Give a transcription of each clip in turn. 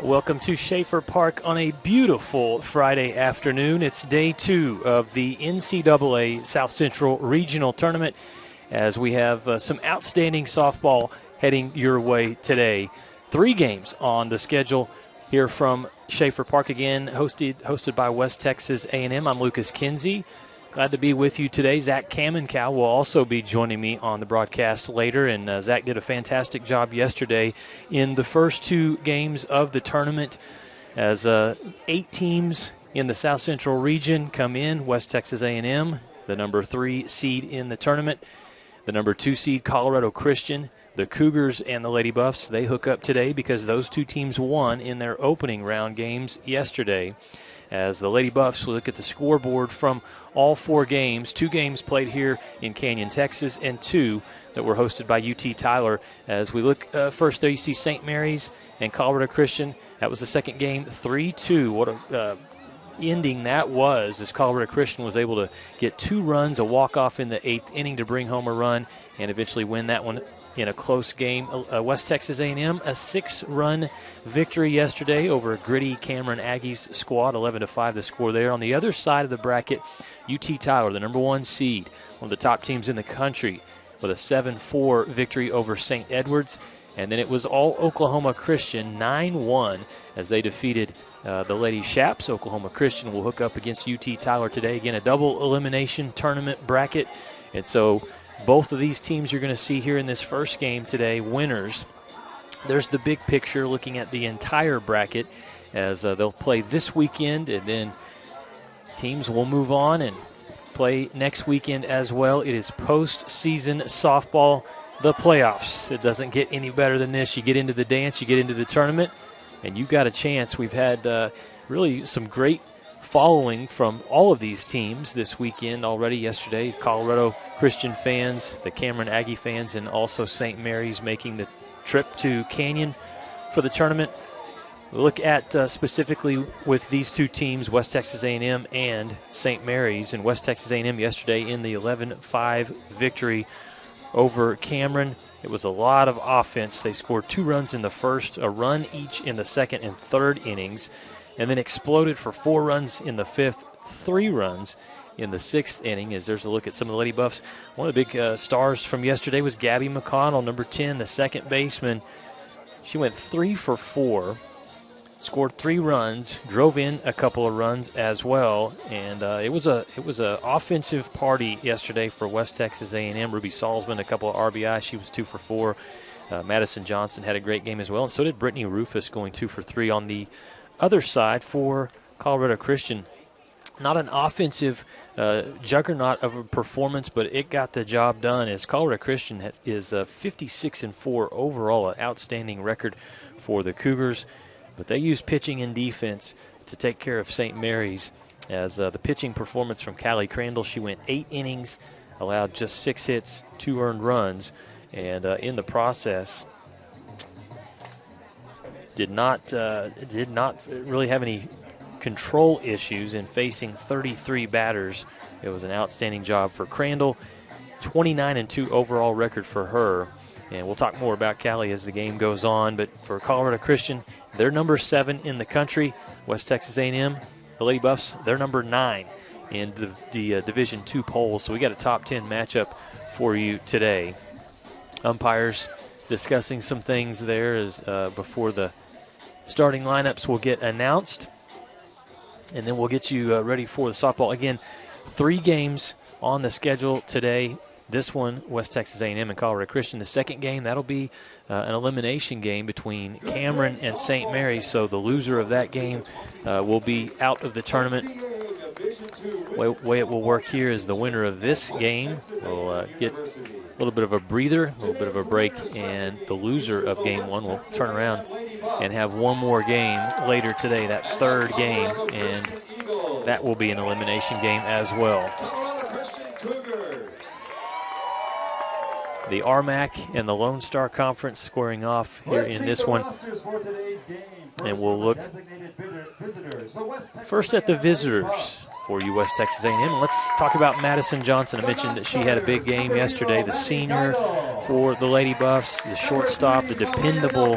Welcome to Schaefer Park on a beautiful Friday afternoon. It's day 2 of the NCAA South Central Regional Tournament as we have some outstanding softball heading your way today. 3 games on the schedule here from Schaefer Park, again hosted by West Texas A&M. I'm Lucas Kinsey. Glad to be with you today. Zach Kamenkow will also be joining me on the broadcast later, and Zach did a fantastic job yesterday in the first 2 games of the tournament as 8 teams in the South Central region come in. West Texas A&M, the number 3 seed in the tournament, the number 2 seed Colorado Christian, the Cougars and the Lady Buffs. They hook up today because those 2 teams won in their opening round games yesterday. As the Lady Buffs will look at the scoreboard from all 4 games, 2 games played here in Canyon, Texas, and 2 that were hosted by UT Tyler. As we look first there, you see St. Mary's and Colorado Christian. That was the second game, 3-2. What a ending that was, as Colorado Christian was able to get 2 runs, a walk-off in the 8th inning to bring home a run, and eventually win that one in a close game. West Texas A&M, a 6-run victory yesterday over a gritty Cameron Aggies squad, 11-5 the score there. On the other side of the bracket, UT Tyler, the number 1 seed, one of the top teams in the country, with a 7-4 victory over St. Edwards. And then it was all Oklahoma Christian, 9-1, as they defeated the Lady Shaps. Oklahoma Christian will hook up against UT Tyler today. Again, a double elimination tournament bracket. And so both of these teams you're going to see here in this first game today, winners. There's the big picture looking at the entire bracket as they'll play this weekend, and then teams will move on and play next weekend as well. It is postseason softball, the playoffs. It doesn't get any better than this. You get into the dance, you get into the tournament, and you've got a chance. We've had really some great following from all of these teams this weekend already. Yesterday, Colorado Christian fans, the Cameron Aggie fans, and also St. Mary's making the trip to Canyon for the tournament. We'll look at specifically with these 2 teams, West Texas A&M and St. Mary's. And West Texas A&M yesterday in the 11-5 victory over Cameron. It was a lot of offense. They scored 2 runs in the first, a run each in the second and third innings, and then exploded for 4 runs in the 5th, 3 runs in the 6th inning. As there's a look at some of the Lady Buffs. One of the big stars from yesterday was Gabby McConnell, number 10, the second baseman. She went 3 for 4, scored 3 runs, drove in a couple of runs as well, and it was a offensive party yesterday for West Texas A&M. Ruby Salzman, a couple of RBI. She was 2 for 4. Madison Johnson had a great game as well, and so did Brittany Rufus, going 2 for 3 on the other side for Colorado Christian. Not an offensive juggernaut of a performance, but it got the job done, as Colorado Christian is 56-4 overall, an outstanding record for the Cougars. But they used pitching and defense to take care of St. Mary's, as the pitching performance from Callie Crandall, she went 8 innings, allowed just 6 hits, 2 earned runs, and in the process did not really have any control issues in facing 33 batters. It was an outstanding job for Crandall. 29-2 overall record for her. And we'll talk more about Callie as the game goes on. But for Colorado Christian, they're number 7 in the country. West Texas A&M, the Lady Buffs, they're number 9 in the Division II poll. So we got a top 10 matchup for you today. Umpires discussing some things there as before the starting lineups will get announced. And then we'll get you ready for the softball. Again, 3 games on the schedule today. This one, West Texas A&M and Colorado Christian. The second game, that'll be an elimination game between Cameron and St. Mary's. So the loser of that game will be out of the tournament. Way it will work here is the winner of this game will get a little bit of a breather, a little bit of a break, and the loser of game 1 will turn around and have one more game later today, that 3rd game, and that will be an elimination game as well. The RMAC and the Lone Star Conference squaring off here in this one. And we'll look first at the visitors for you, West Texas A&M. Let's talk about Madison Johnson. I mentioned that she had a big game yesterday, the senior for the Lady Buffs, the shortstop, the dependable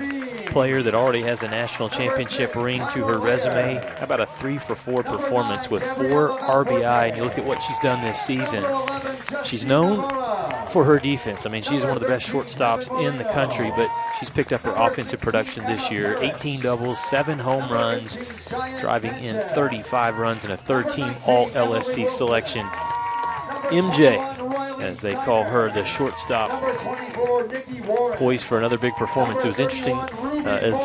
player that already has a national championship ring to her resume. How about a 3-for-4 performance with 4 RBI? And you look at what she's done this season. She's known for her defense. I mean, she's one of the best shortstops in the country, but she's picked up her offensive production this year. 18 doubles, 7 home runs, driving in 35 runs and a third-team All-LSC selection. MJ, as they call her, the shortstop, poised for another big performance. It was interesting, as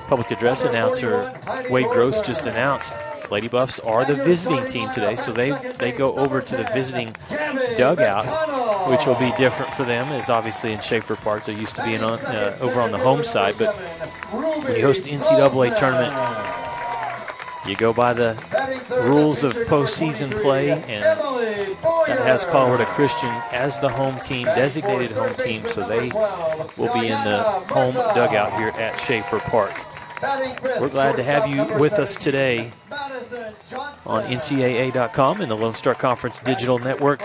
public address announcer Wade Gross just announced, Lady Buffs are the visiting team today, so they go over to the visiting dugout, which will be different for them, as obviously in Schaefer Park they're used to being on over on the home side. But when you host the NCAA tournament, you go by the rules of postseason play, and that has Colorado Christian as the home team, designated home team, so they will be in the home dugout here at Schaefer Park. We're glad to have you with us today on NCAA.com and the Lone Star Conference Digital Network.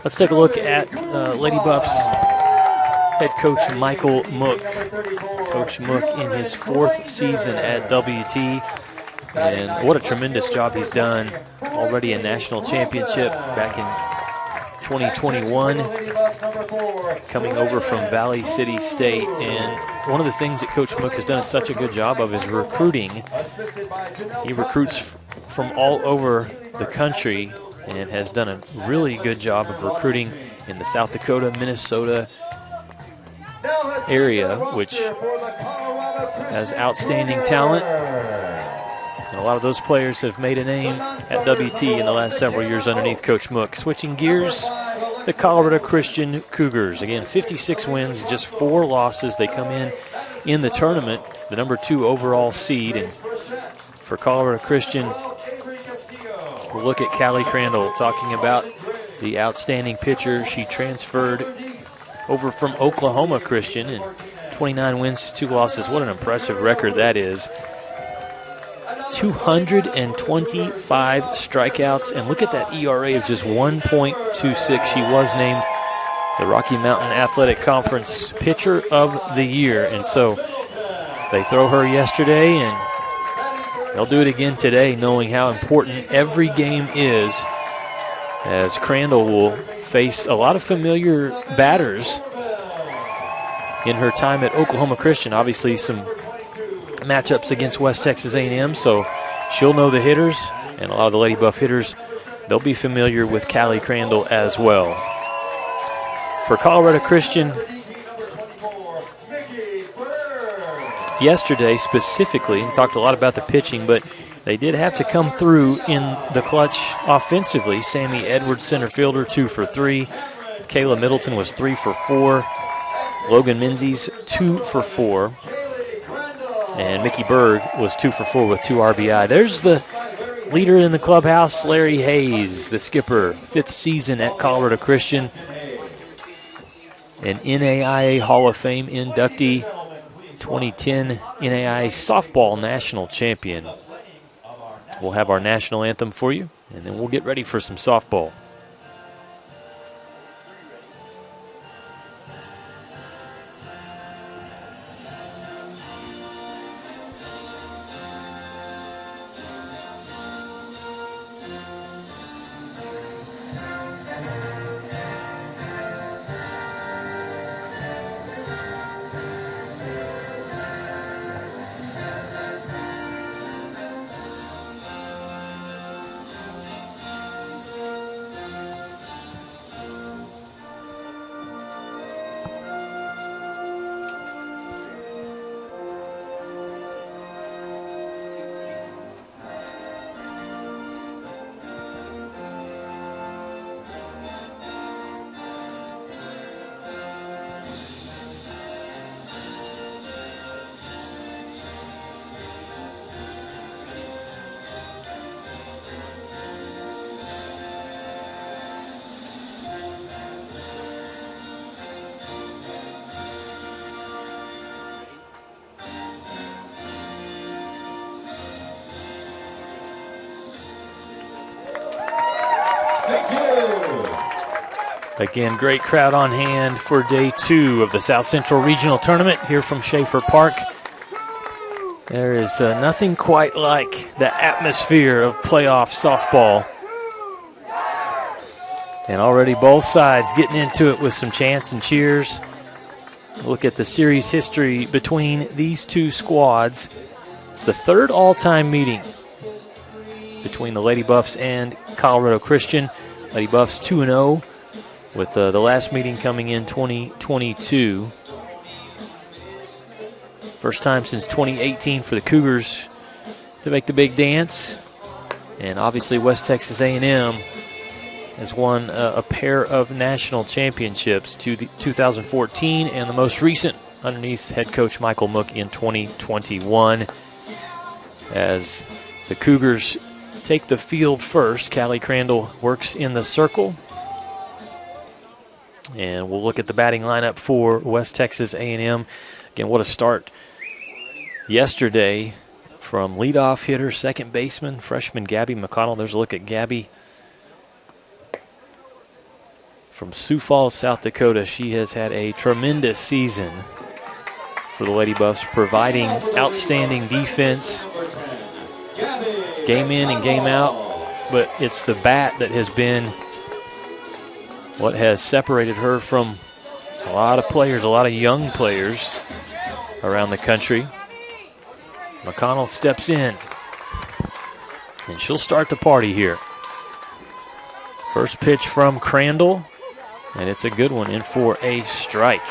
Let's take a look at Lady Buffs head coach Michael Mook. Coach Mook in his 4th season at WT. And what a tremendous job he's done. Already a national championship back in 2021, coming over from Valley City State. And one of the things that Coach Mook has done such a good job of is recruiting. He recruits from all over the country and has done a really good job of recruiting in the South Dakota, Minnesota area, which has outstanding talent. And a lot of those players have made a name at WT in the last several years underneath Coach Mook. Switching gears, the Colorado Christian Cougars. Again, 56 wins, just 4 losses. They come in the tournament, the number 2 overall seed. And for Colorado Christian, we'll look at Callie Crandall, talking about the outstanding pitcher. She transferred over from Oklahoma Christian, and 29 wins, 2 losses. What an impressive record that is. 225 strikeouts, and look at that ERA of just 1.26. She was named the Rocky Mountain Athletic Conference Pitcher of the Year, and so they throw her yesterday, and they'll do it again today, knowing how important every game is, as Crandall will face a lot of familiar batters in her time at Oklahoma Christian. Obviously some matchups against West Texas A&M, so she'll know the hitters, and a lot of the Lady Buff hitters, they'll be familiar with Callie Crandall as well. For Colorado Christian, yesterday specifically, we talked a lot about the pitching, but they did have to come through in the clutch offensively. Sammy Edwards, center fielder, 2 for 3. Kayla Middleton was 3 for 4. Logan Menzies, 2 for 4. And Mickey Berg was 2 for 4 with 2 RBI. There's the leader in the clubhouse, Larry Hayes, the skipper, 5th season at Colorado Christian. An NAIA Hall of Fame inductee, 2010 NAIA softball national champion. We'll have our national anthem for you, and then we'll get ready for some softball. Again, great crowd on hand for day 2 of the South Central Regional Tournament here from Schaefer Park. There is nothing quite like the atmosphere of playoff softball. And already both sides getting into it with some chants and cheers. Look at the series history between these two squads. It's the 3rd all-time meeting between the Lady Buffs and Colorado Christian. Lady Buffs 2-0 with the last meeting coming in 2022. First time since 2018 for the Cougars to make the big dance. And obviously West Texas A&M has won a pair of national championships, 2014 and the most recent underneath head coach Michael Mook in 2021. As the Cougars take the field first, Callie Crandall works in the circle. And we'll look at the batting lineup for West Texas A&M. Again, what a start yesterday from leadoff hitter, second baseman, freshman Gabby McConnell. There's a look at Gabby from Sioux Falls, South Dakota. She has had a tremendous season for the Lady Buffs, providing outstanding defense game in and game out. But it's the bat that has been what has separated her from a lot of players, a lot of young players around the country. McConnell steps in, and she'll start the party here. First pitch from Crandall, and it's a good one, in for a strike.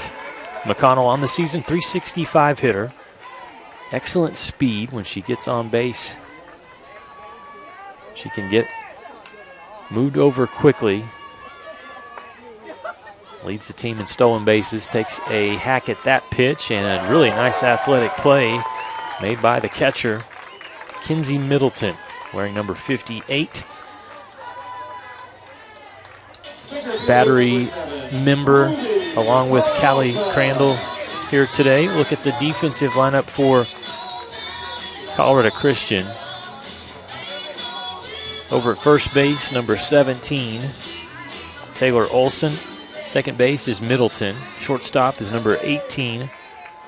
McConnell on the season, .365 hitter. Excellent speed when she gets on base. She can get moved over quickly. Leads the team in stolen bases, takes a hack at that pitch, and a really nice athletic play made by the catcher, Kinsey Middleton, wearing number 58. Battery member along with Callie Crandall here today. Look at the defensive lineup for Colorado Christian. Over at first base, number 17, Taylor Olson. Second base is Middleton. Shortstop is number 18,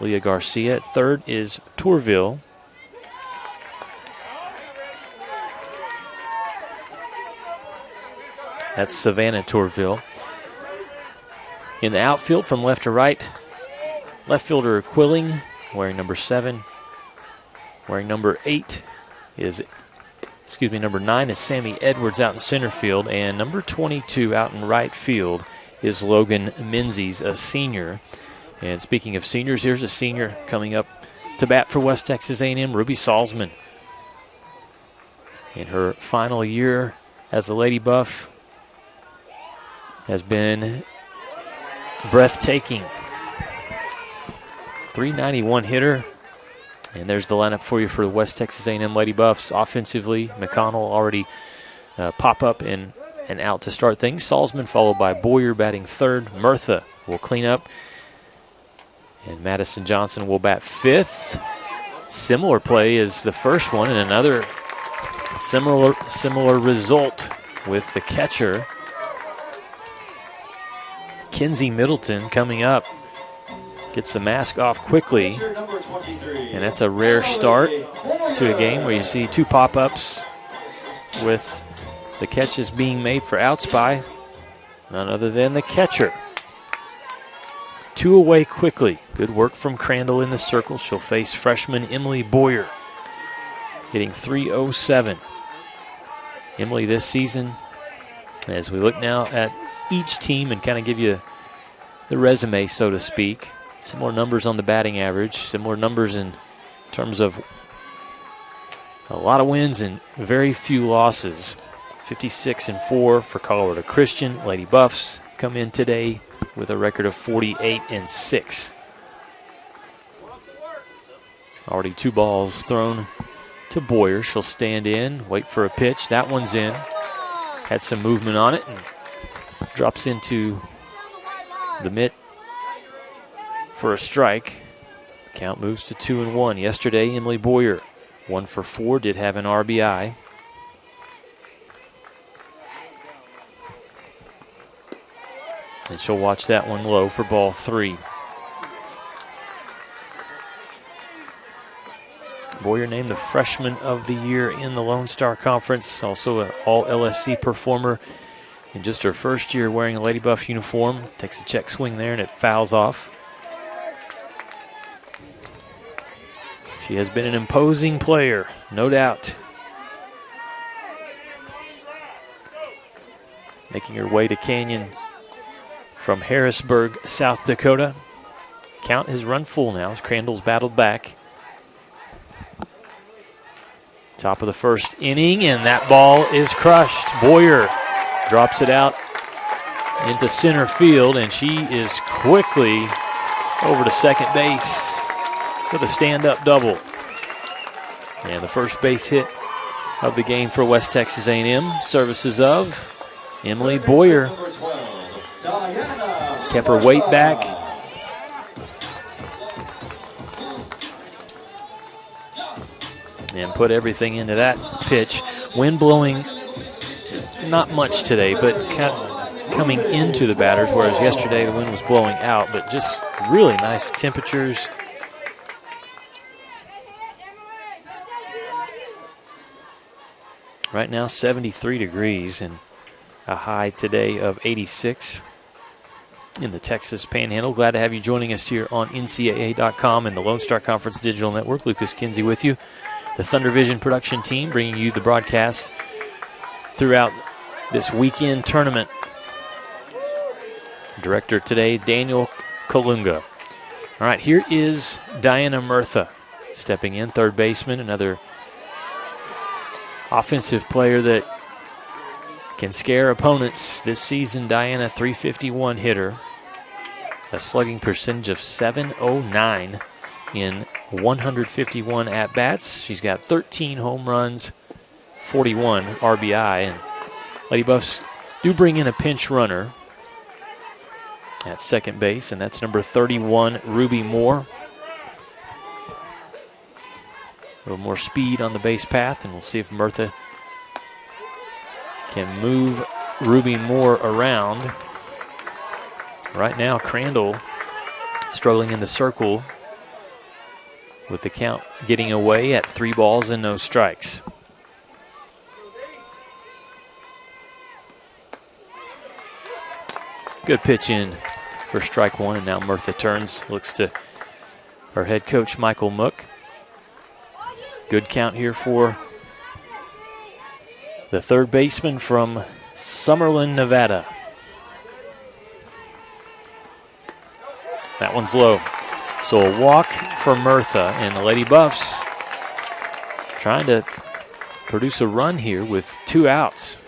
Leah Garcia. At third is Tourville. That's Savannah Tourville. In the outfield from left to right, left fielder Quilling, wearing number 7. Wearing number 8 is, number 9 is Sammy Edwards out in center field. And number 22 out in right field is Logan Menzies, a senior. And speaking of seniors, here's a senior coming up to bat for West Texas A&M, Ruby Salzman. In her final year as a Lady Buff has been breathtaking. .391 hitter. And there's the lineup for you for the West Texas A&M Lady Buffs. Offensively, McConnell already pop up and out to start things. Salzman followed by Boyer batting third. Murtha will clean up. And Madison Johnson will bat fifth. Similar play as the first one, and another similar result with the catcher. Kinsey Middleton coming up. Gets the mask off quickly. And that's a rare start to a game where you see two pop-ups with the catches being made for outs by none other than the catcher. 2 away quickly. Good work from Crandall in the circle. She'll face freshman Emily Boyer, hitting .307. Emily this season, as we look now at each team and kind of give you the resume, so to speak. Similar numbers on the batting average, similar numbers in terms of a lot of wins and very few losses. 56-4 for Colorado Christian. Lady Buffs come in today with a record of 48-6. Already 2 balls thrown to Boyer. She'll stand in, wait for a pitch. That one's in. Had some movement on it and drops into the mitt for a strike. Count moves to 2-1. Yesterday, Emily Boyer, 1 for 4, did have an RBI. And she'll watch that one low for ball 3. Boyer named the Freshman of the Year in the Lone Star Conference. Also an all-LSC performer in just her first year wearing a Lady Buff uniform. Takes a check swing there and it fouls off. She has been an imposing player, no doubt. Making her way to Canyon from Harrisburg, South Dakota. Count has run full now as Crandall's battled back. Top of the first inning, and that ball is crushed. Boyer drops it out into center field, and she is quickly over to second base with a stand-up double. And the first base hit of the game for West Texas A&M, services of Emily Boyer. Kept her weight back. And put everything into that pitch. Wind blowing not much today, but coming into the batters, whereas yesterday the wind was blowing out, but just really nice temperatures. Right now 73 degrees and a high today of 86 in the Texas Panhandle. Glad to have you joining us here on NCAA.com and the Lone Star Conference Digital Network. Lucas Kinsey with you. The Thunder Vision production team bringing you the broadcast throughout this weekend tournament. Director today, Daniel Kalunga. All right, here is Diana Murtha stepping in, third baseman, another offensive player that can scare opponents. This season, Diana, .351 hitter, a slugging percentage of .709 in 151 at-bats. She's got 13 home runs, 41 RBI, and Lady Buffs do bring in a pinch runner at second base, and that's number 31, Ruby Moore. A little more speed on the base path, and we'll see if Murtha can move Ruby Moore around. Right now, Crandall struggling in the circle with the count getting away at 3 balls and no strikes. Good pitch in for strike one, and now Murtha turns, looks to her head coach, Michael Mook. Good count here for the third baseman from Summerlin, Nevada. That one's low. So a walk for Murtha, and the Lady Buffs trying to produce a run here with 2 outs.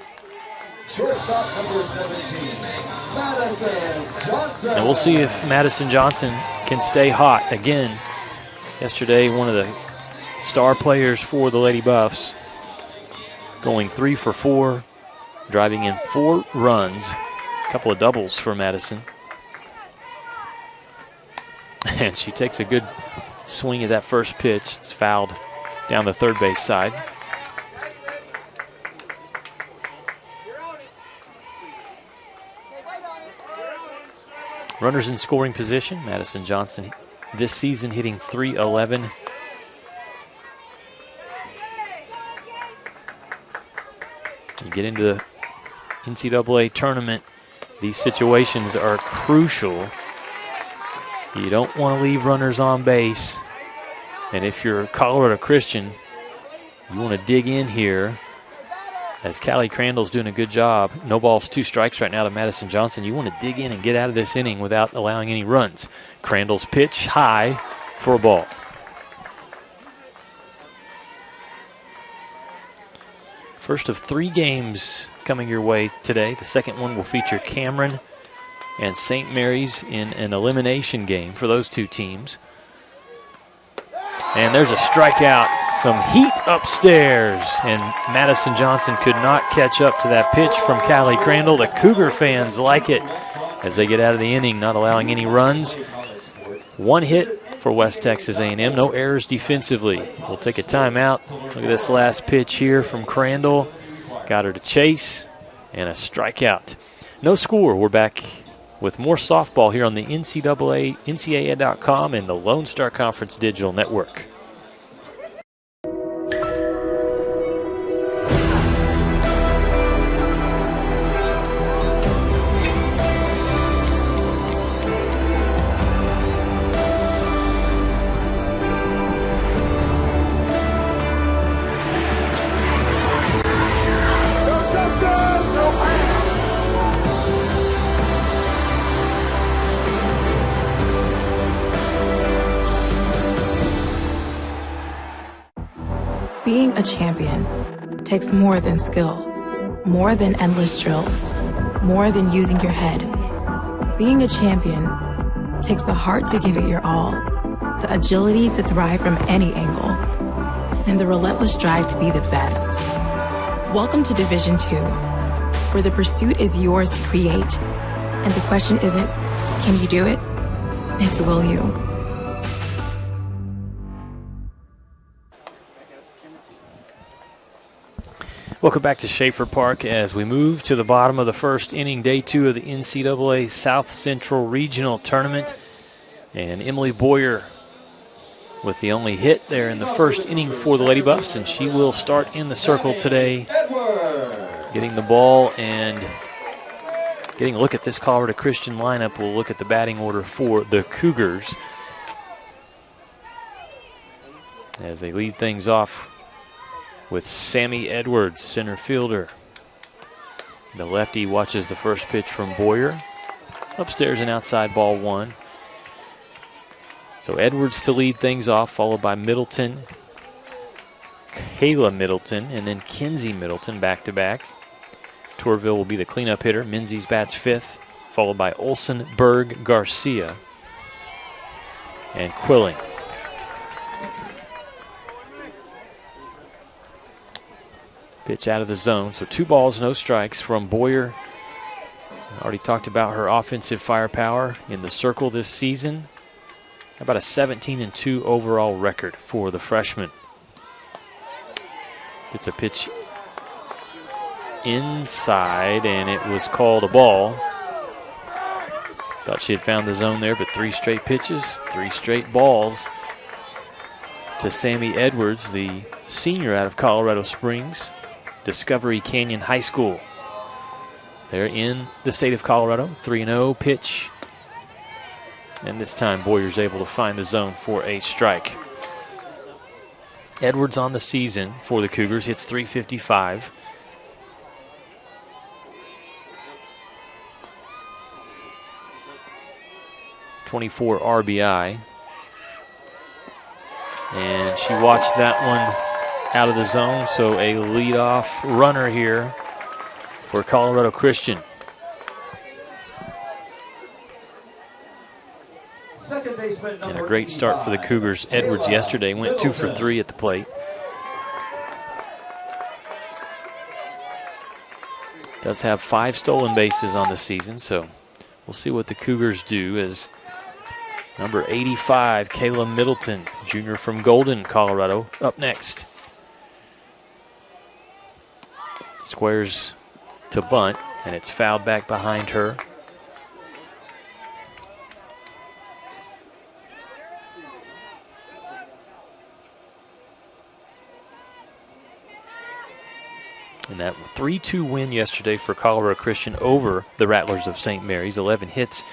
Shortstop number 17, Madison Johnson. And we'll see if Madison Johnson can stay hot again. Yesterday, one of the star players for the Lady Buffs, going 3 for 4, driving in 4 runs, a couple of doubles for Madison. And she takes a good swing at that first pitch. It's fouled down the third base side. Runners in scoring position. Madison Johnson this season hitting .311. You get into the NCAA tournament, these situations are crucial. You don't want to leave runners on base. And if you're Colorado Christian, you want to dig in here. As Callie Crandall's doing a good job. No balls, 2 strikes right now to Madison Johnson. You want to dig in and get out of this inning without allowing any runs. Crandall's pitch high for a ball. First of 3 games coming your way today. The second one will feature Cameron and St. Mary's in an elimination game for those 2 teams. And there's a strikeout, some heat upstairs, and Madison Johnson could not catch up to that pitch from Callie Crandall. The Cougar fans like it as they get out of the inning, not allowing any runs. 1 hit for West Texas A&M, no errors defensively. We'll take a timeout. Look at this last pitch here from Crandall. Got her to chase, and a strikeout. No score. We're back with more softball here on the NCAA.com and the Lone Star Conference Digital Network. Being a champion takes more than skill, more than endless drills, more than using your head. Being a champion takes the heart to give it your all, the agility to thrive from any angle, and the relentless drive to be the best. Welcome to Division II, where the pursuit is yours to create, and the question isn't, can you do it? It's, will you? Welcome back to Schaefer Park as we move to the bottom of the first inning, day 2 of the NCAA South Central Regional Tournament. And Emily Boyer with the only hit there in the first inning for the Lady Buffs, and she will start in the circle today, getting the ball and getting a look at this Colorado Christian lineup. We'll look at the batting order for the Cougars as they lead things off with Sammy Edwards, center fielder. The lefty watches the first pitch from Boyer. Upstairs and outside, ball 1. So Edwards to lead things off, followed by Middleton, Kayla Middleton, and then Kinsey Middleton back-to-back. Torville will be the cleanup hitter. Menzies bats 5th, followed by Olsen, Berg, Garcia, and Quilling. Pitch out of the zone, so 2 balls, no strikes from Boyer. I already talked about her offensive firepower in the circle this season. How about a 17-2 overall record for the freshman? It's a pitch inside, and it was called a ball. Thought she had found the zone there, but 3 straight pitches, 3 straight balls to Sammy Edwards, the senior out of Colorado Springs, Discovery Canyon High School. They're in the state of Colorado. 3-0 pitch. And this time Boyer's able to find the zone for a strike. Edwards on the season for the Cougars hits .355. .24 RBI. And she watched that one out of the zone, so a leadoff runner here for Colorado Christian. Second baseman, and a great start for the Cougars. Edwards yesterday went 2 for 3 at the plate. Does have 5 stolen bases on the season, so we'll see what the Cougars do as number 85, Kayla Middleton, junior from Golden, Colorado, up next. Squares to bunt, and it's fouled back behind her. And that 3-2 win yesterday for Colorado Christian over the Rattlers of St. Mary's, 11 hits.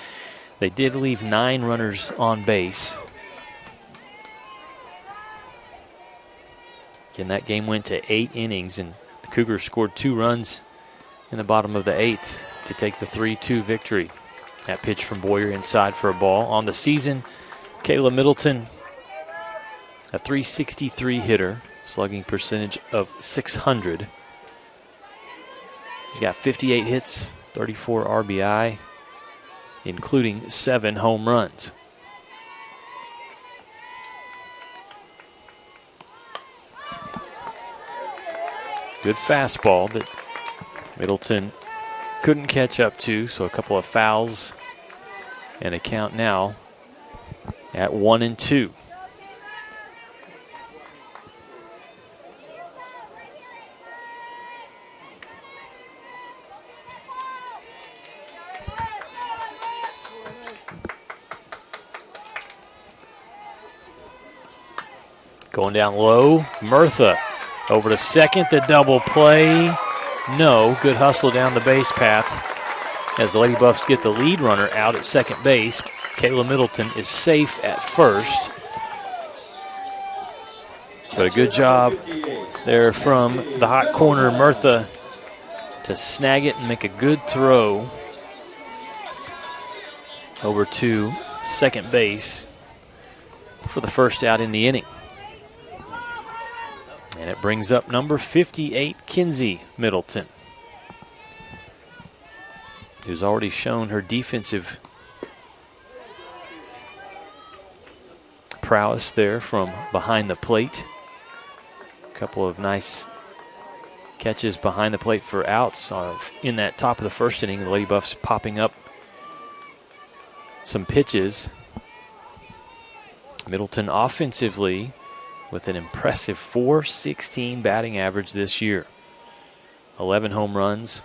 They did leave 9 runners on base. Again, that game went to 8 innings, and the Cougars scored 2 runs in the bottom of the 8th to take the 3-2 victory. That pitch from Boyer inside for a ball. On the season, Kayla Middleton, a .363 hitter, slugging percentage of .600. She's got 58 hits, 34 RBI, including 7 home runs. Good fastball that Middleton couldn't catch up to, so a couple of fouls and a count now at 1-2. Going down low, Murtha over to second, the double play. No, good hustle down the base path as the Lady Buffs get the lead runner out at second base. Kayla Middleton is safe at first. But a good job there from the hot corner, Murtha, to snag it and make a good throw over to second base for the first out in the inning. And it brings up number 58, Kinsey Middleton, who's already shown her defensive prowess there from behind the plate. A couple of nice catches behind the plate for outs in that top of the first inning. The Lady Buffs popping up some pitches. Middleton offensively with an impressive .416 batting average this year. 11 home runs.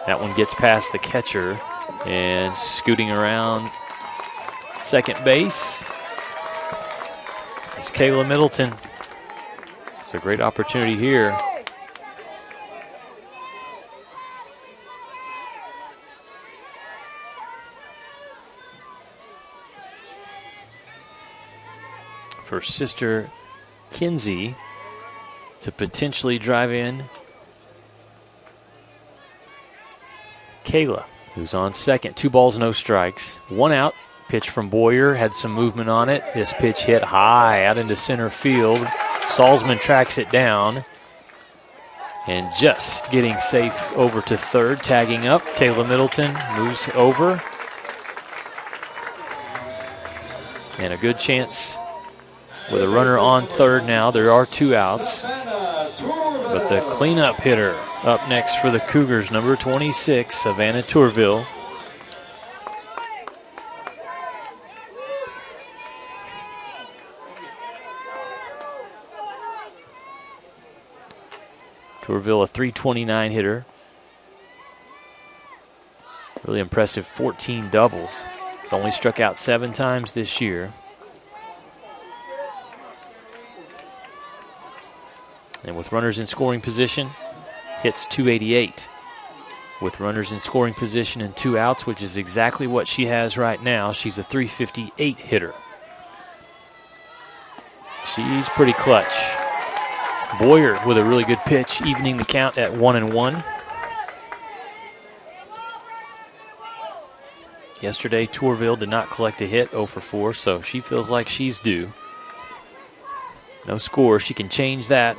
That one gets past the catcher and scooting around second base is Kayla Middleton. It's a great opportunity here. For sister Kinsey to potentially drive in Kayla, who's on second. 2 balls, no strikes. 1 out. Pitch from Boyer had some movement on it. This pitch hit high out into center field. Salzman tracks it down. And just getting safe over to third, tagging up. Kayla Middleton moves over. And a good chance with a runner on third now. There are 2 outs. But the cleanup hitter up next for the Cougars, number 26, Savannah Tourville. Tourville, a .329 hitter. Really impressive 14 doubles. He's only struck out 7 times this year. And with runners in scoring position, hits .288. With runners in scoring position and 2 outs, which is exactly what she has right now, she's a .358 hitter. She's pretty clutch. Boyer with a really good pitch, evening the count at 1-1. Yesterday, Tourville did not collect a hit, 0 for 4, so she feels like she's due. No score. She can change that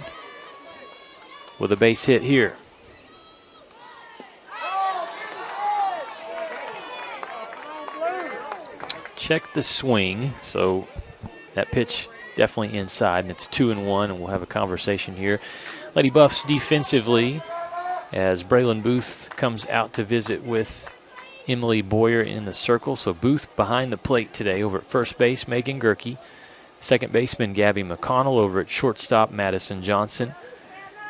with a base hit here. Check the swing. So that pitch definitely inside, and it's 2-1, and we'll have a conversation here. Lady Buffs defensively, as Braylon Booth comes out to visit with Emily Boyer in the circle. So Booth behind the plate today over at first base, Megan Gerke. Second baseman Gabby McConnell. Over at shortstop, Madison Johnson.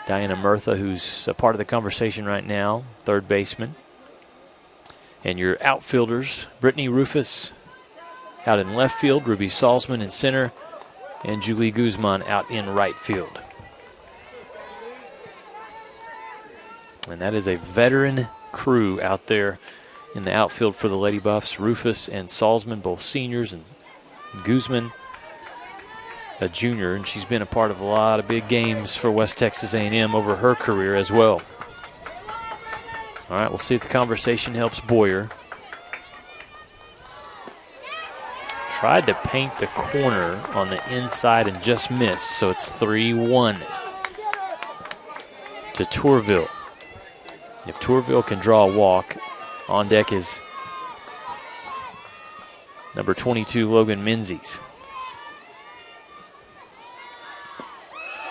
Diana Murtha, who's a part of the conversation right now, third baseman. And your outfielders, Brittany Rufus out in left field, Ruby Salzman in center, and Julie Guzman out in right field. And that is a veteran crew out there in the outfield for the Lady Buffs. Rufus and Salzman, both seniors, and Guzman, a junior, and she's been a part of a lot of big games for West Texas A&M over her career as well. All right, we'll see if the conversation helps Boyer. Tried to paint the corner on the inside and just missed, so it's 3-1 to Tourville. If Tourville can draw a walk, on deck is number 22, Logan Menzies.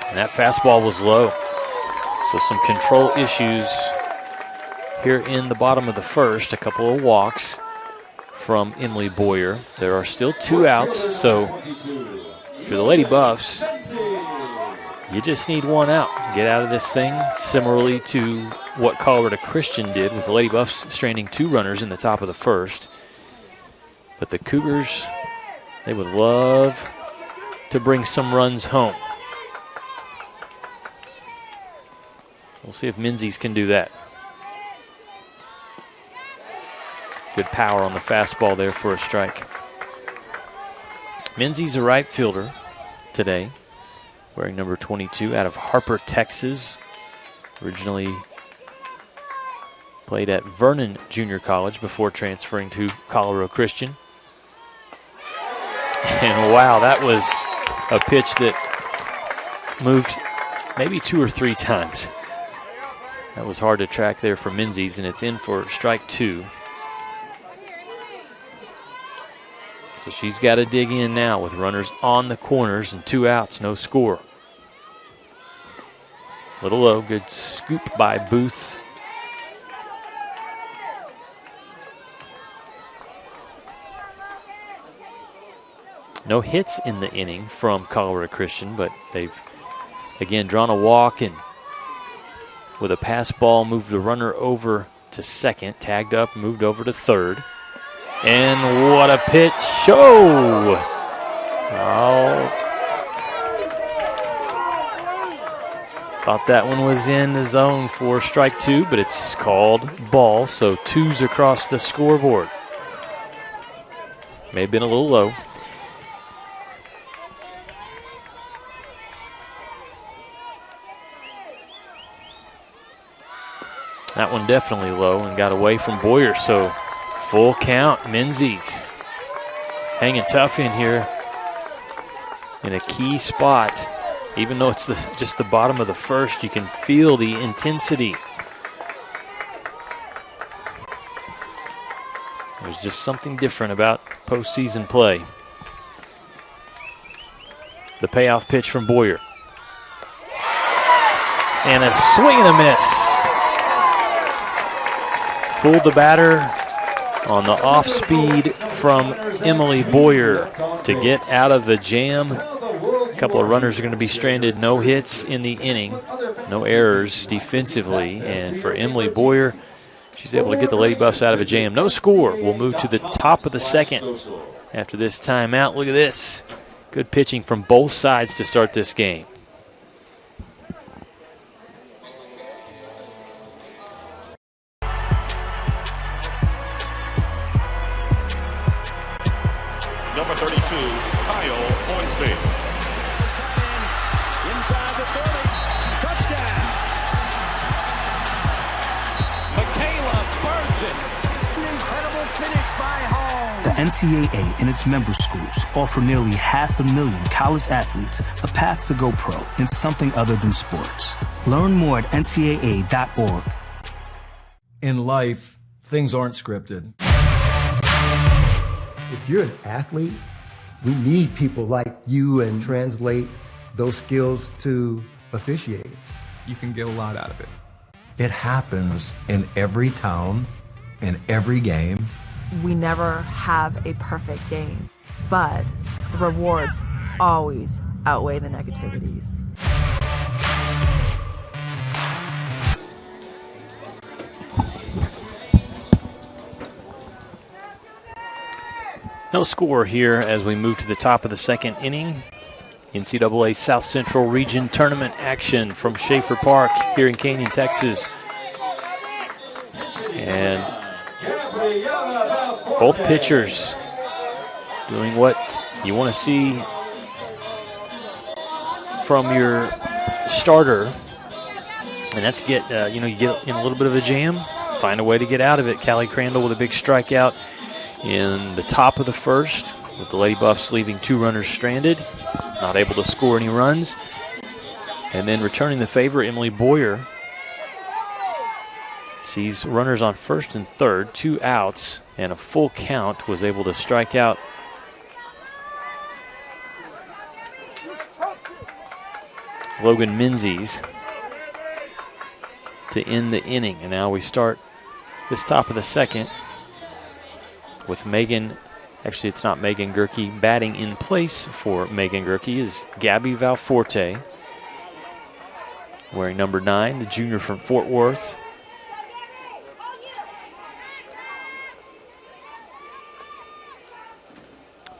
And that fastball was low. So some control issues here in the bottom of the first. A couple of walks from Emily Boyer. There are still 2 outs, so for the Lady Buffs, you just need 1 out. Get out of this thing, similarly to what Colorado Christian did with the Lady Buffs stranding 2 runners in the top of the first. But the Cougars, they would love to bring some runs home. We'll see if Menzies can do that. Good power on the fastball there for a strike. Menzies, a right fielder today, wearing number 22, out of Harper, Texas. Originally played at Vernon Junior College before transferring to Colorado Christian. And wow, that was a pitch that moved maybe 2 or 3 times. That was hard to track there for Menzies, and it's in for strike 2. So she's got to dig in now with runners on the corners and 2 outs, no score. Little low, good scoop by Booth. No hits in the inning from Colorado Christian, but they've again drawn a walk and with a pass ball moved the runner over to second, tagged up, moved over to third. And what a pitch. Oh! Thought that one was in the zone for strike 2, but it's called ball, so 2s across the scoreboard. May have been a little low. That one definitely low and got away from Boyer, so full count. Menzies hanging tough in here in a key spot. Even though it's just the bottom of the first, you can feel the intensity. There's just something different about postseason play. The payoff pitch from Boyer. And a swing and a miss. Fooled the batter on the off speed from Emily Boyer to get out of the jam. A couple of runners are going to be stranded. No hits in the inning. No errors defensively. And for Emily Boyer, she's able to get the Lady Buffs out of a jam. No score. We'll move to the top of the second after this timeout. Look at this. Good pitching from both sides to start this game. Number 32, Kyle Hornsby. Inside the 30, touchdown. Michaela burns it. An incredible finish by Hall. The NCAA and its member schools offer nearly 500,000 college athletes a path to go pro in something other than sports. Learn more at ncaa.org. In life, things aren't scripted. If you're an athlete, we need people like you and translate those skills to officiating. You can get a lot out of it. It happens in every town, in every game. We never have a perfect game, but the rewards always outweigh the negativities. No score here as we move to the top of the second inning. NCAA South Central Region Tournament action from Schaefer Park here in Canyon, Texas. And both pitchers doing what you want to see from your starter. And that's you get in a little bit of a jam, find a way to get out of it. Callie Crandall with a big strikeout in the top of the first, with the Lady Buffs leaving 2 runners stranded, not able to score any runs. And then returning the favor, Emily Boyer sees runners on first and third, 2 outs, and a full count, was able to strike out Logan Menzies to end the inning. And now we start this top of the second with Megan, actually it's not Megan Gerke, batting in place for Megan Gerke is Gabby Valforte, wearing number 9, the junior from Fort Worth.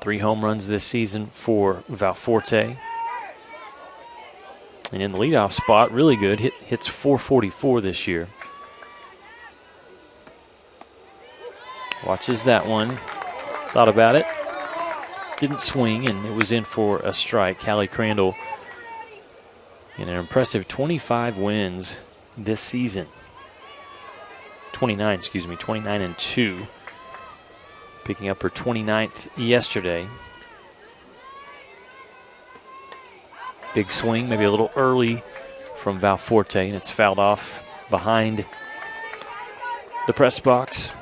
3 home runs this season for Valforte. And in the leadoff spot, really good. Hits .444 this year. Watches that one. Thought about it. Didn't swing, and it was in for a strike. Callie Crandall in an impressive 25 wins this season. 29 and 2. Picking up her 29th yesterday. Big swing, maybe a little early from Valforte, and it's fouled off behind the press box.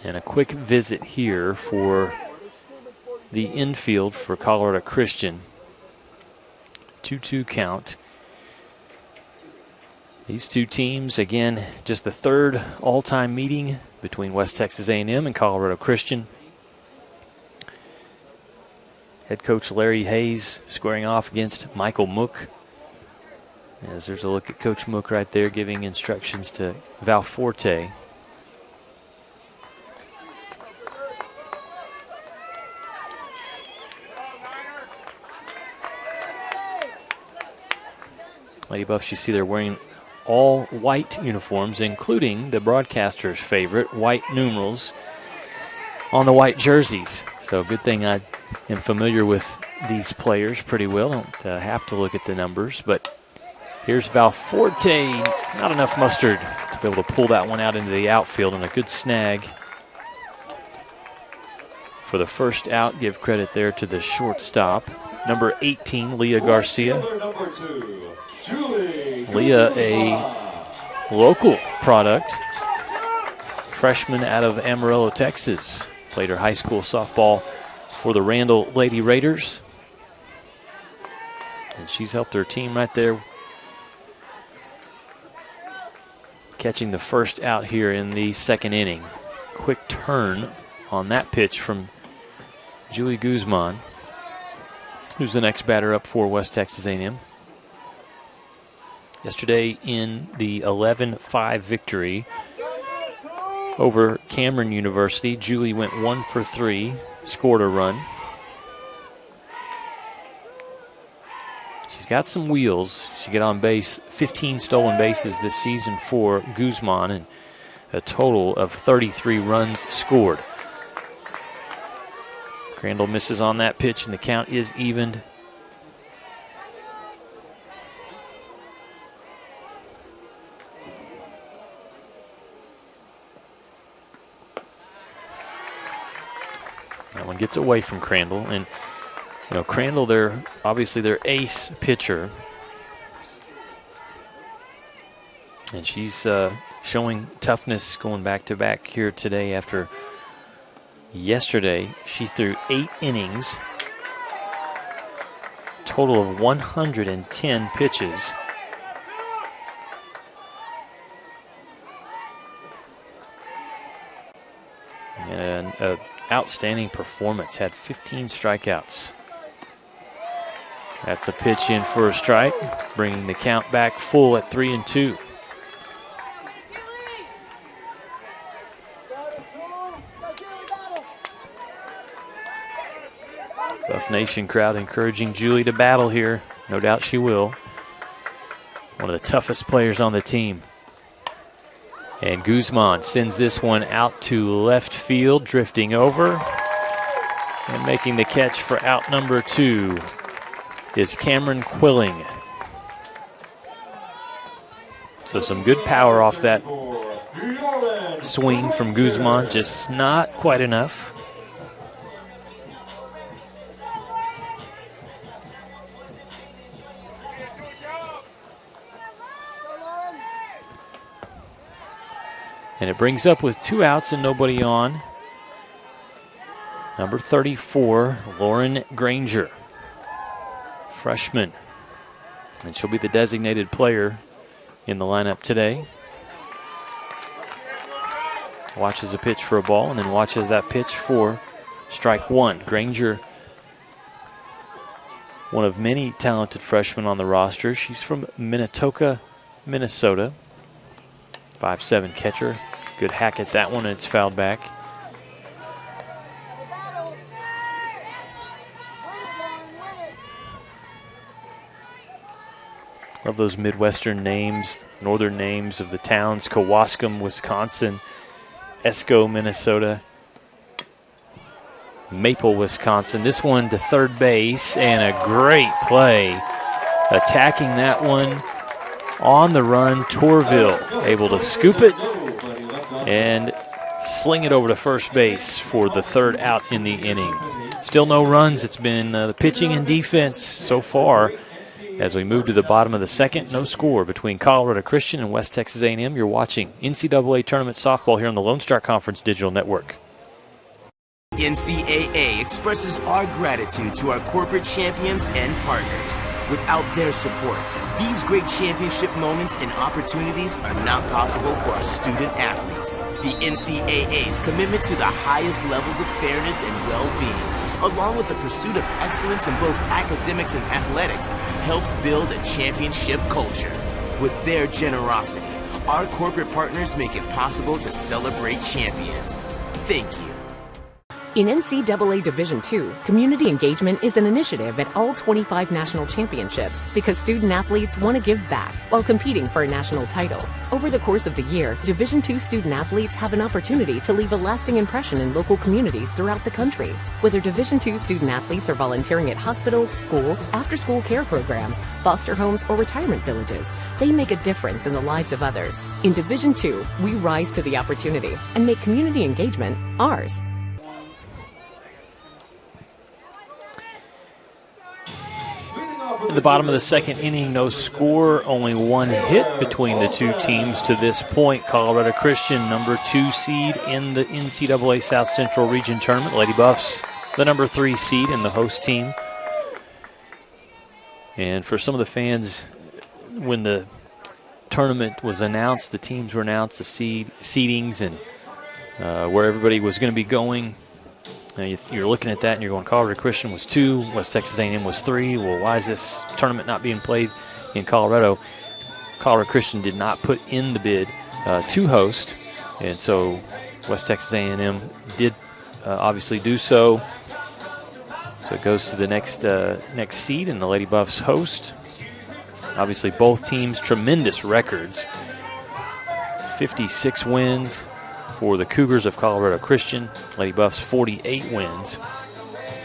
And a quick visit here for the infield for Colorado Christian. 2-2 count. These two teams, again, just the third all-time meeting between West Texas A&M and Colorado Christian. Head coach Larry Hayes squaring off against Michael Mook. As there's a look at Coach Mook right there giving instructions to Valforte. Lady Buffs, you see they're wearing all white uniforms, including the broadcaster's favorite, white numerals on the white jerseys. So good thing I am familiar with these players pretty well. Don't have to look at the numbers, but here's Valforte. Not enough mustard to be able to pull that one out into the outfield, and a good snag for the first out. Give credit there to the shortstop, number 18, Leah Garcia. Leah, a local product, freshman out of Amarillo, Texas. Played her high school softball for the Randall Lady Raiders. And she's helped her team right there, catching the first out here in the second inning. Quick turn on that pitch from Julie Guzman, who's the next batter up for West Texas A&M. Yesterday in the 11-5 victory over Cameron University, Julie went 1 for 3, scored a run. She's got some wheels. She got on base, 15 stolen bases this season for Guzman, and a total of 33 runs scored. Crandall misses on that pitch, and the count is evened. That one gets away from Crandall, and Crandall, they're obviously their ace pitcher, and she's showing toughness going back to back here today. After yesterday, she threw 8 innings, total of 110 pitches. And outstanding performance, had 15 strikeouts. That's a pitch in for a strike, bringing the count back full at 3-2. Buff Nation crowd encouraging Julie to battle here. No doubt she will. One of the toughest players on the team. And Guzman sends this one out to left field, drifting over. And making the catch for out number 2 is Cameron Quilling. So some good power off that swing from Guzman, just not quite enough. And it brings up with 2 outs and nobody on. Number 34, Lauren Granger, freshman. And she'll be the designated player in the lineup today. Watches a pitch for a ball and then watches that pitch for strike 1. Granger one of many talented freshmen on the roster. She's from Minnetonka, Minnesota. 5'7" catcher. Good hack at that one, and it's fouled back. Love those Midwestern names, northern names of the towns. Kewaskum, Wisconsin. Esco, Minnesota. Maple, Wisconsin. This one to third base, and a great play. Attacking that one on the run. Torville able to scoop it and sling it over to first base for the third out in the inning. Still no runs. It's been the pitching and defense so far. As we move to the bottom of the second, no score between Colorado Christian and West Texas A&M. You're watching NCAA Tournament Softball here on the Lone Star Conference Digital Network. NCAA expresses our gratitude to our corporate champions and partners. Without their support, these great championship moments and opportunities are not possible for our student athletes. The NCAA's commitment to the highest levels of fairness and well-being, along with the pursuit of excellence in both academics and athletics, helps build a championship culture. With their generosity, our corporate partners make it possible to celebrate champions. Thank you. In NCAA Division II, community engagement is an initiative at all 25 national championships because student-athletes want to give back while competing for a national title. Over the course of the year, Division II student-athletes have an opportunity to leave a lasting impression in local communities throughout the country. Whether Division II student-athletes are volunteering at hospitals, schools, after-school care programs, foster homes, or retirement villages, they make a difference in the lives of others. In Division II, we rise to the opportunity and make community engagement ours. In the bottom of the second inning, no score, only one hit between the two teams to this point. Colorado Christian, number 2 seed in the NCAA South Central Region Tournament. Lady Buffs, the number 3 seed in the host team. And for some of the fans, when the tournament was announced, the teams were announced, the seedings, and where everybody was going to be going, you're looking at that and you're going, Colorado Christian was 2, West Texas A&M was 3. Well, why is this tournament not being played in Colorado? Colorado Christian did not put in the bid to host, and so West Texas A&M did obviously do so. So it goes to the next seed, and the Lady Buffs host. Obviously, both teams tremendous records. 56 wins for the Cougars of Colorado Christian. Lady Buffs 48 wins.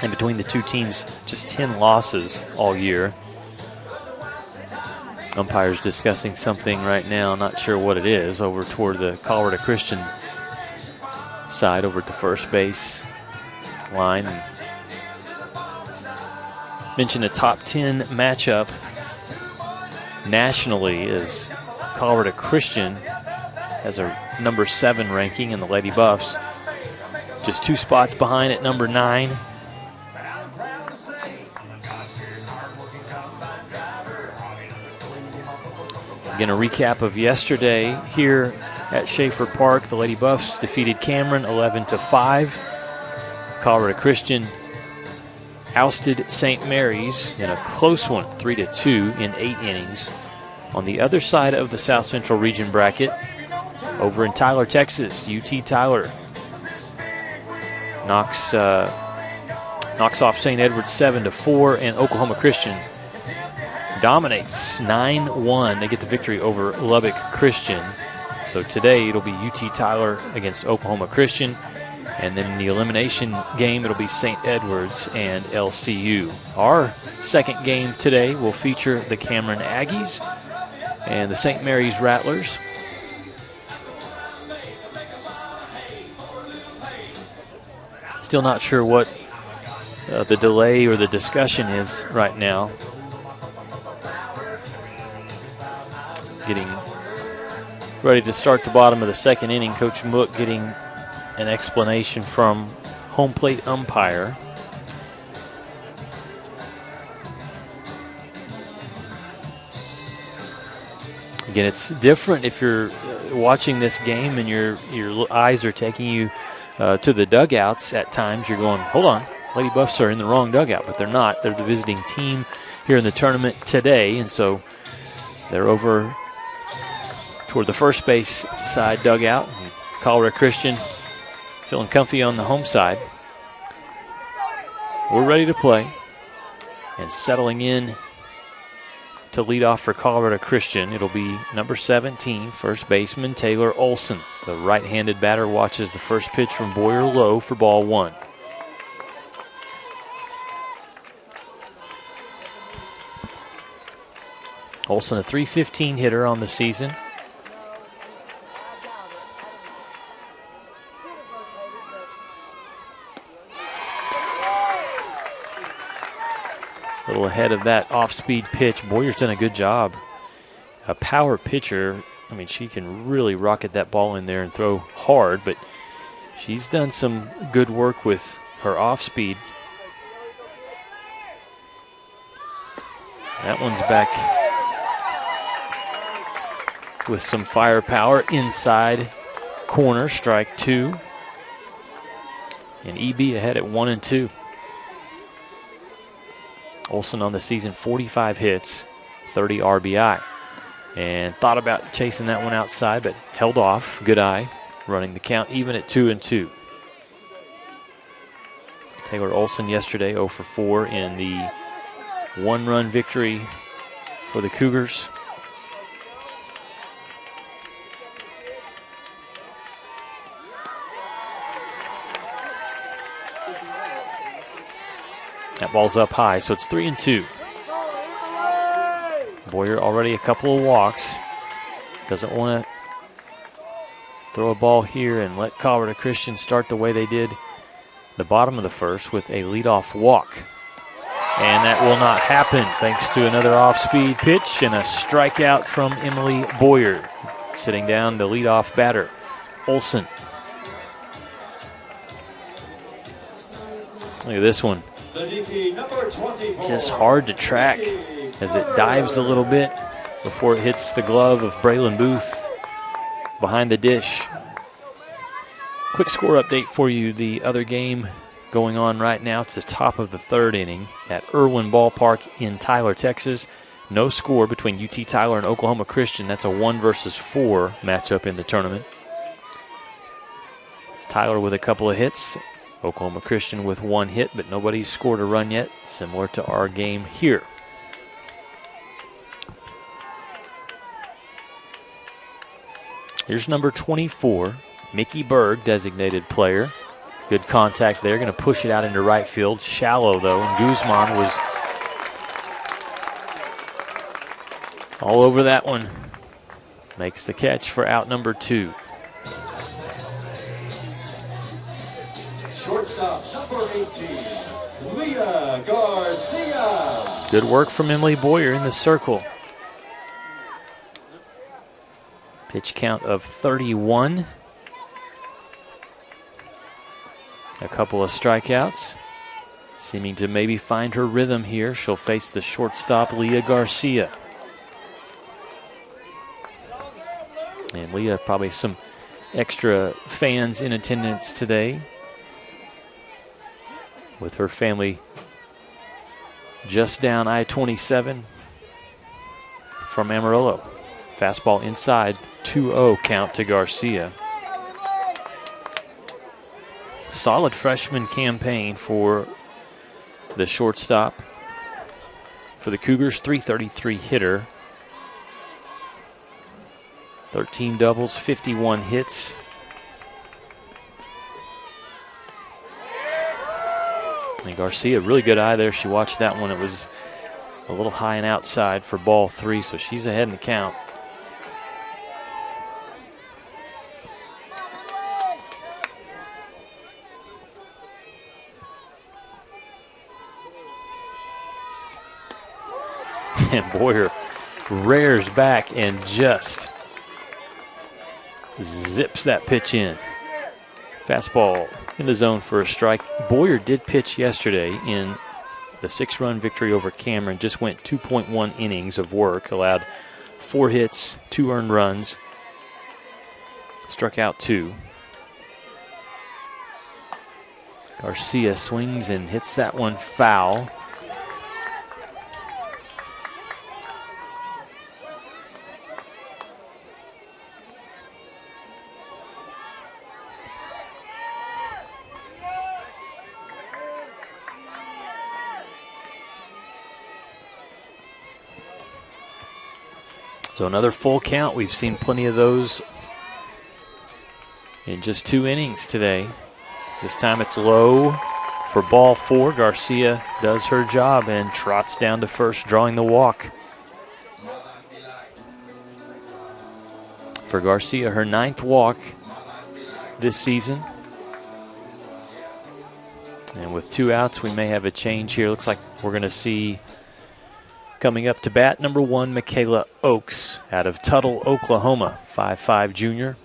And between the two teams, just 10 losses all year. Umpires discussing something right now, not sure what it is, over toward the Colorado Christian side, over at the first base line. And mentioned a top 10 matchup nationally is Colorado Christian has a number 7 ranking, and the Lady Buffs just 2 spots behind at number 9. Again, a recap of yesterday here at Schaefer Park. The Lady Buffs defeated Cameron 11-5. Colorado Christian ousted St. Mary's in a close one, 3-2 in 8 innings. On the other side of the South Central Region bracket, over in Tyler, Texas, UT Tyler knocks off St. Edward's 7-4, and Oklahoma Christian dominates 9-1. They get the victory over Lubbock Christian. So today it'll be UT Tyler against Oklahoma Christian, and then in the elimination game it'll be St. Edward's and LCU. Our second game today will feature the Cameron Aggies and the St. Mary's Rattlers. Still not sure what the delay or the discussion is right now. Getting ready to start the bottom of the second inning. Coach Mook getting an explanation from home plate umpire. Again, it's different if you're watching this game and your eyes are taking you to the dugouts. At times you're going, hold on, Lady Buffs are in the wrong dugout, but they're not. They're the visiting team here in the tournament today, and so they're over toward the first base side dugout. Colorado Christian feeling comfy on the home side. We're ready to play. And settling in to lead off for Colorado Christian, it'll be number 17, first baseman Taylor Olson. The right-handed batter watches the first pitch from Boyer low for ball one. Olson, a .315 hitter on the season. A little ahead of that off-speed pitch. Boyer's done a good job. A power pitcher. I mean, she can really rocket that ball in there and throw hard, but she's done some good work with her off-speed. That one's back with some firepower inside corner, strike two. And EB ahead at 1-2. Olson on the season, 45 hits, 30 RBI. And thought about chasing that one outside, but held off. Good eye, running the count even at 2-2. Taylor Olson yesterday 0 for 4 in the one-run victory for the Cougars. That ball's up high, so it's 3-2. Boyer already a couple of walks. Doesn't want to throw a ball here and let Colorado Christian start the way they did the bottom of the first with a leadoff walk. And that will not happen thanks to another off-speed pitch and a strikeout from Emily Boyer. Sitting down the leadoff batter, Olson. Look at this one. Just hard to track as it dives a little bit before it hits the glove of Braylon Booth behind the dish. Quick score update for you. The other game going on right now, it's the top of the third inning at Irwin Ballpark in Tyler, Texas. No score between UT Tyler and Oklahoma Christian. That's a 1-4 matchup in the tournament. Tyler with a couple of hits. Oklahoma Christian with one hit, but nobody's scored a run yet, similar to our game here. Here's number 24, Mickey Berg, designated player. Good contact there, going to push it out into right field. Shallow, though, and Guzman was all over that one. Makes the catch for out number 2. Shortstop, number 18, Leah Garcia. Good work from Emily Boyer in the circle. Pitch count of 31. A couple of strikeouts. Seeming to maybe find her rhythm here. She'll face the shortstop, Leah Garcia. And Leah, probably some extra fans in attendance today, with her family just down I-27 from Amarillo. Fastball inside, 2-0 count to Garcia. Solid freshman campaign for the shortstop. For the Cougars, .333 hitter. 13 doubles, 51 hits. And Garcia, really good eye there. She watched that one. It was a little high and outside for ball 3, so she's ahead in the count. And Boyer rears back and just zips that pitch in. Fastball in the zone for a strike. Boyer did pitch yesterday in the 6-run victory over Cameron. Just went 2.1 innings of work. Allowed 4 hits, 2 earned runs. Struck out 2. Garcia swings and hits that one foul. So another full count. We've seen plenty of those in just 2 innings today. This time it's low for ball 4. Garcia does her job and trots down to first, drawing the walk. For Garcia, her 9th walk this season. And with 2 outs, we may have a change here. Looks like we're going to see coming up to bat, number 1, Michaela Oakes out of Tuttle, Oklahoma, 5'5" junior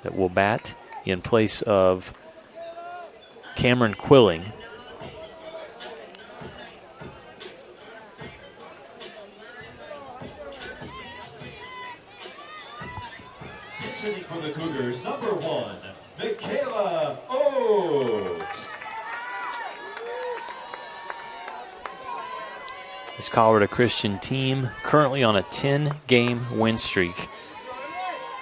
that will bat in place of Cameron Quilling. Hitting for the Cougars, number 1, Michaela Oakes. This Colorado Christian team currently on a 10-game win streak.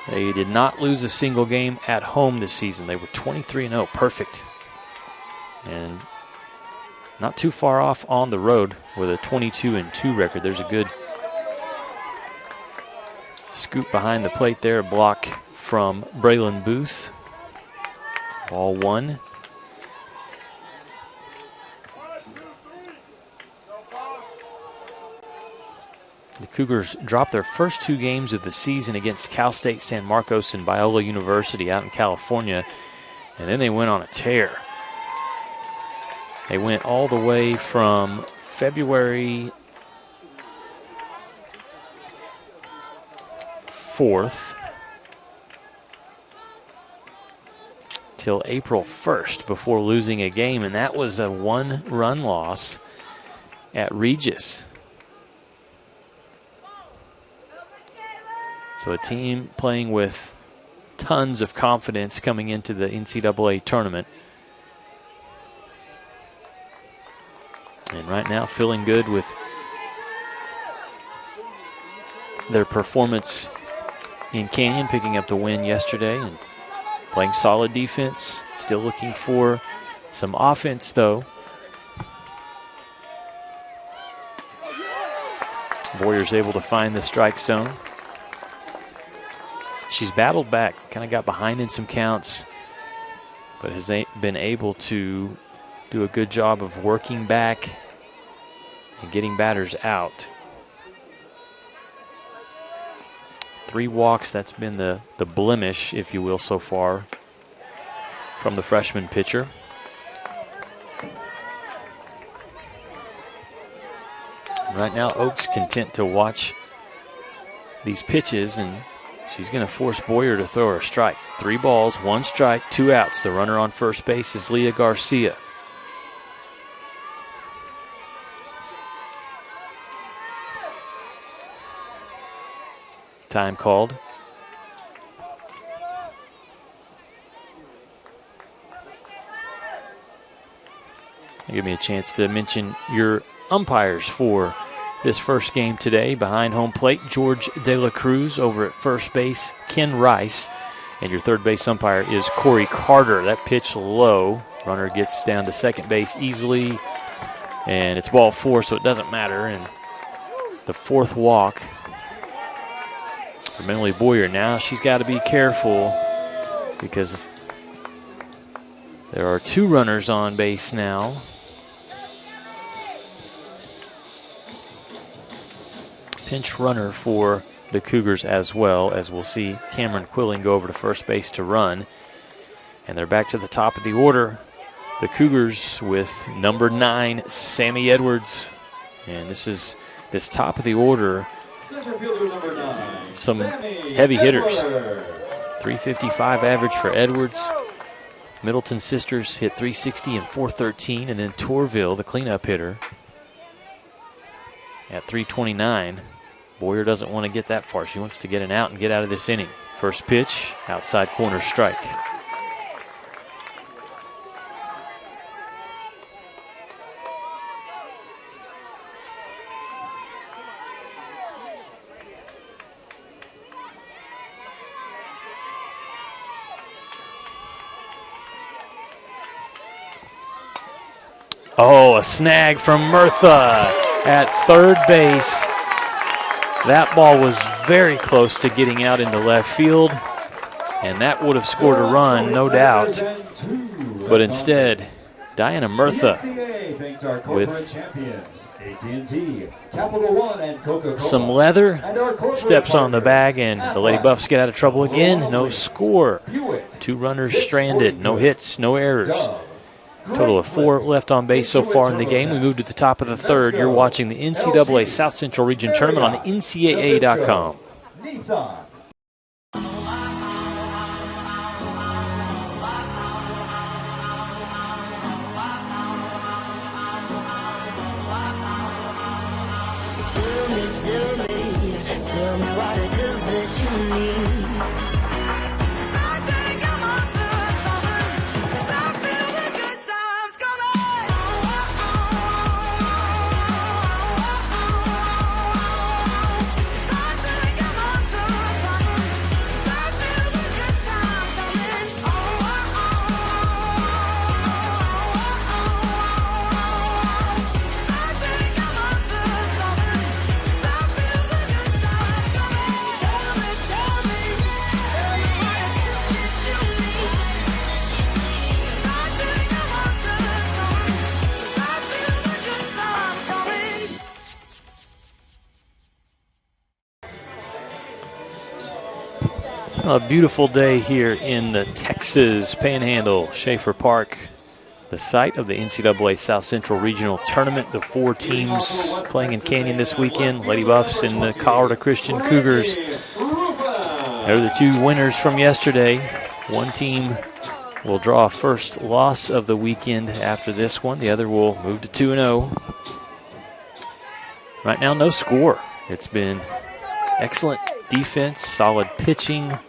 They did not lose a single game at home this season. They were 23-0, perfect. And not too far off on the road with a 22-2 record. There's a good scoop behind the plate there, a block from Braylon Booth. Ball 1. The Cougars dropped their first 2 games of the season against Cal State San Marcos and Biola University out in California, and then they went on a tear. They went all the way from February 4th till April 1st before losing a game, and that was a 1-run loss at Regis. So a team playing with tons of confidence coming into the NCAA tournament. And right now feeling good with their performance in Canyon, picking up the win yesterday and playing solid defense. Still looking for some offense, though. Boyer's able to find the strike zone. She's battled back, kind of got behind in some counts, but has been able to do a good job of working back and getting batters out. 3 walks, that's been the blemish, if you will, so far from the freshman pitcher. And right now, Oakes content to watch these pitches, and she's going to force Boyer to throw her a strike. 3 balls, 1 strike, 2 outs. The runner on first base is Leah Garcia. Time called. Give me a chance to mention your umpires for this first game today. Behind home plate, George De La Cruz. Over at first base, Ken Rice. And your third base umpire is Corey Carter. That pitch low. Runner gets down to second base easily. And it's ball 4, so it doesn't matter. And the 4th walk for Emily Boyer. Now she's got to be careful because there are 2 runners on base now. Pinch runner for the Cougars as well, as we'll see Cameron Quilling go over to first base to run. And they're back to the top of the order. The Cougars with number 9, Sammy Edwards. And this top of the order, some heavy hitters. 355 average for Edwards. Middleton sisters hit 360 and 413. And then Torville, the cleanup hitter, at 329. Boyer doesn't want to get that far. She wants to get an out and get out of this inning. First pitch, outside corner strike. Oh, a snag from Murtha at third base. That ball was very close to getting out into left field, and that would have scored a run, no doubt. But instead, Diana Murtha with some leather steps on the bag, and the Lady Buffs get out of trouble again. No score. 2 runners stranded, no hits, no errors. Total of 4 left on base so far in the game. We move to the top of the third. You're watching the NCAA South Central Region Tournament on NCAA.com. Tell me what it is that you need. 'Cause I think I'm onto something. 'Cause I feel the good times coming. 'Cause I think I'm onto something. 'Cause I feel the good times coming. 'Cause I think I'm onto something. 'Cause I feel the good times coming. Tell me what it is that you need. 'Cause I think I'm onto something. 'Cause I feel the good times coming. A beautiful day here in the Texas Panhandle, Schaefer Park, the site of the NCAA South Central Regional Tournament. The 4 teams playing in Canyon this weekend, Lady Buffs and the Colorado Christian Cougars. They're the 2 winners from yesterday. One team will draw a first loss of the weekend after this one. The other will move to 2-0. Right now, no score. It's been excellent defense, solid pitching.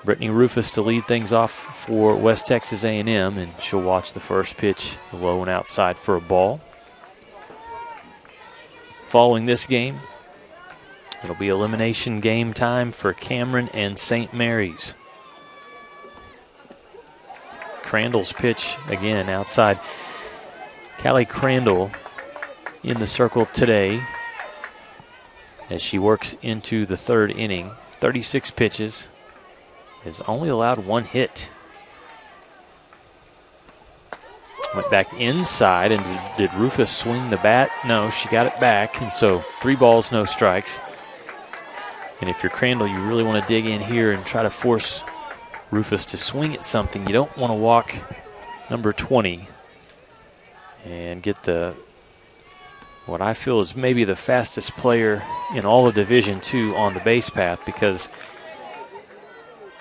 Brittany Rufus to lead things off for West Texas A&M, and she'll watch the first pitch low and outside for a ball. Following this game, it'll be elimination game time for Cameron and St. Mary's. Crandall's pitch again outside. Callie Crandall in the circle today as she works into the 3rd inning. 36 pitches. Has only allowed 1 hit. Went back inside, and did Rufus swing the bat? No, she got it back, and so 3 balls, no strikes. And if you're Crandall, you really want to dig in here and try to force Rufus to swing at something. You don't want to walk number 20 and get what I feel is maybe the fastest player in all of Division II on the base path, because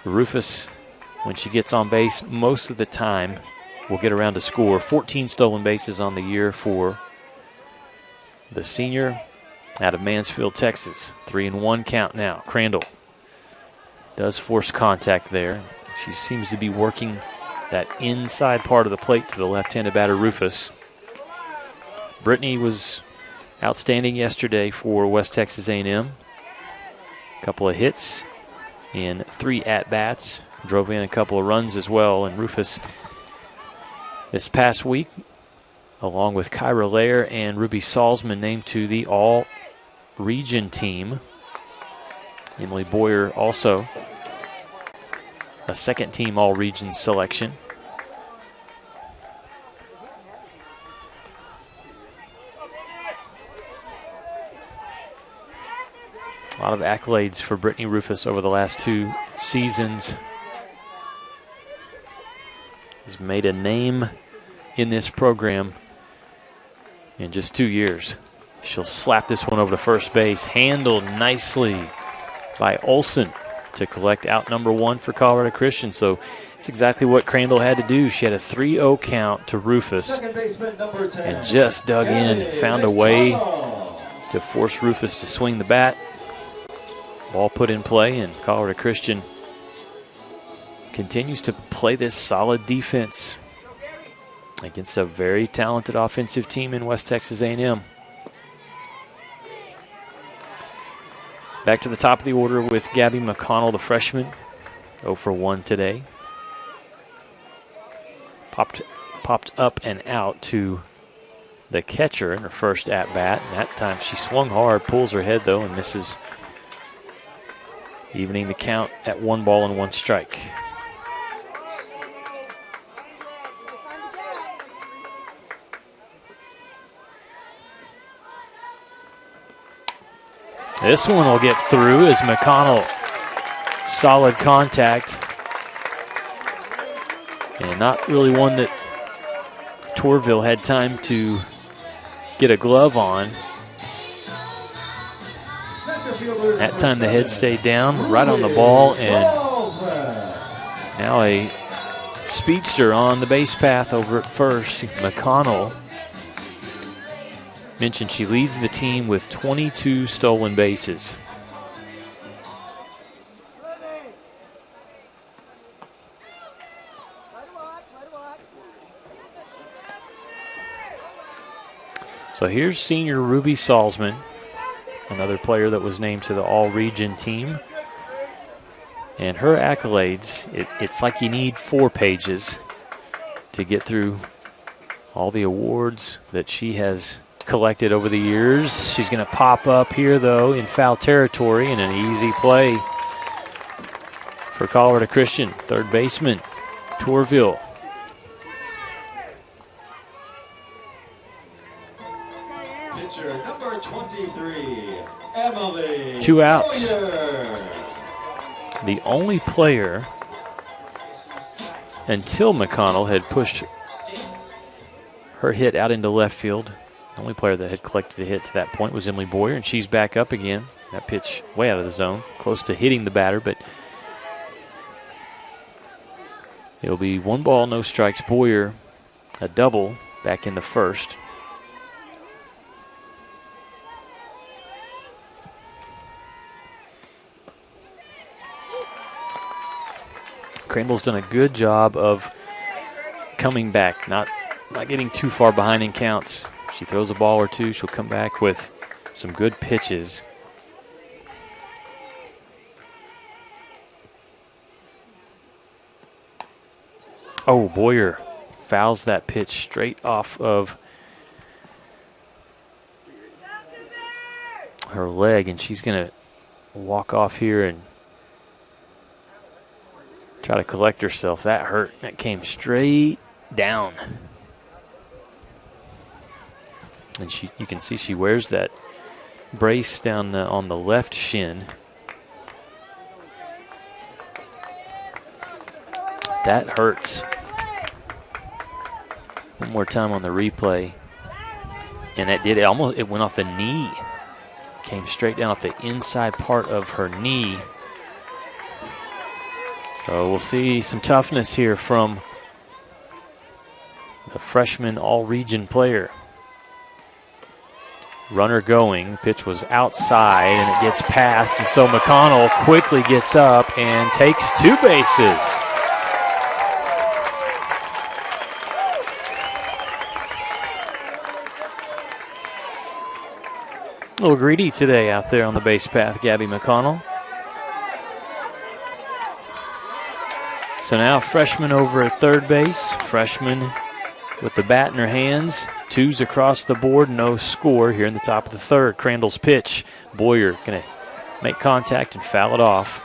Rufus, when she gets on base, most of the time will get around to score. 14 stolen bases on the year for the senior out of Mansfield, Texas. 3-1 count now. Crandall does force contact there. She seems to be working that inside part of the plate to the left-handed batter, Rufus. Brittany was outstanding yesterday for West Texas A&M. A couple of hits in 3 at-bats. Drove in a couple of runs as well. And Rufus, this past week, along with Kyra Lair and Ruby Salzman, named to the All-Region team. Emily Boyer also a second-team All-Region selection. A lot of accolades for Brittany Rufus over the last 2 seasons. Has made a name in this program in just 2 years. She'll slap this one over to first base. Handled nicely by Olson to collect out number 1 for Colorado Christian. So it's exactly what Crandall had to do. She had a 3-0 count to Rufus and just dug in, found a way to force Rufus to swing the bat. Ball put in play, and Colorado Christian continues to play this solid defense against a very talented offensive team in West Texas A&M. Back to the top of the order with Gabby McConnell, the freshman, 0 for 1 today. Popped up and out to the catcher in her first at-bat. And that time she swung hard, pulls her head, though, and misses, evening the count at 1 ball and 1 strike. This one will get through as McConnell, solid contact. And not really one that Torville had time to get a glove on. That time the head stayed down, right on the ball, and now a speedster on the base path over at first. McConnell mentioned she leads the team with 22 stolen bases. So here's senior Ruby Salzman, another player that was named to the all-region team. And her accolades, it's like you need 4 pages to get through all the awards that she has collected over the years. She's going to pop up here, though, in foul territory, and an easy play for Colorado Christian. Third baseman, Torville. Pitcher number 23, Emily. 2 outs. Boyer. The only player until McConnell had pushed her hit out into left field. The only player that had collected a hit to that point was Emily Boyer, and she's back up again. That pitch way out of the zone, close to hitting the batter, but it'll be 1 ball, no strikes. Boyer, a double back in the first. Crandall's done a good job of coming back, not getting too far behind in counts. She throws a ball or two, she'll come back with some good pitches. Oh, Boyer fouls that pitch straight off of her leg, and she's going to walk off here and try to collect herself. That hurt. That came straight down. And you can see she wears that brace down on the left shin. That hurts. One more time on the replay. And that did it. It went off the knee. Came straight down off the inside part of her knee. So we'll see some toughness here from the freshman all-region player. Runner going, pitch was outside and it gets past, and so McConnell quickly gets up and takes 2 bases. A little greedy today out there on the base path, Gabby McConnell. So now freshman over at third base, freshman with the bat in her hands. 2s across the board, no score here in the top of the third. Crandall's pitch. Boyer going to make contact and foul it off.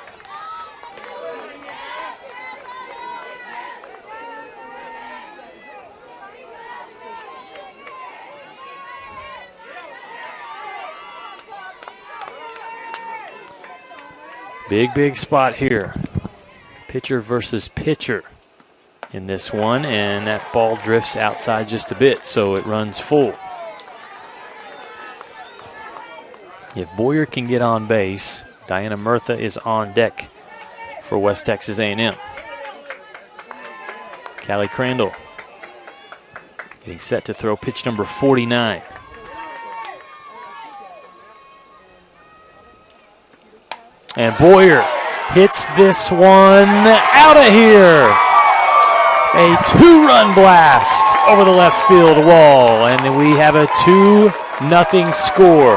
Big spot here. Pitcher versus pitcher in this one, and that ball drifts outside just a bit, so it runs full. If Boyer can get on base, Diana Murtha is on deck for West Texas A&M. Callie Crandall getting set to throw pitch number 49. And Boyer hits this one out of here. A 2-run blast over the left field wall, and we have a 2-0 score.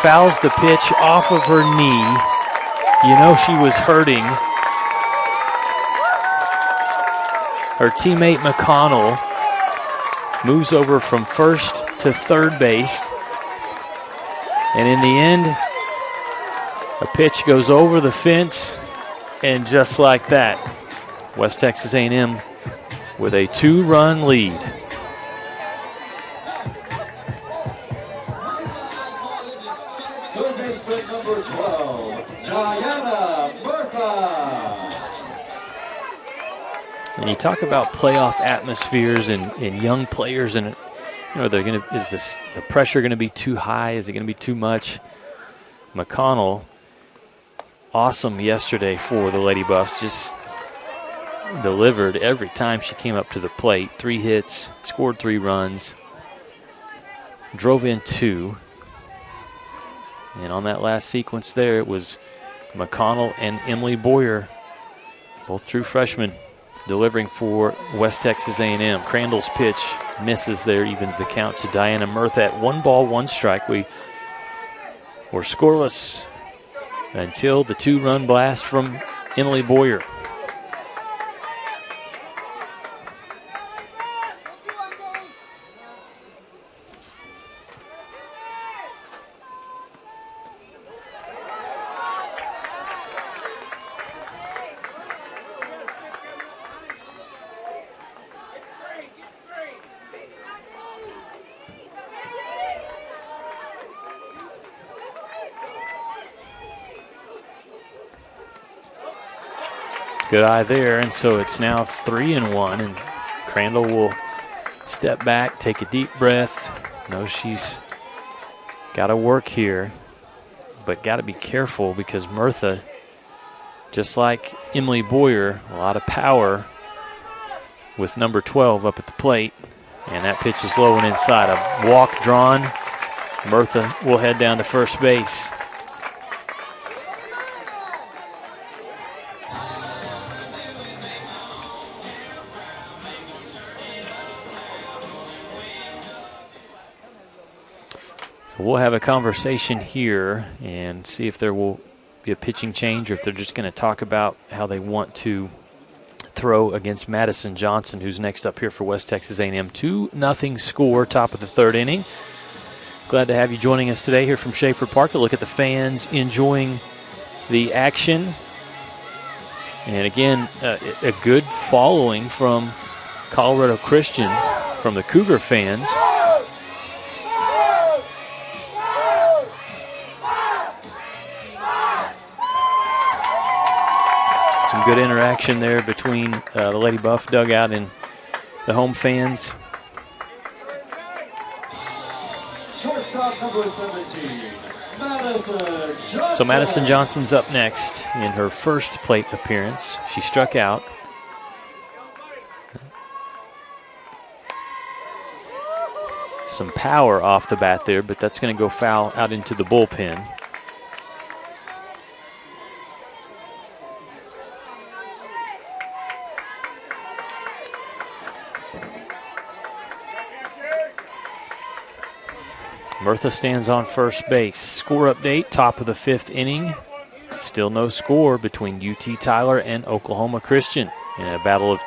Fouls the pitch off of her knee. You know she was hurting. her teammate McConnell moves over from first to third base. And in the end, a pitch goes over the fence, and just like that, West Texas A&M with a 2-run lead. Number 12, Diana Murtha. And you talk about playoff atmospheres and young players, and they're going to. Is the pressure going to be too high? Is it going to be too much? McConnell, awesome yesterday for the Lady Buffs. Just delivered every time she came up to the plate. 3 hits, scored 3 runs, drove in 2. And on that last sequence there, it was McConnell and Emily Boyer, both true freshmen, delivering for West Texas A&M. Crandall's pitch misses there, evens the count to Diana Murtha at 1 ball, 1 strike. We were scoreless until the 2-run blast from Emily Boyer. Good eye there, and so it's now 3-1, and Crandall will step back, take a deep breath. Knows she's got to work here, but got to be careful because Murtha, just like Emily Boyer, a lot of power with number 12 up at the plate, and that pitch is low and inside. A walk drawn. Murtha will head down to first base. We'll have a conversation here and see if there will be a pitching change or if they're just going to talk about how they want to throw against Madison Johnson, who's next up here for West Texas A&M. 2-0 score, top of the 3rd inning. Glad to have you joining us today here from Schaefer Park to look at the fans enjoying the action. And again, a good following from Colorado Christian, from the Cougar fans. Some good interaction there between the Lady Buff dugout and the home fans. Shortstop number 17, Madison Johnson. So Madison Johnson's up next in her first plate appearance. She struck out. Some power off the bat there, but that's going to go foul out into the bullpen. Murtha stands on first base. Score update, top of the 5th inning. Still no score between UT Tyler and Oklahoma Christian in a battle of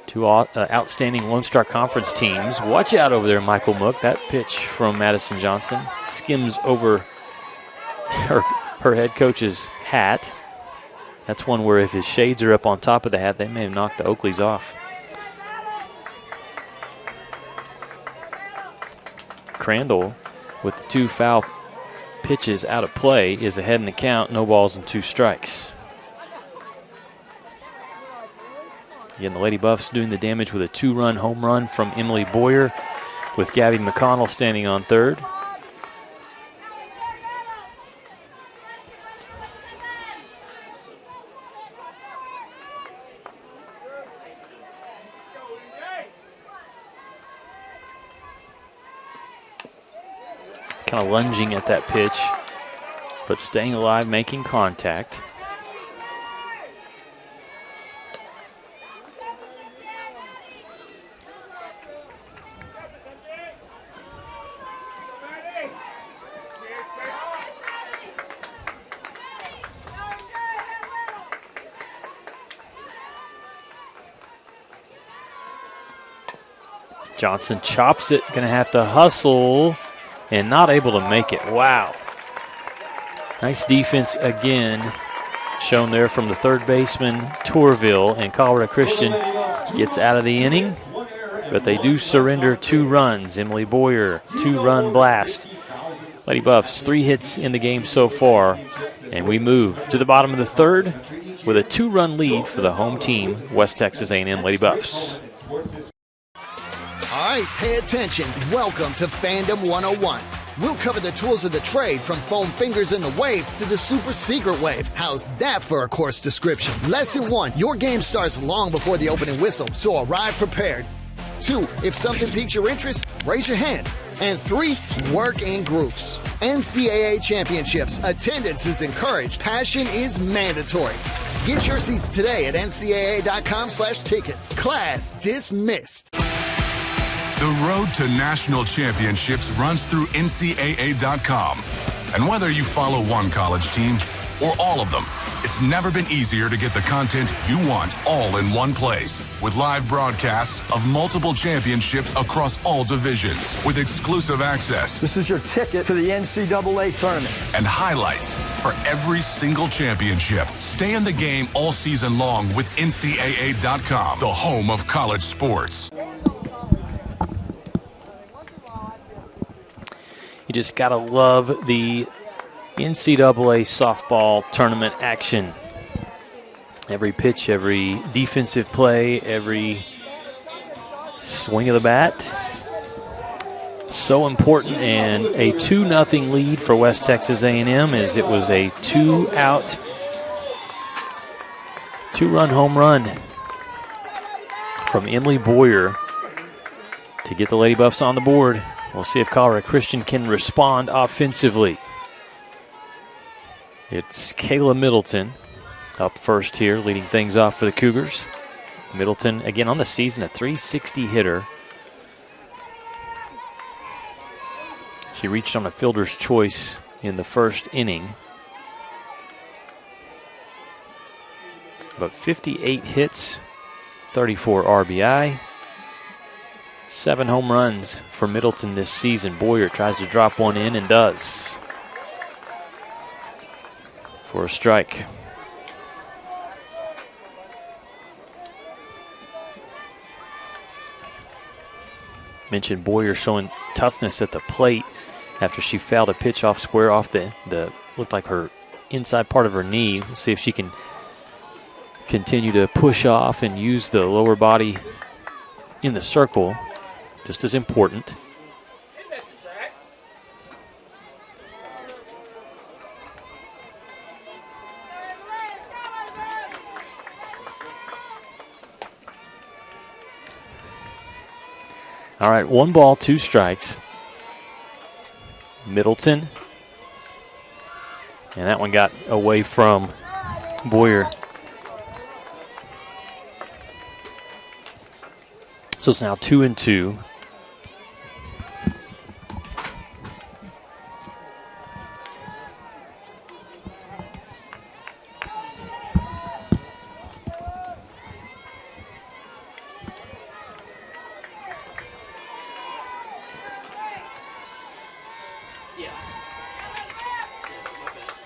2 outstanding Lone Star Conference teams. Watch out over there, Michael Mook. That pitch from Madison Johnson skims over her head coach's hat. That's one where if his shades are up on top of the hat, they may have knocked the Oakleys off. Crandall, with the 2 foul pitches out of play, is ahead in the count. No balls and 2 strikes. Again, the Lady Buffs doing the damage with a 2-run home run from Emily Boyer, with Gabby McConnell standing on third. Kind of lunging at that pitch, but staying alive, making contact. Johnson chops it, going to have to hustle and not able to make it. Wow. Nice defense again shown there from the third baseman, Tourville, and Colorado Christian gets out of the inning, but they do surrender 2 runs. Emily Boyer, 2-run blast. Lady Buffs, 3 hits in the game so far, and we move to the bottom of the third with a 2-run lead for the home team, West Texas A&M Lady Buffs. All right, pay attention. Welcome to Fandom 101. We'll cover the tools of the trade from foam fingers in the wave to the super secret wave. How's that for a course description? Lesson 1, your game starts long before the opening whistle, so arrive prepared. 2, if something piques your interest, raise your hand. And 3, work in groups. NCAA championships. Attendance is encouraged. Passion is mandatory. Get your seats today at ncaa.com/tickets. Class dismissed. The road to national championships runs through NCAA.com. And whether you follow one college team or all of them, it's never been easier to get the content you want all in one place. With live broadcasts of multiple championships across all divisions, with exclusive access. This is your ticket to the NCAA tournament. And highlights for every single championship. Stay in the game all season long with NCAA.com, the home of college sports. You just got to love the NCAA softball tournament action. Every pitch, every defensive play, every swing of the bat. So important, and a 2-0 lead for West Texas A&M as it was a 2-out, 2-run home run from Emily Boyer to get the Lady Buffs on the board. We'll see if Colorado Christian can respond offensively. It's Kayla Middleton up first here, leading things off for the Cougars. Middleton, again on the season, a .360 hitter. She reached on a fielder's choice in the first inning. But 58 hits, 34 RBI. 7 home runs for Middleton this season. Boyer tries to drop one in and does. For a strike. Mentioned Boyer showing toughness at the plate after she fouled a pitch off square off the looked like her inside part of her knee. We'll see if she can continue to push off and use the lower body in the circle. Just as important. All right, 1 ball, 2 strikes. Middleton. And that one got away from Boyer. So it's now 2-2.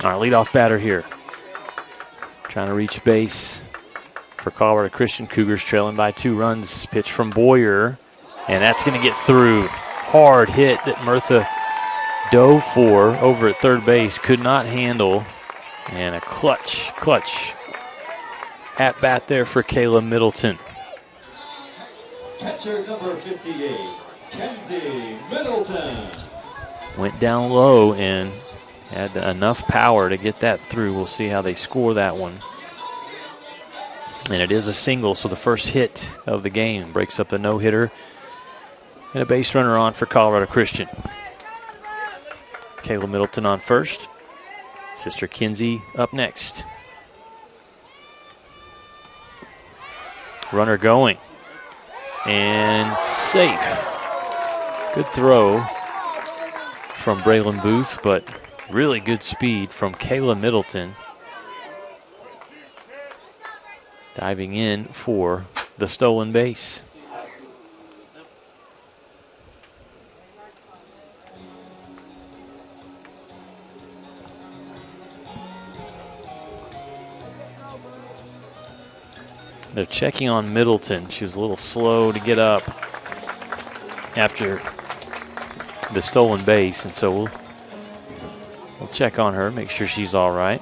All right, leadoff batter here. Trying to reach base for Colorado Christian. Cougars trailing by 2 runs. Pitch from Boyer, and that's going to get through. Hard hit that Murtha dove for over at third base. Could not handle. And a clutch at bat there for Kayla Middleton. Catcher number 58, Kenzie Middleton. Went down low and had enough power to get that through. We'll see how they score that one. And it is a single, so the first hit of the game breaks up the no-hitter. And a base runner on for Colorado Christian. Kayla Middleton on first. Sister Kinsey up next. Runner going. And safe. Good throw from Braylon Booth, but really good speed from Kayla Middleton. Diving in for the stolen base. They're checking on Middleton. She was a little slow to get up after the stolen base, and so we'll check on her, make sure she's all right.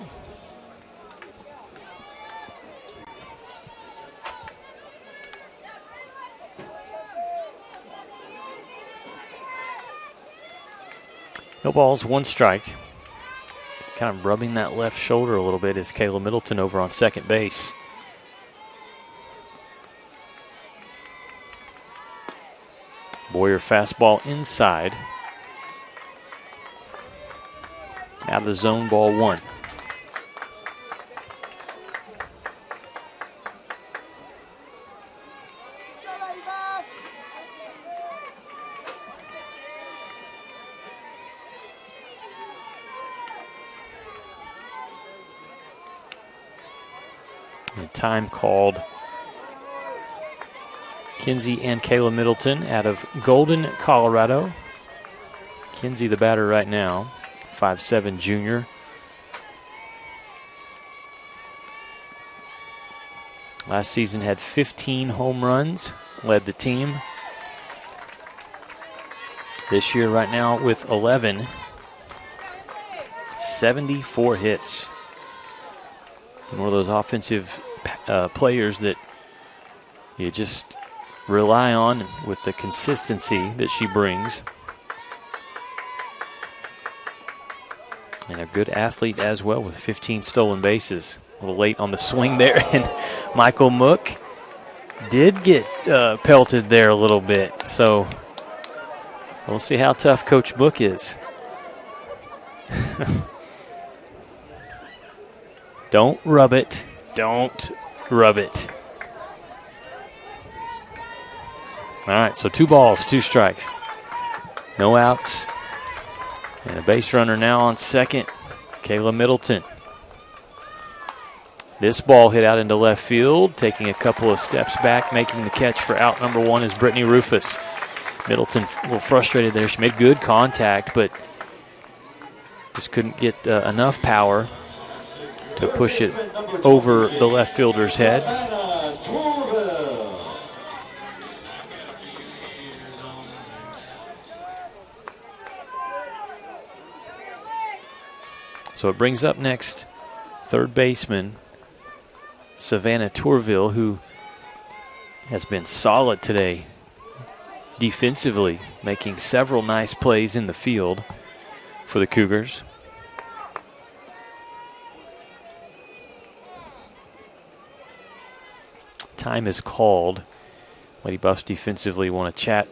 No balls, one strike. Kind of rubbing that left shoulder a little bit is Kayla Middleton over on second base. Boyer fastball inside. Out of the zone, ball one. And time called. Kinsey and Kayla Middleton out of Golden, Colorado. Kinsey the batter right now, 5'7" junior. Last season had 15 home runs, led the team. This year right now with 11, 74 hits. And one of those offensive players that you just rely on with the consistency that she brings. And a good athlete as well with 15 stolen bases. A little late on the swing there, and Michael Mook did get pelted there a little bit. So we'll see how tough Coach Mook is. Don't rub it. Don't rub it. All right, so 2 balls, 2 strikes. No outs. And a base runner now on second, Kayla Middleton. This ball hit out into left field, taking a couple of steps back, making the catch for out number 1 is Brittany Rufus. Middleton a little frustrated there. She made good contact, but just couldn't get enough power to push it over the left fielder's head. So it brings up next third baseman Savannah Tourville, who has been solid today defensively, making several nice plays in the field for the Cougars. Time is called. Lady Buffs defensively want to chat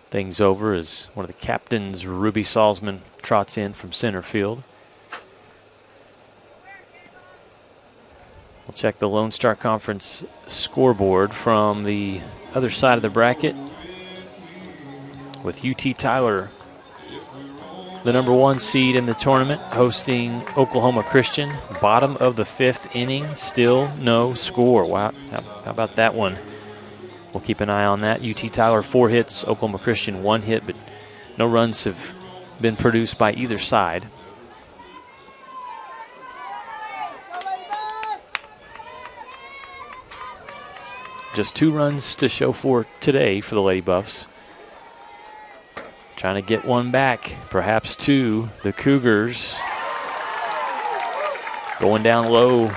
things over as one of the captains, Ruby Salzman, trots in from center field. We'll check the Lone Star Conference scoreboard from the other side of the bracket with UT Tyler, the number 1 seed in the tournament, hosting Oklahoma Christian. Bottom of the 5th inning, still no score. Wow, how about that one? We'll keep an eye on that. UT Tyler 4 hits, Oklahoma Christian 1 hit, but no runs have been produced by either side. Just 2 runs to show for today for the Lady Buffs. Trying to get one back, perhaps 2. The Cougars going down low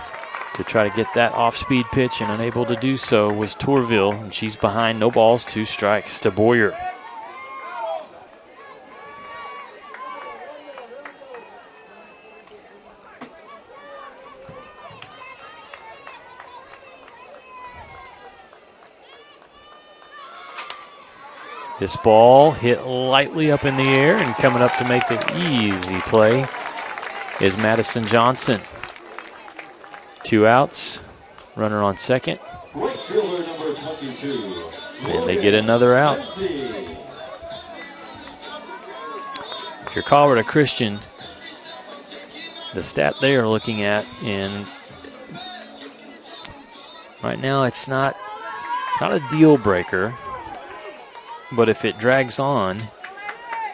to try to get that off-speed pitch, and unable to do so was Tourville, and she's behind. No balls, 2 strikes to Boyer. This ball hit lightly up in the air, and coming up to make the easy play is Madison Johnson. 2 outs, runner on second. Right fielder number 22. And they get another out. If you're Colorado Christian, the stat they are looking at, and right now it's not a deal breaker. But if it drags on,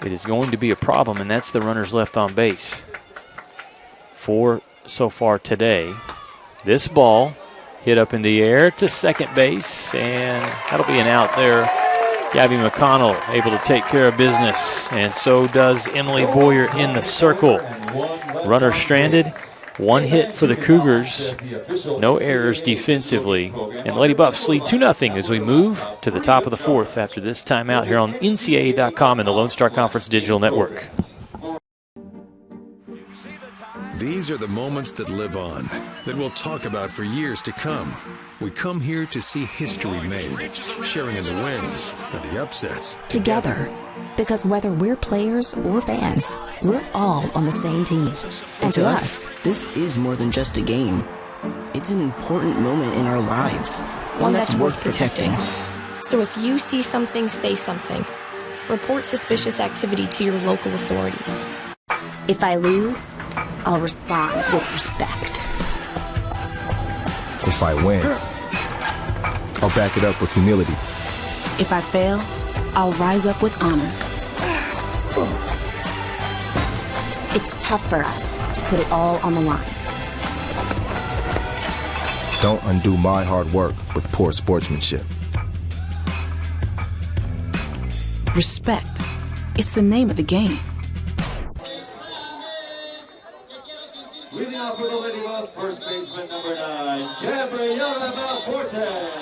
it is going to be a problem, and that's the runners left on base. 4 so far today. This ball Hit up in the air to second base, and that'll be an out there. Gabby McConnell able to take care of business, and so does Emily Boyer in the circle. Runner stranded, one hit for the Cougars, no errors defensively, and Lady Buffs lead 2-0 as we move to the top of the fourth after this timeout here on NCAA.com and the Lone Star Conference Digital Network. These are the moments that live on, that we'll talk about for years to come. We come here to see history made, sharing in the wins and the upsets. Together. Because whether we're players or fans, we're all on the same team. And to us, this is more than just a game. It's an important moment in our lives. One that's worth protecting. So if you see something, say something. Report suspicious activity to your local authorities. If I lose, I'll respond with respect. If I win, I'll back it up with humility. If I fail, I'll rise up with honor. It's tough for us to put it all on the line. Don't undo my hard work with poor sportsmanship. Respect. It's the name of the game. Leading off for the Lady Buffs, first baseman number 9, Gabriella Valforte.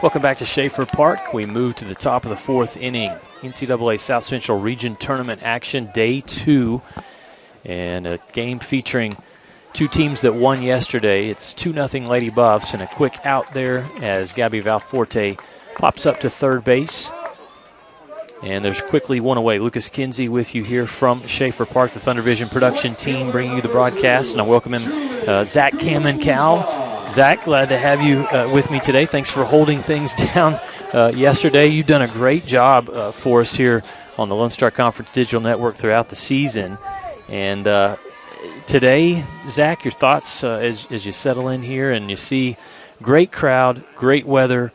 Welcome back to Schaefer Park. We move to the top of the fourth inning. NCAA South Central Region Tournament action, day 2. And a game featuring two teams that won yesterday. It's 2-0 Lady Buffs, and a quick out there as Gabby Valforte pops up to third base. And there's quickly one away. Lucas Kinsey with you here from Schaefer Park, the Thunder Vision production team bringing you the broadcast. And I welcome in Zach Kamen-Cal. Zach, glad to have you with me today. Thanks for holding things down yesterday. You've done a great job for us here on the Lone Star Conference Digital Network throughout the season. And today, Zach, your thoughts as you settle in here and you see great crowd, great weather,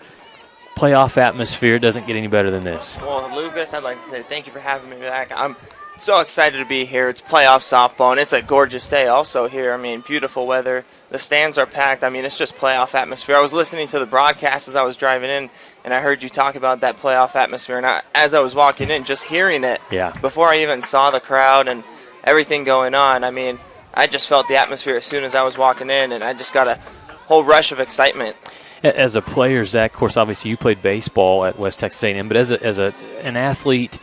playoff atmosphere. It doesn't get any better than this. Well, Lucas, I'd like to say thank you for having me back. I'm so excited to be here. It's playoff softball, and it's a gorgeous day also here. I mean, beautiful weather. The stands are packed. I mean, it's just playoff atmosphere. I was listening to the broadcast as I was driving in, and I heard you talk about that playoff atmosphere. And as I was walking in, just hearing it, before I even saw the crowd and everything going on, I mean, I just felt the atmosphere as soon as I was walking in, and I just got a whole rush of excitement. As a player, Zach, of course, obviously you played baseball at West Texas A&M, but as an athlete,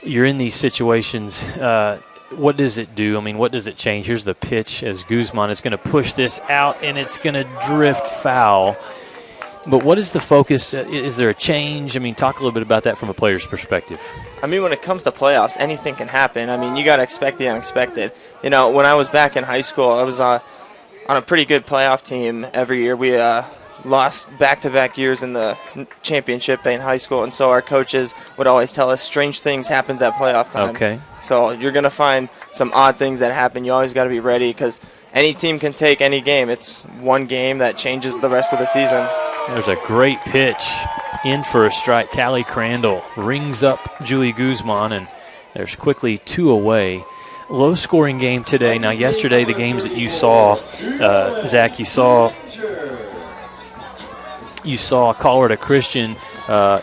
you're in these situations. What does it do? I mean, what does it change? Here's the pitch as Guzman is going to push this out, and it's going to drift foul. But what is the focus? Is there a change? I mean, talk a little bit about that from a player's perspective. I mean, when it comes to playoffs, anything can happen. I mean, you got to expect the unexpected. You know, when I was back in high school, I was on a pretty good playoff team every year. We lost back-to-back years in the championship in high school, and so our coaches would always tell us strange things happens at playoff time. Okay. So you're going to find some odd things that happen. You always got to be ready because any team can take any game. It's one game that changes the rest of the season. There's a great pitch in for a strike. Callie Crandall rings up Julie Guzman, and there's quickly 2 away. Low-scoring game today. Now, yesterday, the games that you saw, Zach, you saw Colorado Christian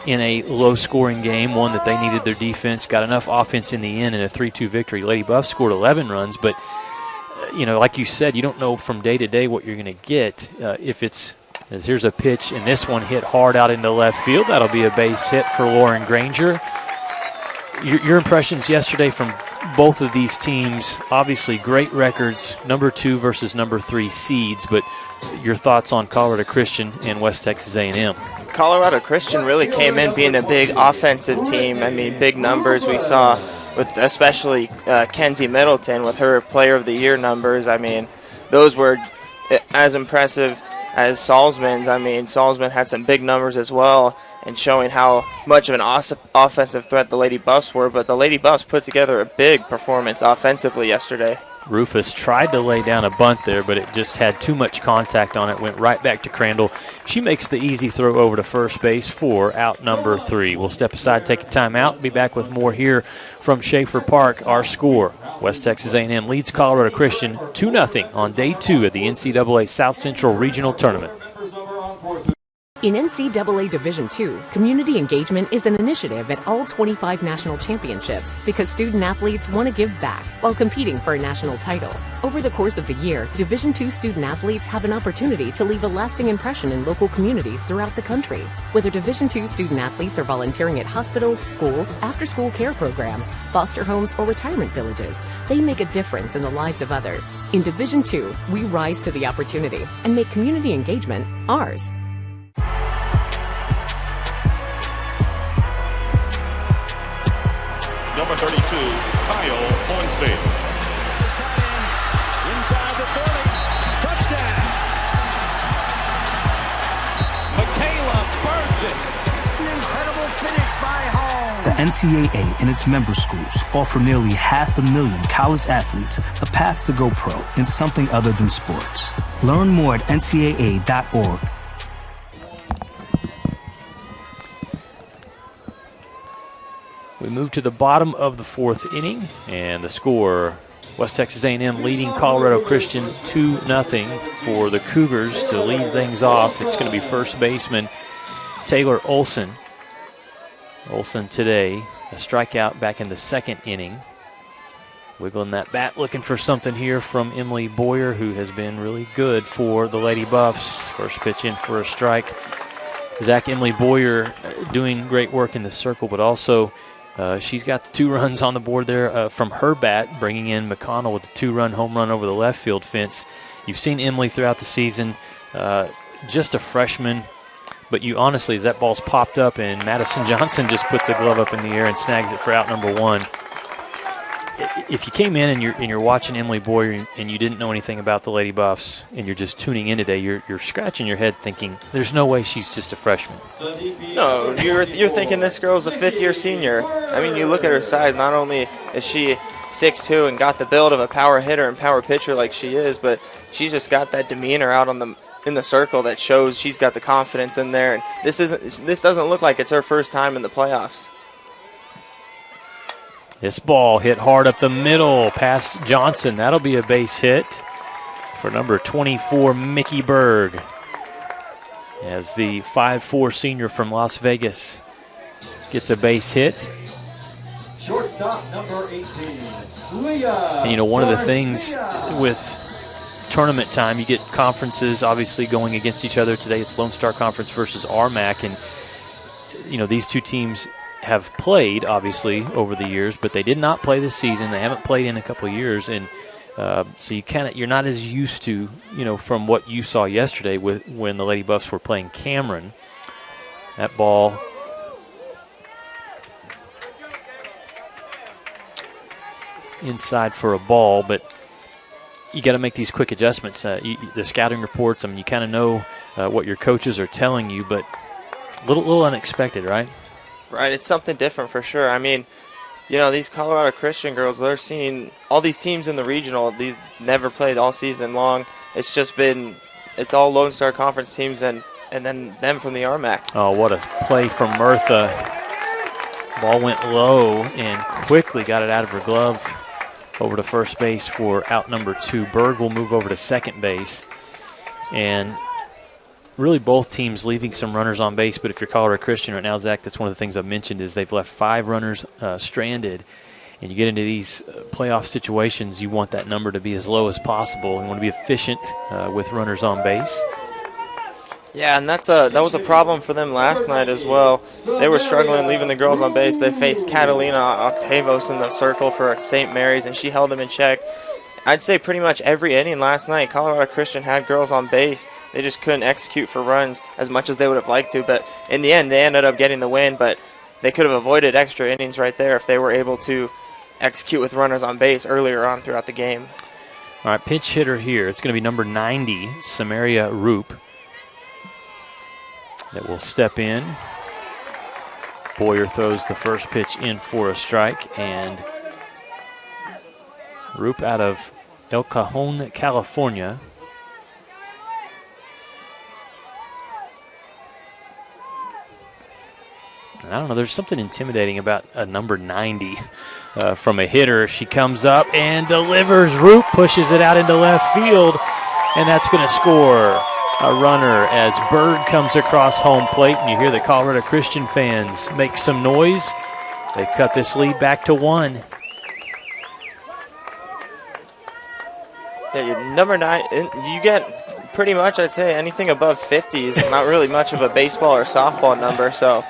in a low-scoring game, one that they needed their defense, got enough offense in the end in a 3-2 victory. Lady Buffs scored 11 runs, but, like you said, you don't know from day to day what you're going to get. Here's a pitch, and this one hit hard out into left field. That'll be a base hit for Lauren Granger. Your impressions yesterday from both of these teams, obviously great records, number 2 versus number 3 seeds, but your thoughts on Colorado Christian and West Texas A&M? Colorado Christian really came in being a big offensive team. I mean, big numbers we saw with especially Kenzie Middleton with her Player of the Year numbers. I mean, those were as impressive as Salzman's. I mean, Salzman had some big numbers as well and showing how much of an awesome offensive threat the Lady Buffs were, but the Lady Buffs put together a big performance offensively yesterday. Rufus tried to lay down a bunt there, but it just had too much contact on it, went right back to Crandall. She makes the easy throw over to first base for out number 3. We'll step aside, take a timeout, be back with more here from Schaefer Park. Our score, West Texas A&M leads Colorado Christian 2-0 on day 2 of the NCAA South Central Regional Tournament. In NCAA Division II, community engagement is an initiative at all 25 national championships because student athletes want to give back while competing for a national title. Over the course of the year, Division II student athletes have an opportunity to leave a lasting impression in local communities throughout the country. Whether Division II student athletes are volunteering at hospitals, schools, after-school care programs, foster homes, or retirement villages, they make a difference in the lives of others. In Division II, we rise to the opportunity and make community engagement ours. Number 32, Kyle Hornsby. Inside the 30. Touchdown. Michaela Burgess. An incredible finish by Hall. The NCAA and its member schools offer nearly 500,000 college athletes a path to go pro in something other than sports. Learn more at ncaa.org. We move to the bottom of the 4th inning, and the score, West Texas A&M leading Colorado Christian 2-0 for the Cougars. To lead things off, it's going to be first baseman Taylor Olson. Olson today, a strikeout back in the 2nd inning. Wiggling that bat, looking for something here from Emily Boyer, who has been really good for the Lady Buffs. First pitch in for a strike. Emily Boyer doing great work in the circle, but also she's got the 2 runs on the board there from her bat, bringing in McConnell with the 2-run home run over the left field fence. You've seen Emily throughout the season, just a freshman, but you honestly, as that ball's popped up and Madison Johnson just puts a glove up in the air and snags it for out number 1. If you came in and you're watching Emily Boyer and you didn't know anything about the Lady Buffs and you're just tuning in today, you're scratching your head thinking, there's no way she's just a freshman. No, you're thinking this girl's a 5th-year senior. I mean, you look at her size, not only is she 6'2" and got the build of a power hitter and power pitcher like she is, but she's just got that demeanor out in the circle that shows she's got the confidence in there. And this doesn't look like it's her first time in the playoffs. This ball hit hard up the middle past Johnson. That'll be a base hit for number 24, Mickey Berg, as the 5'4" senior from Las Vegas gets a base hit. Shortstop number 18, Leah. And one of the things with tournament time, you get conferences obviously going against each other. Today it's Lone Star Conference versus RMAC, and these two teams have played, obviously, over the years, but they did not play this season. They haven't played in a couple of years, and so you're not as used to, from what you saw yesterday when the Lady Buffs were playing Cameron. That ball inside for a ball, but you got to make these quick adjustments. The scouting reports, you kind of know what your coaches are telling you, but a little unexpected, right? Right, it's something different for sure. I mean, these Colorado Christian girls, they're seeing all these teams in the regional. They've never played all season long. It's just it's all Lone Star Conference teams and then them from the RMAC. Oh, what a play from Murtha. Ball went low and quickly got it out of her glove over to first base for out number 2. Berg will move over to second base. And really both teams leaving some runners on base, but if you're Colorado Christian right now, Zach, that's one of the things I've mentioned is they've left 5 runners stranded. And you get into these playoff situations, you want that number to be as low as possible. You want to be efficient with runners on base. Yeah, and that was a problem for them last night as well. They were struggling leaving the girls on base. They faced Catalina Octavos in the circle for St. Mary's, and she held them in check. I'd say pretty much every inning last night, Colorado Christian had girls on base. They just couldn't execute for runs as much as they would have liked to. But in the end, they ended up getting the win. But they could have avoided extra innings right there if they were able to execute with runners on base earlier on throughout the game. All right, pinch hitter here. It's going to be number 90, Samaria Roop, that will step in. Boyer throws the first pitch in for a strike, and Roop out of El Cajon, California. I don't know, there's something intimidating about a number 90 from a hitter. She comes up and delivers. Roop pushes it out into left field, and that's going to score a runner as Bird comes across home plate, and you hear the Colorado Christian fans make some noise. They've cut this lead back to 1. Yeah, your number 9, you get pretty much, I'd say, anything above 50 is not really much of a baseball or softball number, so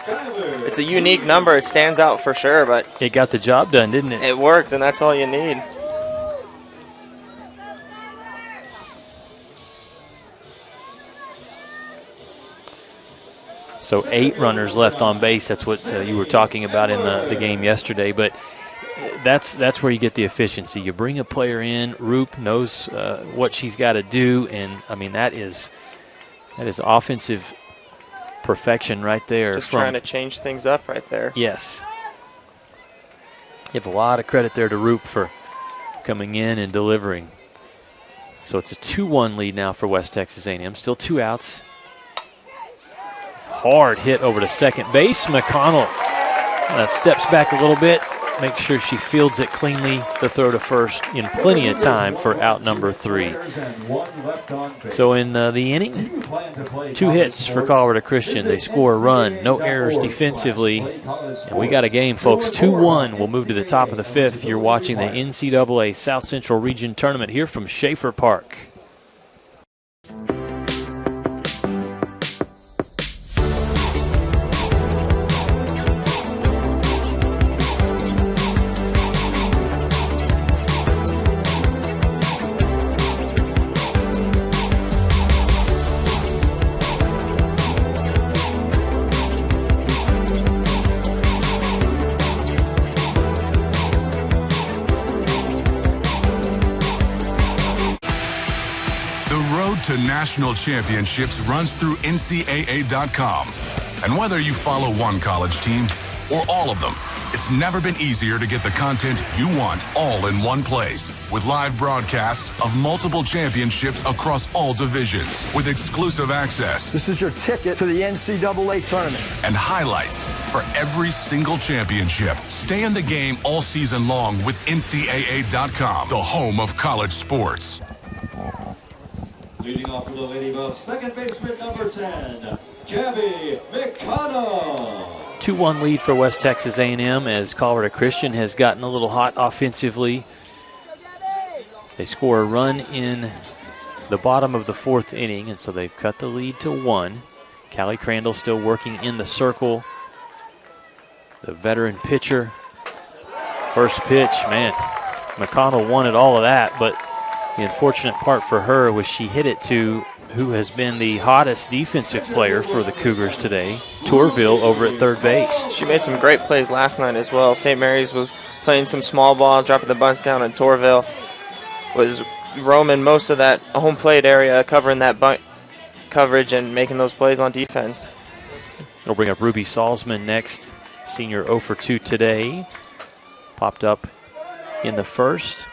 it's a unique number. It stands out for sure, but it got the job done, didn't it? It worked, and that's all you need. So 8 runners left on base. That's what you were talking about in the game yesterday. But that's where you get the efficiency. You bring a player in. Roop knows what she's got to do, and I mean that is offensive perfection right there. Just trying to change things up right there. Yes. Give a lot of credit there to Roop for coming in and delivering. So it's a 2-1 lead now for West Texas A&M. Still 2 outs. Hard hit over to second base. McConnell steps back a little bit, makes sure she fields it cleanly. The throw to first in plenty of time for out number 3. So in the inning, 2 hits for Colorado Christian. They score a run, no errors defensively, and we got a game, folks. 2-1. We'll move to the top of the 5th. You're watching the NCAA South Central Region Tournament here from Schaefer Park. To national championships runs through NCAA.com. And whether you follow one college team or all of them, it's never been easier to get the content you want all in one place. With live broadcasts of multiple championships across all divisions, with exclusive access. This is your ticket to the NCAA tournament. And highlights for every single championship. Stay in the game all season long with NCAA.com, the home of college sports. Leading off for the Lady Buffs, second baseman number 10, Gabby McConnell. 2-1 lead for West Texas A&M as Colorado Christian has gotten a little hot offensively. They score a run in the bottom of the 4th inning, and so they've cut the lead to 1. Callie Crandall still working in the circle. The veteran pitcher. First pitch, man, McConnell wanted all of that, but the unfortunate part for her was she hit it to who has been the hottest defensive player for the Cougars today, Tourville, over at third base. She made some great plays last night as well. St. Mary's was playing some small ball, dropping the bunts down, and Tourville was roaming most of that home plate area, covering that bunt coverage and making those plays on defense. We'll bring up Ruby Salzman next, senior 0 for 2 today. Popped up in the first.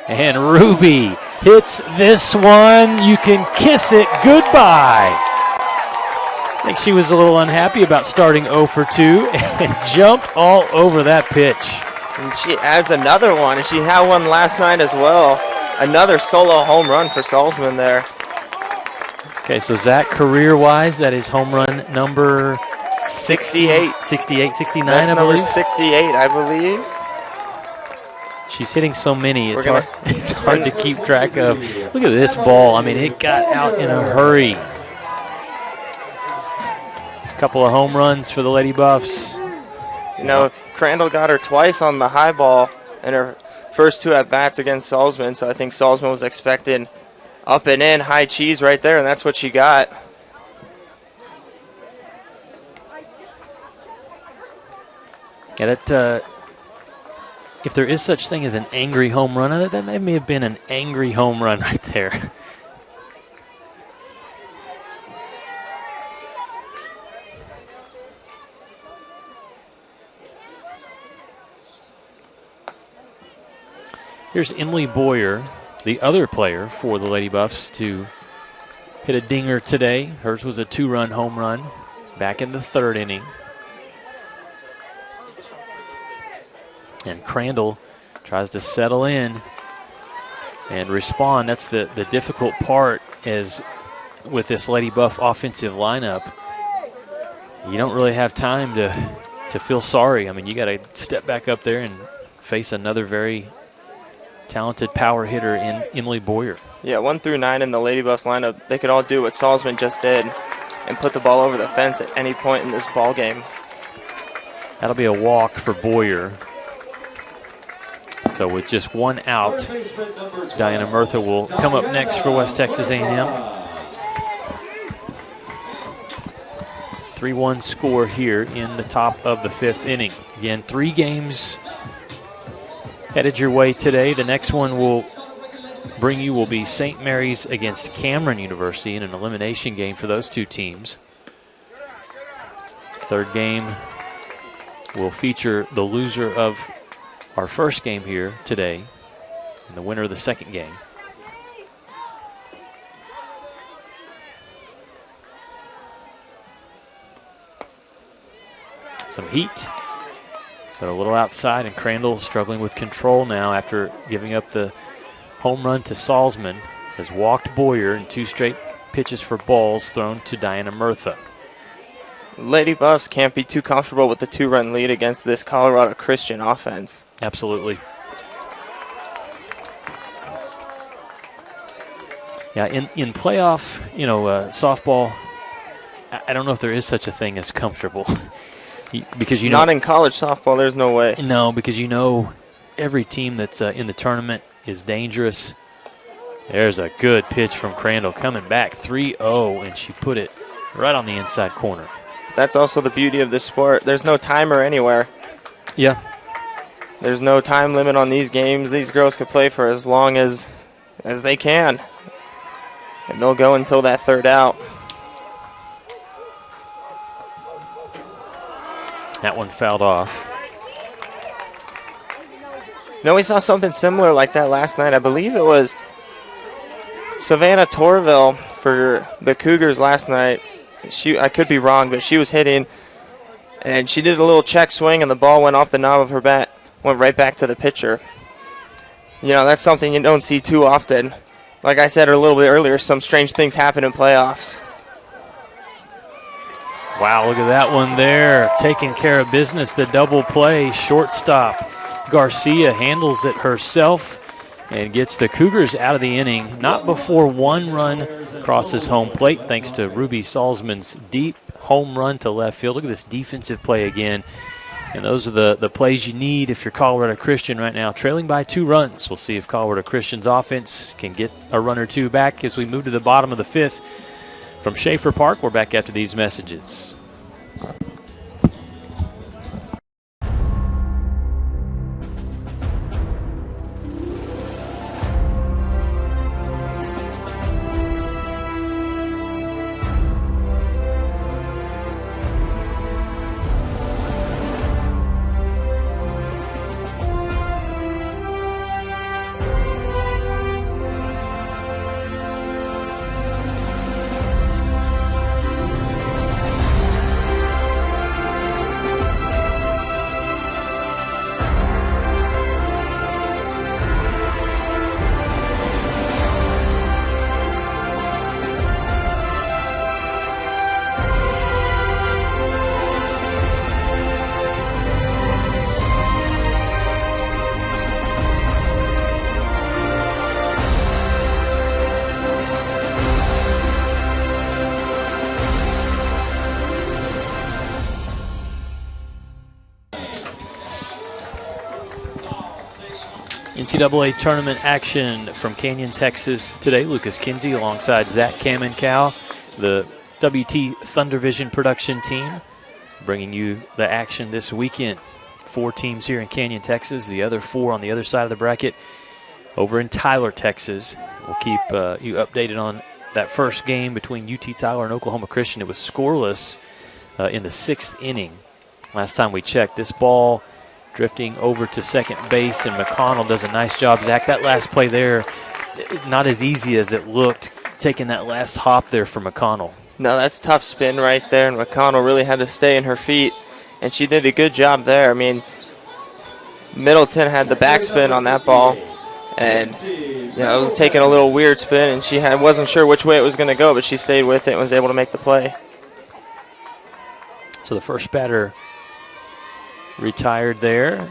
And Ruby hits this one. You can kiss it goodbye. I think she was a little unhappy about starting 0 for 2 and jumped all over that pitch. And she adds another one, and she had one last night as well. Another solo home run for Salzman there. Okay, so Zach, career-wise, that is home run number 68. 68, 69, That's I believe. number 68, I believe. She's hitting so many, it's hard to keep track of. Look at this ball. I mean, it got out in a hurry. A couple of home runs for the Lady Buffs. You know, Crandall got her twice on the high ball in her first 2 at-bats against Salzman, so I think Salzman was expecting up and in, high cheese right there, and that's what she got. Yeah, that... if there is such thing as an angry home run, that may have been an angry home run right there. Here's Emily Boyer, the other player for the Lady Buffs, to hit a dinger today. Hers was a 2-run home run. back in the third inning. And Crandall tries to settle in and respond. That's the difficult part is with this Lady Buff offensive lineup. You don't really have time to feel sorry. I mean, you got to step back up there and face another very talented power hitter in Emily Boyer. Yeah, 1 through 9 in the Lady Buffs lineup, they could all do what Salzman just did and put the ball over the fence at any point in this ball game. That'll be a walk for Boyer. So with just one out, Diana Murtha will come up next for West Texas A&M. 3-1 score here in the top of the fifth inning. Again, 3 games headed your way today. The next one will be St. Mary's against Cameron University in an elimination game for those two teams. Third game will feature the loser of our first game here today and the winner of the second game. Some heat, but a little outside, and Crandall struggling with control now after giving up the home run to Salzman. Has walked Boyer and 2 straight pitches for balls thrown to Diana Murtha. Lady Buffs can't be too comfortable with the 2-run lead against this Colorado Christian offense. Absolutely. Yeah, in playoff, softball, I don't know if there is such a thing as comfortable. Because not in college softball, there's no way. No, because every team that's in the tournament is dangerous. There's a good pitch from Crandall coming back 3-0, and she put it right on the inside corner. That's also the beauty of this sport. There's no timer anywhere. Yeah. There's no time limit on these games. These girls could play for as long as they can. And they'll go until that third out. That one fouled off. We saw something similar like that last night. I believe it was Savannah Torville for the Cougars last night. I could be wrong, but she was hitting, and she did a little check swing, and the ball went off the knob of her bat, went right back to the pitcher. That's something you don't see too often. Like I said a little bit earlier, some strange things happen in playoffs. Wow, look at that one there. Taking care of business, the double play. Shortstop Garcia handles it herself and gets the Cougars out of the inning, not before 1 run crosses home plate, thanks to Ruby Salzman's deep home run to left field. Look at this defensive play again. And those are the plays you need if you're Colorado Christian right now, trailing by 2 runs. We'll see if Colorado Christian's offense can get a run or two back as we move to the bottom of the fifth. From Schaefer Park, we're back after these messages. NCAA tournament action from Canyon, Texas today. Lucas Kinsey alongside Zach Kamenkow, the WT Thunder Vision production team, bringing you the action this weekend. 4 teams here in Canyon, Texas. The other 4 on the other side of the bracket over in Tyler, Texas. We'll keep you updated on that first game between UT Tyler and Oklahoma Christian. It was scoreless in the 6th inning. Last time we checked, this ball drifting over to second base, and McConnell does a nice job. Zach, that last play there, not as easy as it looked, taking that last hop there for McConnell. No, that's tough spin right there, and McConnell really had to stay in her feet, and she did a good job there. I mean, Middleton had the backspin on that ball, and it was taking a little weird spin, and she wasn't sure which way it was going to go, but she stayed with it and was able to make the play. So the first batter retired there.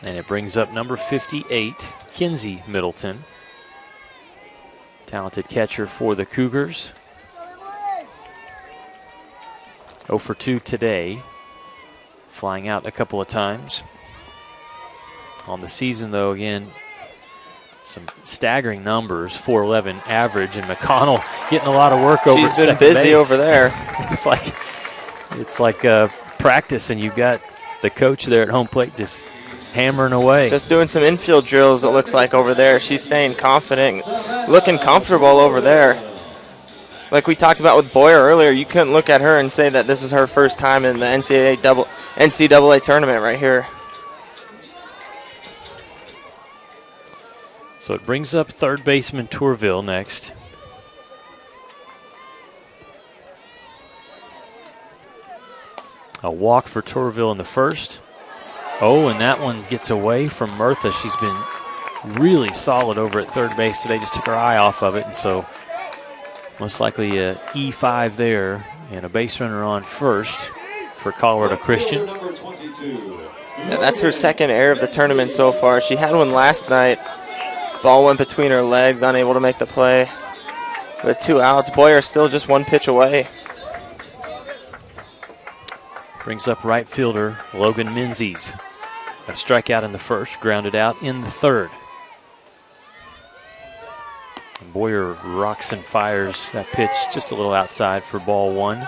And it brings up number 58, Kinsey Middleton. Talented catcher for the Cougars. 0 for 2 today. Flying out a couple of times. On the season, though, again, some staggering numbers, 4.11 average, and McConnell getting a lot of work over at second base. She's been busy over there. It's like practice, and you've got the coach there at home plate just hammering away. Just doing some infield drills, it looks like, over there. She's staying confident, looking comfortable over there. Like we talked about with Boyer earlier, you couldn't look at her and say that this is her first time in the NCAA tournament right here. So it brings up third baseman Tourville next. A walk for Tourville in the first. Oh, and that one gets away from Murtha. She's been really solid over at third base today. Just took her eye off of it, and so most likely a E5 there, and a base runner on first for Colorado Christian. Yeah, that's her second error of the tournament so far. She had one last night. Ball went between her legs, unable to make the play. With 2 outs, Boyer still just 1 pitch away. Brings up right fielder Logan Menzies. A strikeout in the first, grounded out in the third. And Boyer rocks and fires that pitch just a little outside for ball 1.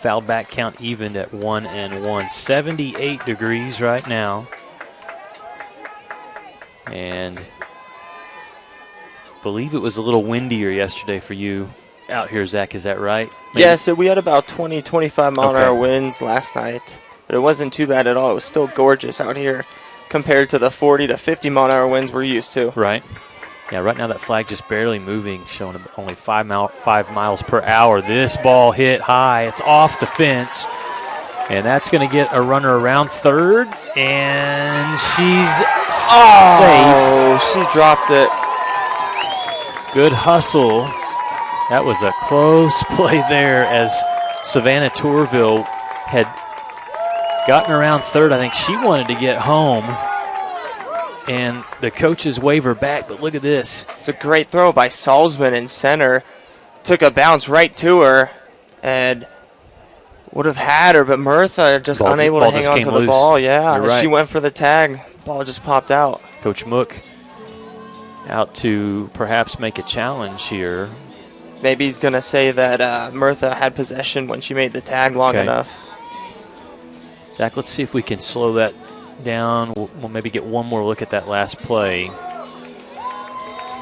Foul back count evened at 1-1. 78 degrees right now. And I believe it was a little windier yesterday for you out here, Zach. Is that right? Maybe? Yeah, so we had about 20, 25 mile-an-hour winds last night. But it wasn't too bad at all. It was still gorgeous out here compared to the 40 to 50 mile-an-hour winds we're used to. Right. Yeah, right now that flag just barely moving, showing only 5 miles per hour. This ball hit high. It's off the fence. And that's going to get a runner around third. And she's safe. She dropped it. Good hustle. That was a close play there as Savannah Tourville had gotten around third. I think she wanted to get home. And the coaches wave her back, but look at this. It's a great throw by Salzman in center. Took a bounce right to her and would have had her, but Murtha just unable to hang on to the ball. Yeah, right. She went for the tag. Ball just popped out. Coach Mook out to perhaps make a challenge here. Maybe he's going to say that Murtha had possession when she made the tag long enough. Zach, let's see if we can slow that down. We'll maybe get one more look at that last play.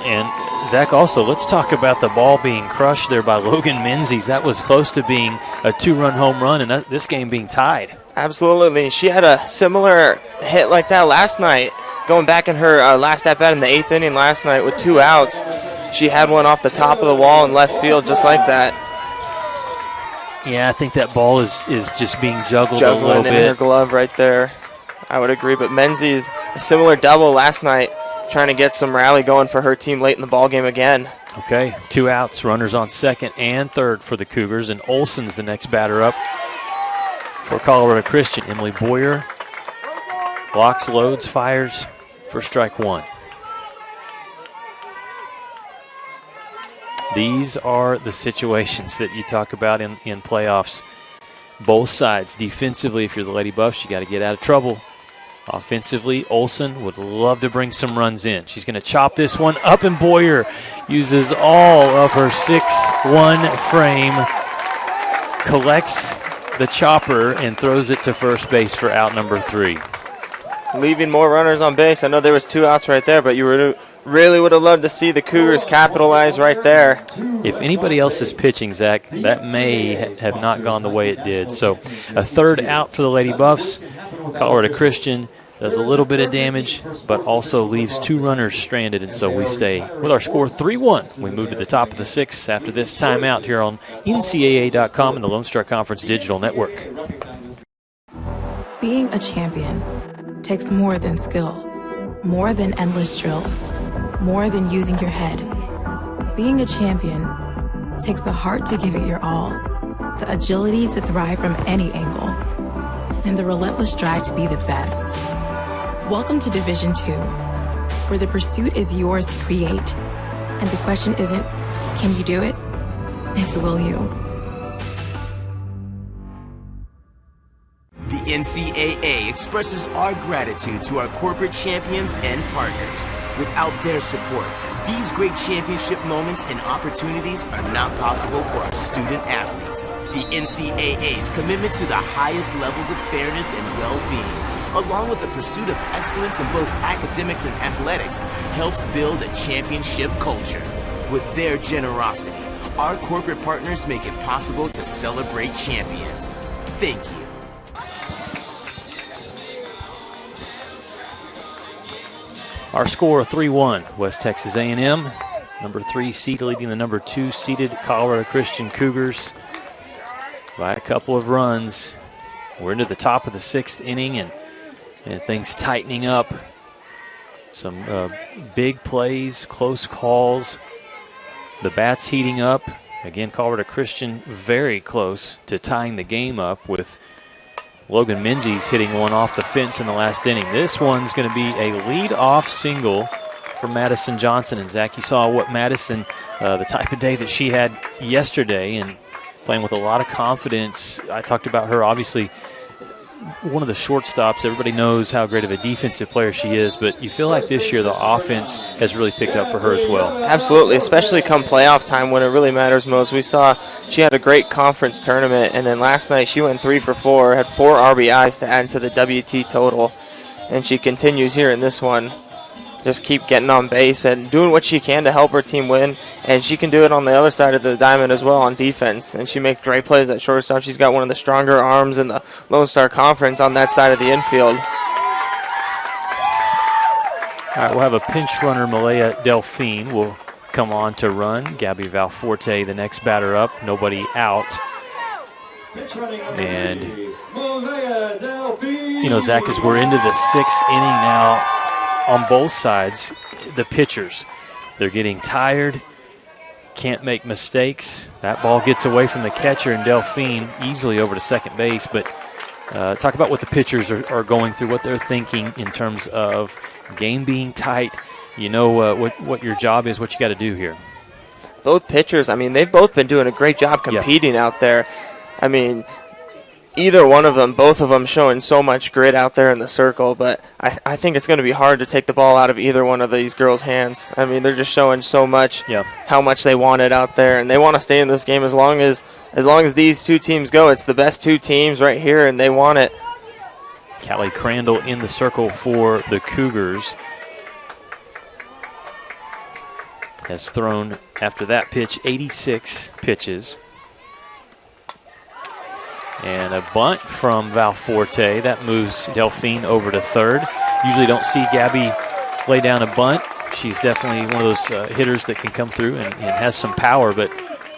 And Zach, also, let's talk about the ball being crushed there by Logan Menzies. That was close to being a 2-run home run, and this game being tied. Absolutely. She had a similar hit like that last night, going back in her last at-bat in the 8th inning last night with 2 outs. She had one off the top of the wall in left field just like that. Yeah, I think that ball is just being juggled a little Juggling bit. in her glove right there. I would agree, but Menzies, a similar double last night, trying to get some rally going for her team late in the ball game again. Okay, 2 outs, runners on second and third for the Cougars, and Olson's the next batter up for Colorado Christian. Emily Boyer blocks, loads, fires for strike 1. These are the situations that you talk about in playoffs. Both sides, defensively, if you're the Lady Buffs, you got to get out of trouble. Offensively, Olson would love to bring some runs in. She's going to chop this one up, and Boyer uses all of her 6'1" frame collects the chopper and throws it to first base for out number 3. Leaving more runners on base. I know there was 2 outs right there, but you really would have loved to see the Cougars capitalize right there. If anybody else is pitching, Zach, that may have not gone the way it did. So a 3rd out for the Lady Buffs. Colorado Christian does a little bit of damage, but also leaves 2 runners stranded, and so we stay with our score 3-1. We move to the top of the 6th after this timeout here on NCAA.com and the Lone Star Conference Digital Network. Being a champion takes more than skill, more than endless drills, more than using your head. Being a champion takes the heart to give it your all, the agility to thrive from any angle, and the relentless drive to be the best. Welcome to Division II, where the pursuit is yours to create, and the question isn't, can you do it? It's will you? The NCAA expresses our gratitude to our corporate champions and partners. Without their support, these great championship moments and opportunities are not possible for our student athletes. The NCAA's commitment to the highest levels of fairness and well-being, along with the pursuit of excellence in both academics and athletics, helps build a championship culture. With their generosity, our corporate partners make it possible to celebrate champions. Thank you. Our score 3-1, West Texas A&M, number 3 seed leading the number 2 seeded Colorado Christian Cougars by a couple of runs. We're into the top of the 6th inning and things tightening up. Some big plays, close calls. The bats heating up. Again, Colorado Christian very close to tying the game up with Logan Menzies hitting one off the fence in the last inning. This one's going to be a lead-off single for Madison Johnson. And, Zach, you saw what Madison, the type of day that she had yesterday and playing with a lot of confidence. I talked about her, obviously, one of the shortstops. Everybody knows how great of a defensive player she is, but you feel like this year the offense has really picked up for her as well. Absolutely, especially come playoff time when it really matters most. We saw she had a great conference tournament, and then last night she went 3 for 4, had 4 RBIs to add to the WT total, and she continues here in this one. Just keep getting on base and doing what she can to help her team win, and she can do it on the other side of the diamond as well on defense, and she makes great plays at shortstop. She's got one of the stronger arms in the Lone Star Conference on that side of the infield. All right, we'll have a pinch runner, Malaya Delphine, will come on to run. Gabby Valforte, the next batter up, nobody out. And, you know, Zach, as we're into the 6th inning now, on both sides, the pitchers, they're getting tired, can't make mistakes. That ball gets away from the catcher, and Delphine easily over to second base. But talk about what the pitchers are going through, what they're thinking in terms of game being tight. You know what your job is, what you got to do here. Both pitchers, I mean, they've both been doing a great job competing out there. I mean, either one of them, both of them showing so much grit out there in the circle, but I think it's going to be hard to take the ball out of either one of these girls' hands. I mean, they're just showing so much how much they want it out there, and they want to stay in this game as long as these 2 teams go. It's the best 2 teams right here, and they want it. Callie Crandall in the circle for the Cougars. Has thrown, after that pitch, 86 pitches. And a bunt from Valforte. That moves Delphine over to third. Usually don't see Gabby lay down a bunt. She's definitely one of those hitters that can come through and has some power, but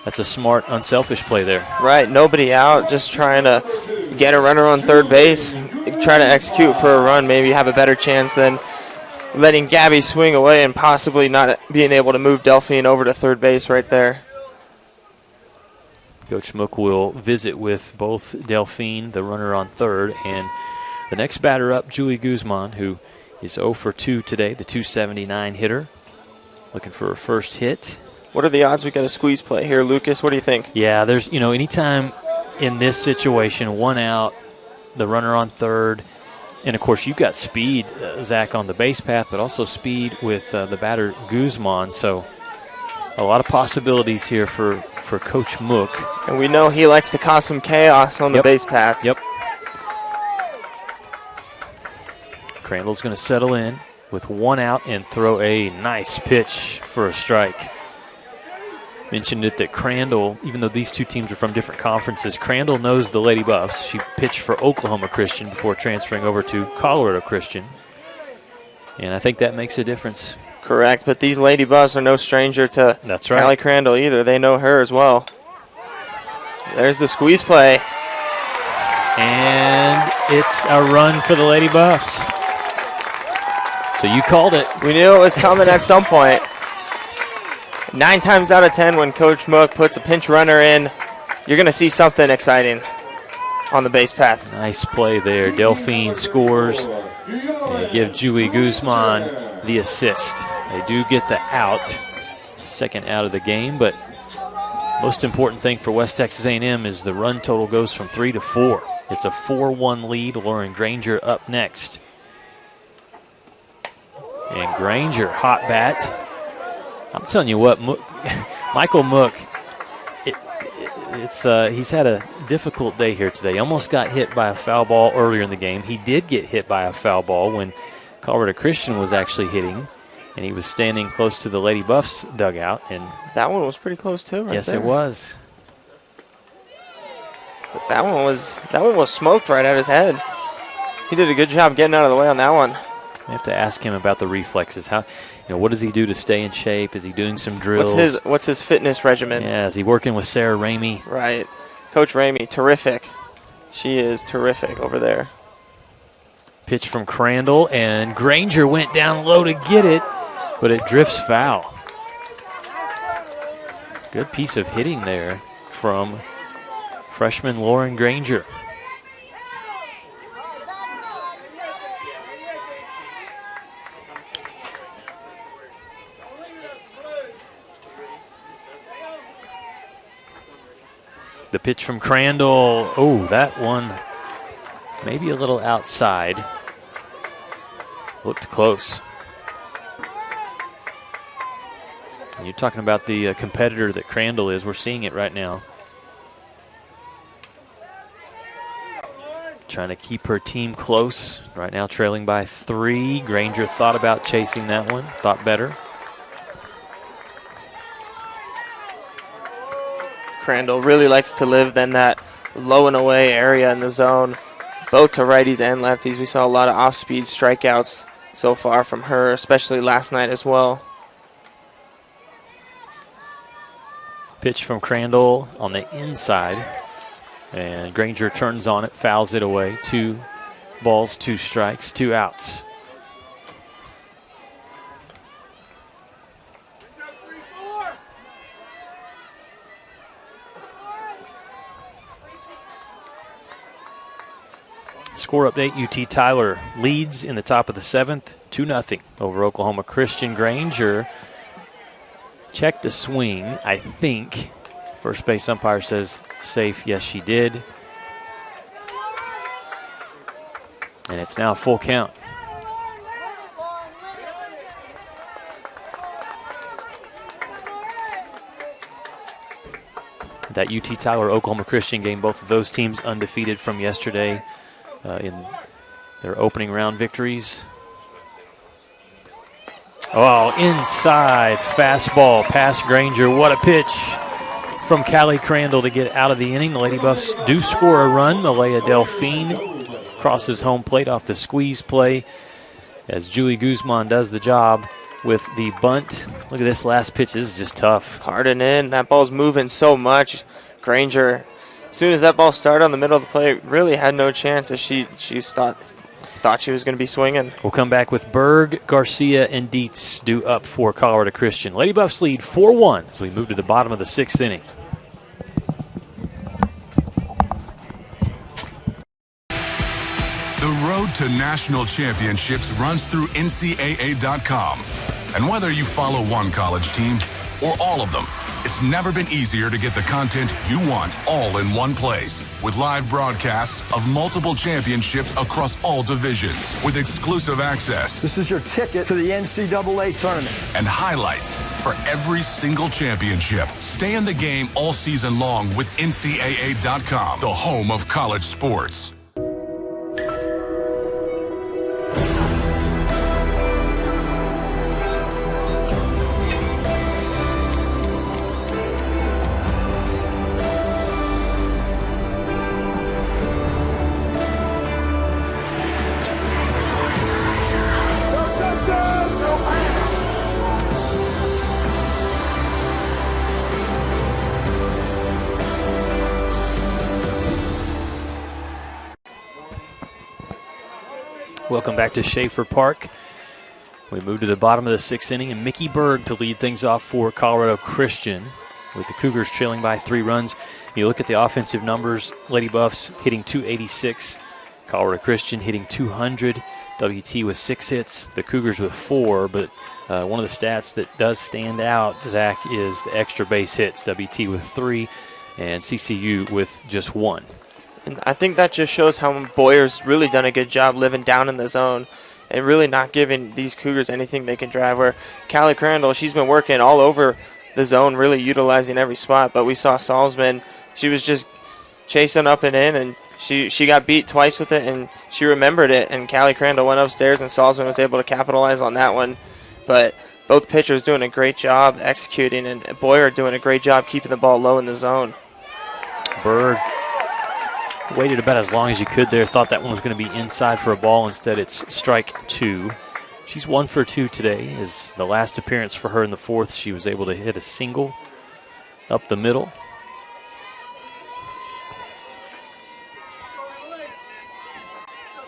that's a smart, unselfish play there. Right, nobody out, just trying to get a runner on third base, try to execute for a run, maybe have a better chance than letting Gabby swing away and possibly not being able to move Delphine over to third base right there. Coach Mook will visit with both Delphine, the runner on third, and the next batter up, Julie Guzman, who is 0 for 2 today, the .279 hitter, looking for her first hit. What are the odds we got a squeeze play here, Lucas? What do you think? Yeah, there's, anytime in this situation, 1 out, the runner on third, and, of course, you've got speed, Zach, on the base path, but also speed with the batter Guzman, so a lot of possibilities here for for Coach Mook. And we know he likes to cause some chaos on the base paths. Yep. Crandall's going to settle in with one out and throw a nice pitch for a strike. Mentioned it that Crandall, even though these two teams are from different conferences, Crandall knows the Lady Buffs. She pitched for Oklahoma Christian before transferring over to Colorado Christian. And I think that makes a difference. Correct, but these Lady Buffs are no stranger to Callie Crandall either. They know her as well. There's the squeeze play. And it's a run for the Lady Buffs. So you called it. We knew it was coming at some point. 9 times out of 10 when Coach Mook puts a pinch runner in, you're going to see something exciting on the base paths. Nice play there. Delphine scores and give Julie Guzman the assist. They do get the out, second out of the game, but most important thing for West Texas A&M is the run total goes from 3 to 4. It's a 4-1 lead. Lauren Granger up next. And Granger, hot bat. I'm telling you what, Michael Mook, he's had a difficult day here today. Almost got hit by a foul ball earlier in the game. He did get hit by a foul ball when Colorado Christian was actually hitting, and he was standing close to the Lady Buffs dugout. And that one was pretty close too, right? Yes, there. it was. But that one was smoked right at his head. He did a good job getting out of the way on that one. I have to ask him about the reflexes. What does he do to stay in shape? Is he doing some drills? What's his fitness regimen? Yeah, is he working with Sarah Ramey? Right. Coach Ramey, terrific. She is terrific over there. Pitch from Crandall, and Granger went down low to get it, but it drifts foul. Good piece of hitting there from freshman Lauren Granger. The pitch from Crandall. Oh, that one maybe a little outside. Looked close. And you're talking about the competitor that Crandall is. We're seeing it right now. Trying to keep her team close. Right now trailing by 3. Granger thought about chasing that one. Thought better. Crandall really likes to live in that low and away area in the zone, both to righties and lefties. We saw a lot of off-speed strikeouts so far from her, especially last night as well. Pitch from Crandall on the inside, and Granger turns on it, fouls it away. 2 balls, 2 strikes, 2 outs. Score update, UT Tyler leads in the top of the 7th, 2-0 over Oklahoma Christian. Granger checked the swing, I think. First base umpire says safe. Yes, she did. And it's now full count. That UT Tyler Oklahoma Christian game, both of those teams undefeated from yesterday. In their opening round victories. Oh, inside fastball past Granger. What a pitch from Callie Crandall to get out of the inning. The Lady Buffs do score a run. Malaya Delphine crosses home plate off the squeeze play as Julie Guzman does the job with the bunt. Look at this last pitch. This is just tough. Hard and in. That ball's moving so much. Granger, as soon as that ball started on the middle of the plate, really had no chance as she thought she was going to be swinging. We'll come back with Berg, Garcia, and Dietz due up for Colorado Christian. Lady Buffs lead 4-1 as we move to the bottom of the 6th inning. The road to national championships runs through NCAA.com. And whether you follow one college team or all of them, It's never been easier to get the content you want all in one place. With live broadcasts of multiple championships across all divisions. With exclusive access. This is your ticket to the NCAA tournament. And highlights for every single championship. Stay in the game all season long with NCAA.com, the home of college sports. Welcome back to Schaefer Park. We move to the bottom of the sixth inning, and Mickey Berg to lead things off for Colorado Christian, with the Cougars trailing by 3 runs. You look at the offensive numbers, Lady Buffs hitting .286, Colorado Christian hitting .200, WT with 6 hits, the Cougars with 4, but one of the stats that does stand out, Zach, is the extra base hits, WT with 3, and CCU with just 1. And I think that just shows how Boyer's really done a good job living down in the zone and really not giving these Cougars anything they can drive. Where Callie Crandall, she's been working all over the zone, really utilizing every spot. But we saw Salzman, she was just chasing up and in, and she got beat twice with it, and she remembered it. And Callie Crandall went upstairs, and Salzman was able to capitalize on that one. But both pitchers doing a great job executing, and Boyer doing a great job keeping the ball low in the zone. Berg waited about as long as you could there. Thought that one was going to be inside for a ball. Instead, it's strike 2. She's 1 for 2 today. Is the last appearance for her in the 4th. She was able to hit a single up the middle.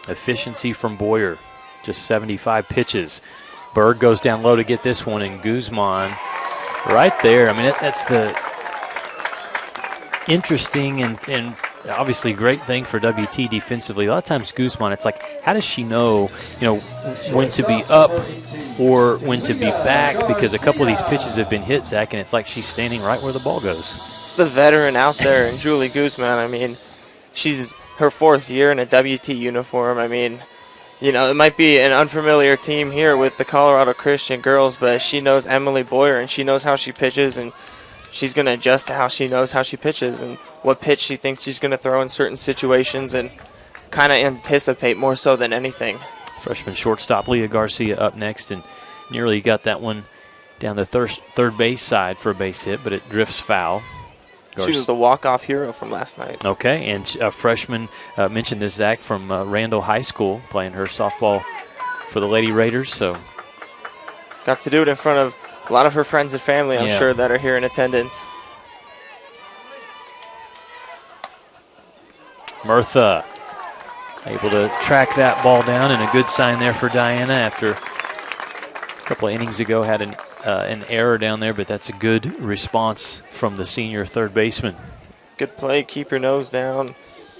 Efficiency from Boyer, just 75 pitches. Berg goes down low to get this one, and Guzman right there. I mean, that's the interesting and obviously great thing for WT defensively. A lot of times Guzman, it's like, how does she know, when to be up or when to be back? Because a couple of these pitches have been hit, Zach, and it's like she's standing right where the ball goes. It's the veteran out there, and Julie Guzman, I mean, she's her 4th year in a WT uniform. I mean, it might be an unfamiliar team here with the Colorado Christian girls, but she knows Emily Boyer, and she knows how she pitches, and she's going to adjust to how she knows how she pitches and what pitch she thinks she's going to throw in certain situations and kind of anticipate more so than anything. Freshman shortstop Leah Garcia up next, and nearly got that one down the third base side for a base hit, but it drifts foul. She was the walk-off hero from last night. Okay, and a freshman, mentioned this, Zach, from Randall High School, playing her softball for the Lady Raiders. So got to do it in front of a lot of her friends and family, I'm sure, that are here in attendance. Murtha able to track that ball down, and a good sign there for Diana after a couple of innings ago had an error down there, but that's a good response from the senior third baseman. Good play. Keep your nose down.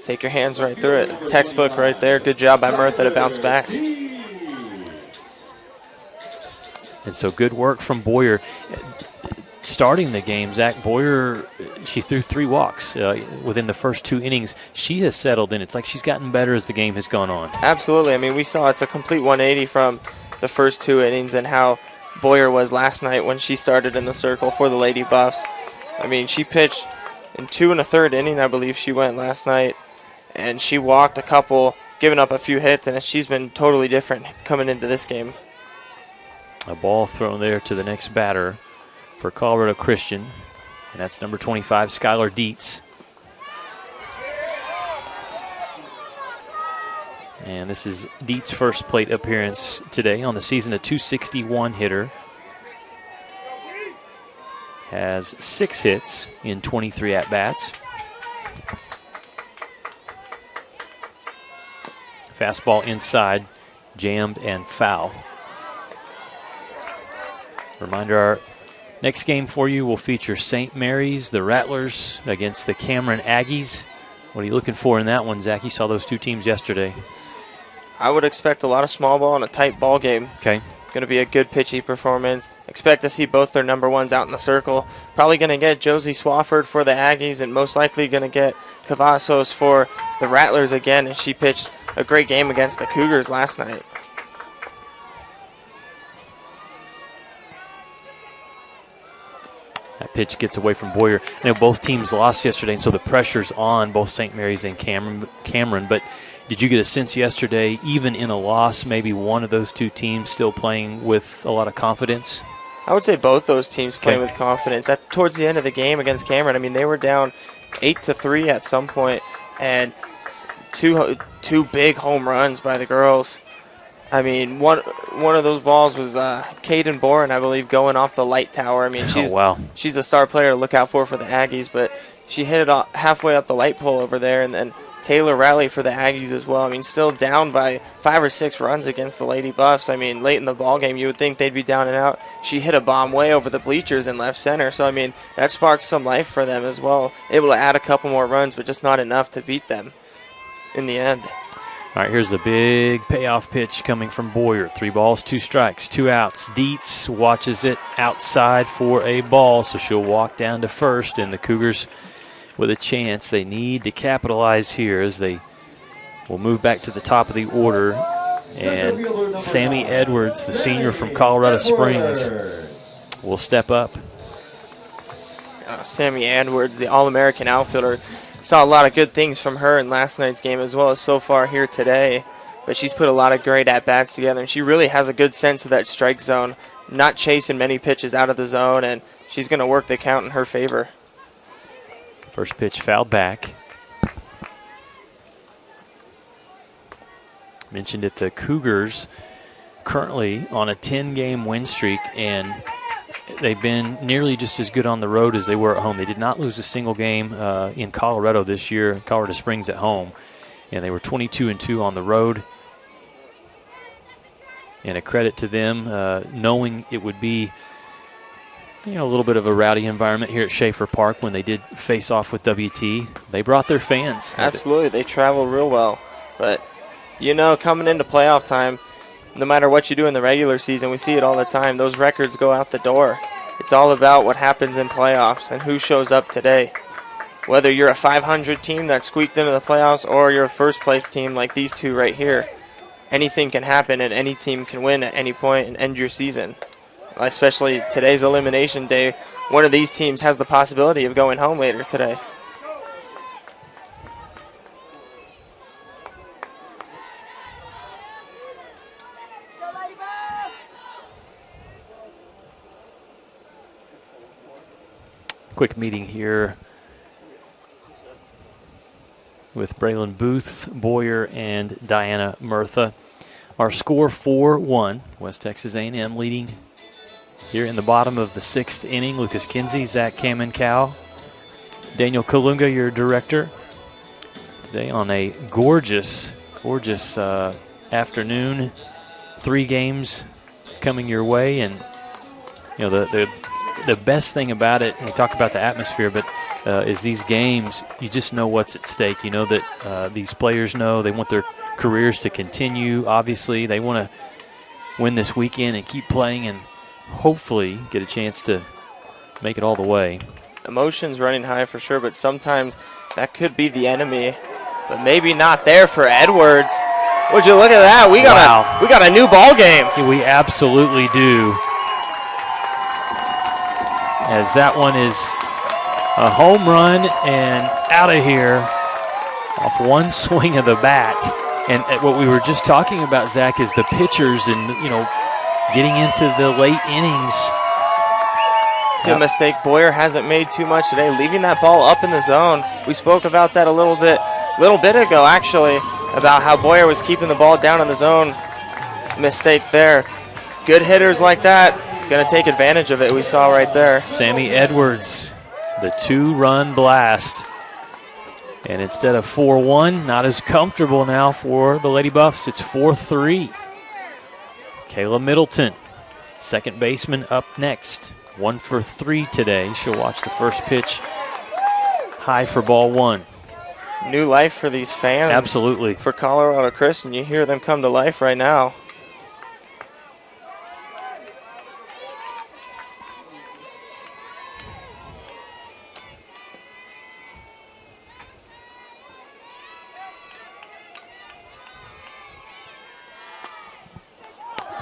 Take your hands right through it. Textbook right there. Good job by Murtha to bounce back. And so good work from Boyer. Starting the game, Zach, Boyer, she threw 3 walks within the first 2 innings. She has settled in. It's like she's gotten better as the game has gone on. Absolutely. I mean, we saw it's a complete 180 from the first 2 innings and how Boyer was last night when she started in the circle for the Lady Buffs. I mean, she pitched in 2 1/3 inning, I believe she went last night, and she walked a couple, giving up a few hits, and she's been totally different coming into this game. A ball thrown there to the next batter for Colorado Christian, and that's number 25, Skylar Dietz. And this is Dietz's first plate appearance today on the season, a .261 hitter. Has 6 hits in 23 at-bats. Fastball inside, jammed and foul. Reminder, our next game for you will feature St. Mary's, the Rattlers, against the Cameron Aggies. What are you looking for in that one, Zach? You saw those 2 teams yesterday. I would expect a lot of small ball and a tight ball game. Okay. Going to be a good pitchy performance. Expect to see both their number ones out in the circle. Probably going to get Josie Swafford for the Aggies, and most likely going to get Cavazos for the Rattlers again, and she pitched a great game against the Cougars last night. That pitch gets away from Boyer. I know both teams lost yesterday, and so the pressure's on both St. Mary's and Cameron. But did you get a sense yesterday, even in a loss, maybe one of those two teams still playing with a lot of confidence? I would say both those teams playing with confidence. Towards the end of the game against Cameron, I mean, they were down 8-3 at some point, and two big home runs by the girls. I mean, one of those balls was Caden Boren, I believe, going off the light tower. I mean, she's a star player to look out for the Aggies, but she hit it halfway up the light pole over there, and then Taylor Rowley for the Aggies as well. I mean, still down by 5 or 6 runs against the Lady Buffs. I mean, late in the ball game, you would think they'd be down and out. She hit a bomb way over the bleachers in left center, so I mean, that sparked some life for them as well. Able to add a couple more runs, but just not enough to beat them in the end. All right, here's the big payoff pitch coming from Boyer. 3 balls, 2 strikes, 2 outs. Dietz watches it outside for a ball, so she'll walk down to first, and the Cougars with a chance. They need to capitalize here as they will move back to the top of the order. And Sammy Edwards, the senior from Colorado Springs, will step up. Sammy Edwards, the All-American outfielder. Saw a lot of good things from her in last night's game as well as so far here today. But she's put a lot of great at-bats together, and she really has a good sense of that strike zone, not chasing many pitches out of the zone, and she's going to work the count in her favor. First pitch fouled back. Mentioned it, the Cougars currently on a 10-game win streak, and they've been nearly just as good on the road as they were at home. They did not lose a single game in Colorado this year, Colorado Springs at home, and they were 22-2 on the road. And a credit to them, knowing it would be a little bit of a rowdy environment here at Schaefer Park when they did face off with WT. They brought their fans. Absolutely, they travel real well. But, coming into playoff time, no matter what you do in the regular season, we see it all the time, those records go out the door. It's all about what happens in playoffs and who shows up today. Whether you're a 500 team that squeaked into the playoffs or you're a first-place team like these two right here, anything can happen and any team can win at any point and end your season. Especially today's elimination day, one of these teams has the possibility of going home later today. Quick meeting here with Braylon Booth, Boyer, and Diana Murtha. Our score 4-1. West Texas A&M leading here in the bottom of the 6th inning. Lucas Kinsey, Zach Kamenkow, Daniel Kalunga, your director. Today on a gorgeous afternoon. 3 games coming your way, and the best thing about it, and we talk about the atmosphere, but is these games, you just know what's at stake. You know that these players know they want their careers to continue. Obviously, they want to win this weekend and keep playing and hopefully get a chance to make it all the way. Emotions running high for sure, but sometimes that could be the enemy. But maybe not there for Edwards. Would you look at that? We got a new ball game. Yeah, we absolutely do. As that one is a home run and out of here off one swing of the bat. And what we were just talking about, Zach, is the pitchers and, getting into the late innings. See a mistake Boyer hasn't made too much today, leaving that ball up in the zone. We spoke about that a little bit ago, actually, about how Boyer was keeping the ball down in the zone. Mistake there. Good hitters like that, going to take advantage of it, we saw right there. Sammy Edwards, the 2-run blast. And instead of 4-1, not as comfortable now for the Lady Buffs. It's 4-3. Kayla Middleton, second baseman, up next. 1 for 3 today. She'll watch the first pitch high for ball 1. New life for these fans. Absolutely. For Colorado Christian, you hear them come to life right now.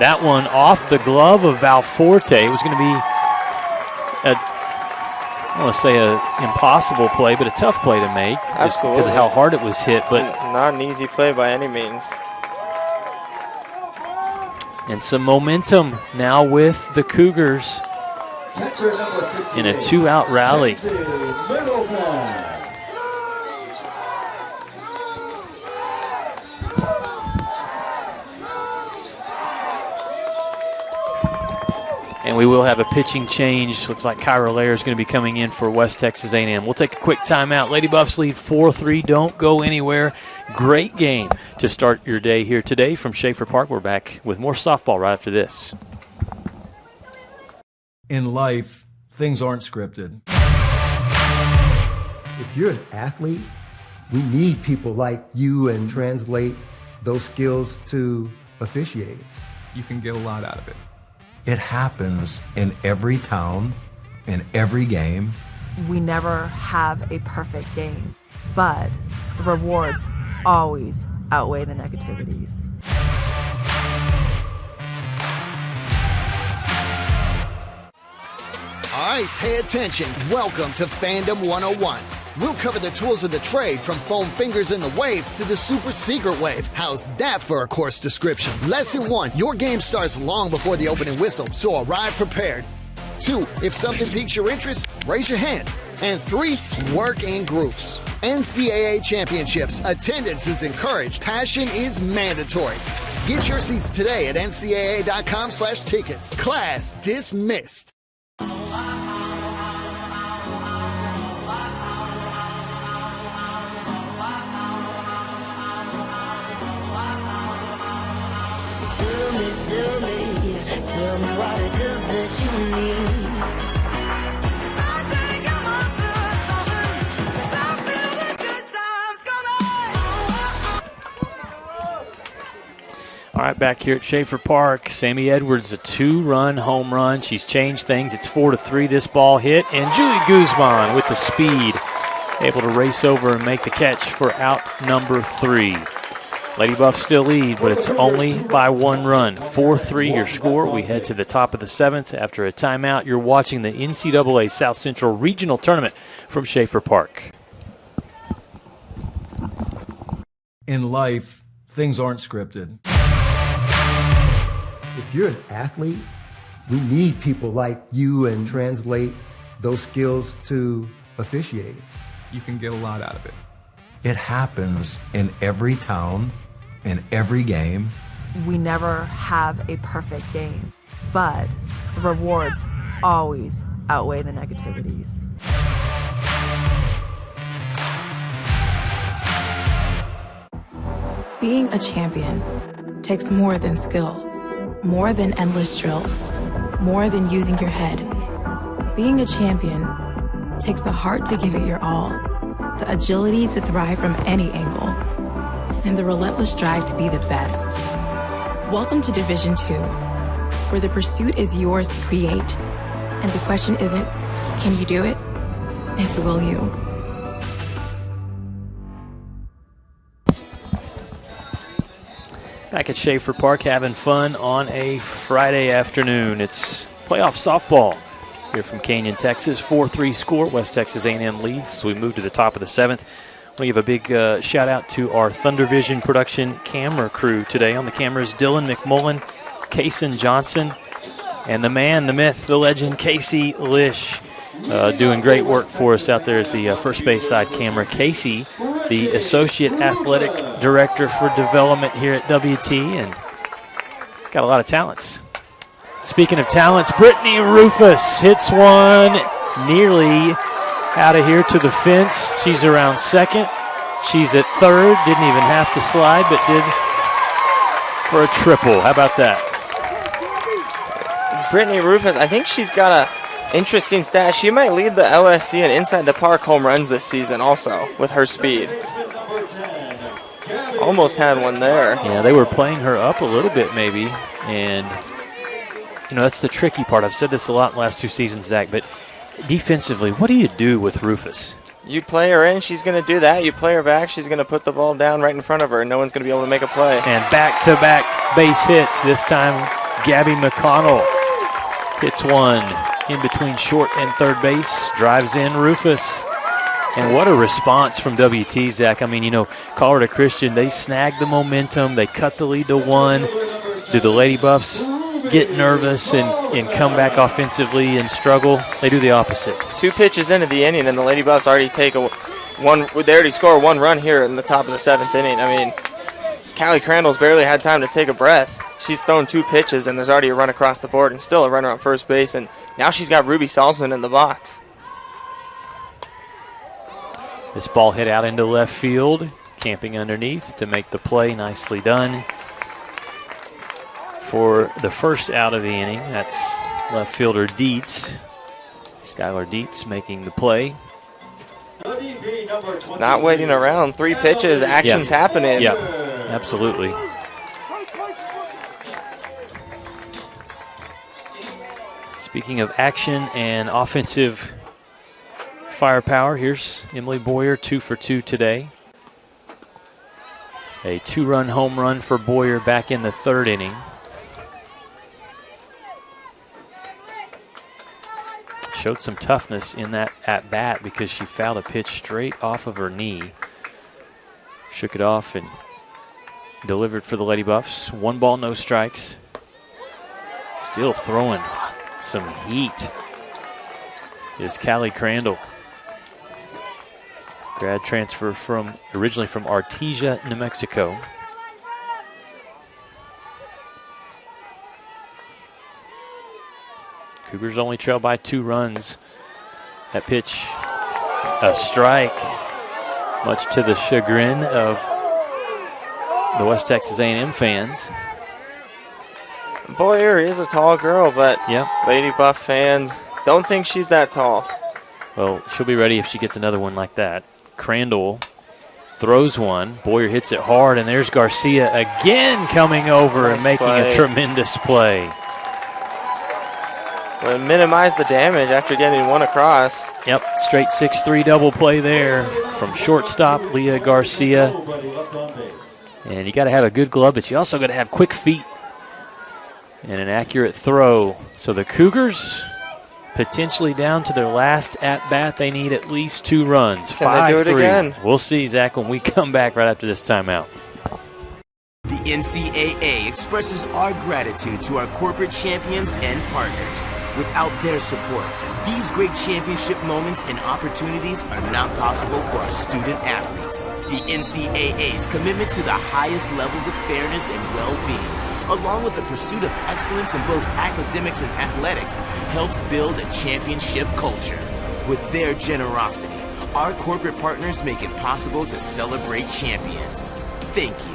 That one off the glove of Valforte. It was going to be, I don't want to say an impossible play, but a tough play to make. Absolutely. Just because of how hard it was hit. But not an easy play by any means. And some momentum now with the Cougars in a 2-out rally. And we will have a pitching change. Looks like Kyra Lair is going to be coming in for West Texas A&M. We'll take a quick timeout. Lady Buffs lead 4-3. Don't go anywhere. Great game to start your day here today from Schaefer Park. We're back with more softball right after this. In life, things aren't scripted. If you're an athlete, we need people like you and translate those skills to officiating. You can get a lot out of it. It happens in every town, in every game. We never have a perfect game, but the rewards always outweigh the negativities. All right, pay attention. Welcome to Fandom 101. We'll cover the tools of the trade from foam fingers in the wave to the super secret wave. How's that for a course description? Lesson 1, your game starts long before the opening whistle, so arrive prepared. 2, if something piques your interest, raise your hand. And 3, work in groups. NCAA championships, attendance is encouraged, passion is mandatory. Get your seats today at ncaa.com/tickets. Class dismissed. Tell me what it is that you need. 'Cause I think I'm onto something. 'Cause I feel the good times coming. All right, back here at Schaefer Park, Sammy Edwards, a 2-run home run. She's changed things. It's 4-3 this ball hit. And Julie Guzman with the speed, able to race over and make the catch for out number 3. Lady Buffs still lead, but it's only by 1 run. 4-3 your score. We head to the top of the 7th. After a timeout, you're watching the NCAA South Central Regional Tournament from Schaefer Park. In life, things aren't scripted. If you're an athlete, we need people like you and translate those skills to officiating. You can get a lot out of it. It happens in every town, in every game. We never have a perfect game, but the rewards always outweigh the negativities. Being a champion takes more than skill, more than endless drills, more than using your head. Being a champion takes the heart to give it your all, the agility to thrive from any angle, and the relentless drive to be the best. Welcome to Division 2, where the pursuit is yours to create, and the question isn't, can you do it? It's will you? Back at Schaefer Park, having fun on a Friday afternoon. It's playoff softball here from Canyon, Texas. 4-3 score. West Texas A&M leads as we move to the top of the 7th. We give a big shout out to our Thunder Vision production camera crew today. On the cameras, Dylan McMullen, Kaysen Johnson, and the man, the myth, the legend, Casey Lish, doing great work for us out there at the first base side camera. Casey, the Associate Athletic Director for Development here at WT, and got a lot of talents. Speaking of talents, Brittany Rufus hits one nearly out of here to the fence. She's around second. She's at third. Didn't even have to slide, but did for a triple. How about that? Brittany Rufus, I think she's got a interesting stat. She might lead the LSC in inside the park home runs this season also with her speed. Almost had one there. Yeah, they were playing her up a little bit maybe, and you know, that's the tricky part. I've said this a lot in the last 2 seasons, Zach, but defensively, what do you do with Rufus? You play her in, she's going to do that. You play her back, she's going to put the ball down right in front of her, and no one's going to be able to make a play. And back-to-back base hits, this time Gabby McConnell hits one in between short and third base, drives in Rufus. And what a response from WT, Zach. I mean, Colorado Christian, they snagged the momentum. They cut the lead to 1. Do the Lady Buffs get nervous and come back offensively and struggle? They do the opposite. 2 pitches into the inning, and the Lady Buffs already take they already score 1 run here in the top of the 7th inning. I mean, Callie Crandall's barely had time to take a breath. She's thrown 2 pitches, and there's already a run across the board and still a runner on first base, and now she's got Ruby Salzman in the box. This ball hit out into left field, camping underneath to make the play. Nicely done. For the first out of the inning, that's left fielder Dietz. Skylar Dietz making the play. Not waiting around. 3 pitches, action's happening. Yeah, absolutely. Speaking of action and offensive firepower, here's Emily Boyer, 2 for 2 today. A 2-run home run for Boyer back in the 3rd inning. Showed some toughness in that at-bat because she fouled a pitch straight off of her knee. Shook it off and delivered for the Lady Buffs. 1 ball, no strikes. Still throwing some heat is Callie Crandall. Grad transfer originally from Artesia, New Mexico. Cougars only trail by 2 runs. That pitch, a strike, much to the chagrin of the West Texas A&M fans. Boyer is a tall girl, but Lady Buff fans don't think she's that tall. Well, she'll be ready if she gets another one like that. Crandall throws one. Boyer hits it hard, and there's Garcia again coming over and making a tremendous play. Well, minimize the damage after getting 1 across. Yep, straight 6-3 double play there from shortstop Leah Garcia. And you got to have a good glove, but you also got to have quick feet and an accurate throw. So the Cougars potentially down to their last at-bat. They need at least 2 runs. Can they do it again? We'll see, Zach, when we come back right after this timeout. The NCAA expresses our gratitude to our corporate champions and partners. Without their support, these great championship moments and opportunities are not possible for our student athletes. The NCAA's commitment to the highest levels of fairness and well-being, along with the pursuit of excellence in both academics and athletics, helps build a championship culture. With their generosity, our corporate partners make it possible to celebrate champions. Thank you.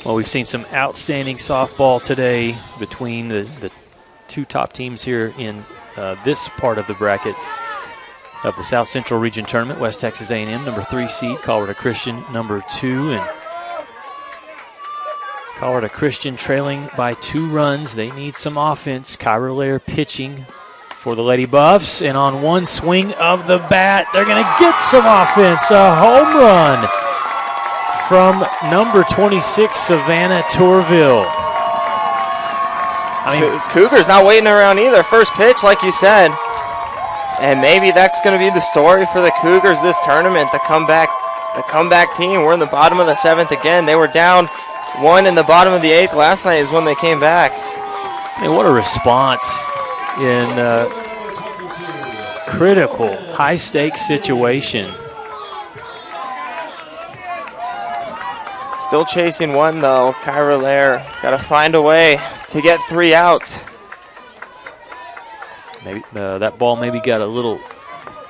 Well, we've seen some outstanding softball today between the 2 top teams here in this part of the bracket of the South Central Region Tournament. West Texas A&M, number 3 seed, Colorado Christian, number 2, and Colorado Christian trailing by 2 runs. They need some offense. Kyra Lair pitching for the Lady Buffs, and on one swing of the bat, they're going to get some offense. A home run from number 26, Savannah Torville. I mean, Cougars not waiting around either. First pitch, like you said. And maybe that's going to be the story for the Cougars this tournament, the comeback team. We're in the bottom of the 7th again. They were down 1 in the bottom of the 8th last night is when they came back. I mean, what a response in a critical, high-stakes situation. Still chasing 1, though. Kyra Lair got to find a way to get 3 outs. Maybe that ball maybe got a little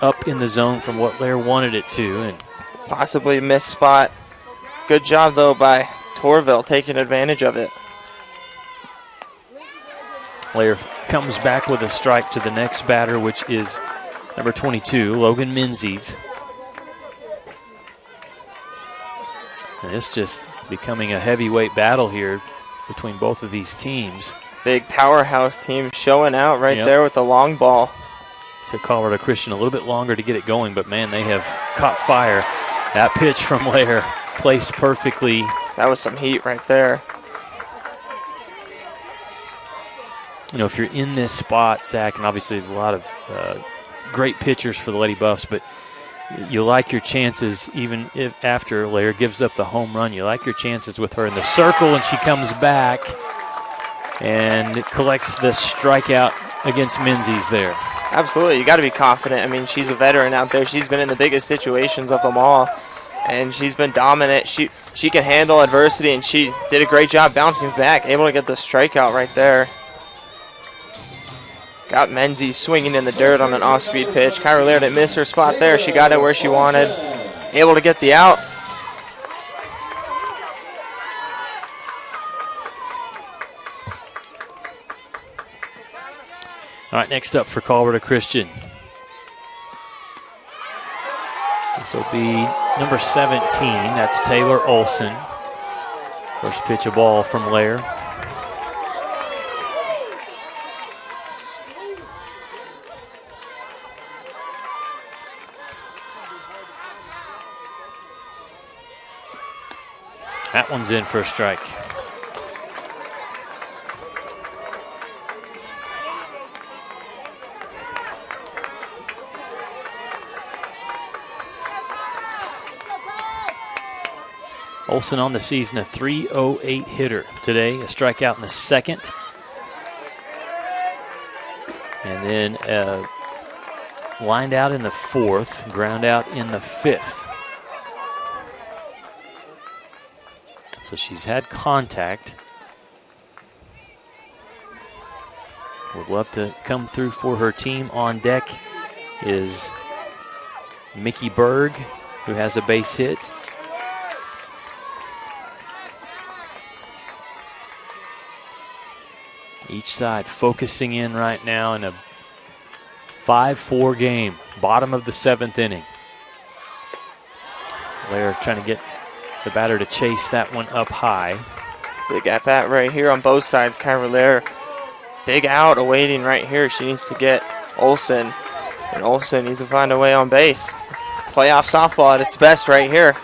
up in the zone from what Lair wanted it to. And possibly missed spot. Good job, though, by Torville taking advantage of it. Lair comes back with a strike to the next batter, which is number 22, Logan Menzies. And it's just becoming a heavyweight battle here between both of these teams. Big powerhouse team showing out right there with the long ball. Took Colorado Christian a little bit longer to get it going, but man, they have caught fire. That pitch from Lair placed perfectly. That was some heat right there. You know, if you're in this spot, Zach, and obviously a lot of great pitchers for the Lady Buffs, but you like your chances even if after Lair gives up the home run. You like your chances with her in the circle, and she comes back and collects the strikeout against Menzies there. Absolutely. You got to be confident. I mean, she's a veteran out there. She's been in the biggest situations of them all, and she's been dominant. She can handle adversity, and she did a great job bouncing back, able to get the strikeout right there. Got Menzies swinging in the dirt on an off-speed pitch. Kyra Lair didn't miss her spot there. She got it where she wanted. Able to get the out. All right, next up for Colorado Christian. This will be number 17. That's Taylor Olson. First pitch of ball from Lair. That one's in for a strike. Olson on the season, a .308 hitter today, a strikeout in the second. And then lined out in the fourth, ground out in the fifth. So she's had contact. Would love to come through for her team. On deck is Mickey Berg, who has a base hit. Each side focusing in right now in a 5-4 game, bottom of the seventh inning. Lair trying to get the batter to chase that one up high. Big at bat right here on both sides. Kyra Lair, big out awaiting right here. She needs to get Olson, and Olson needs to find a way on base. Playoff softball at its best right here.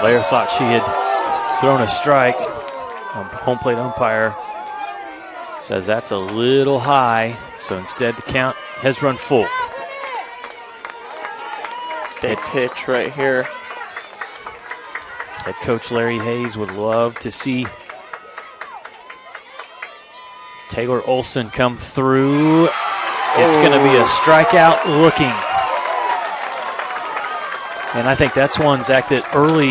Lair thought she had thrown a strike. Home plate umpire says that's a little high, so instead the count has run full. Big pitch right here. Head coach Larry Hayes would love to see Taylor Olson come through. It's going to be a strikeout looking. And I think that's one, Zach, that early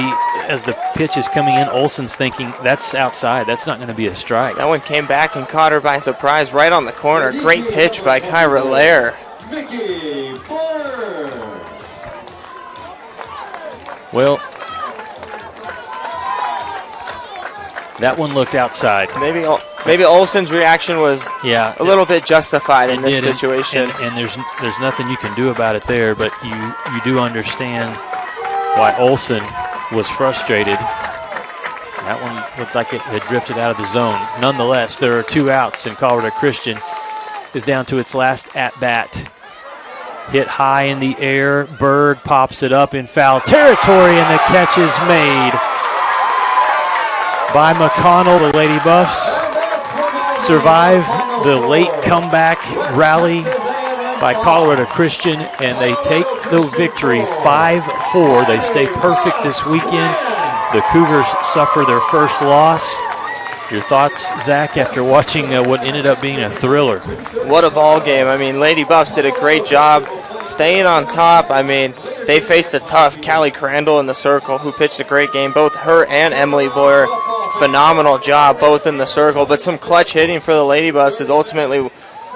as the pitch is coming in, Olson's thinking that's outside. That's not going to be a strike. That one came back and caught her by surprise right on the corner. Great pitch by Kyra Lair. Well, that one looked outside. Maybe Olson's reaction was a little bit justified in this situation. And there's nothing you can do about it there, but you do understand why Olson was frustrated. That one looked like it had drifted out of the zone. Nonetheless, there are 2 outs, and Colorado Christian is down to its last at-bat. Hit high in the air. Berg pops it up in foul territory, and the catch is made by McConnell. The Lady Buffs survive the late comeback rally by Colorado Christian, and they take the victory 5-4. They stay perfect this weekend. The Cougars suffer their first loss. Your thoughts, Zach, after watching what ended up being a thriller? What a ball game. I mean, Lady Buffs did a great job staying on top. I mean, they faced a tough Callie Crandall in the circle, who pitched a great game. Both her and Emily Boyer phenomenal job both in the circle, but some clutch hitting for the Lady Buffs is ultimately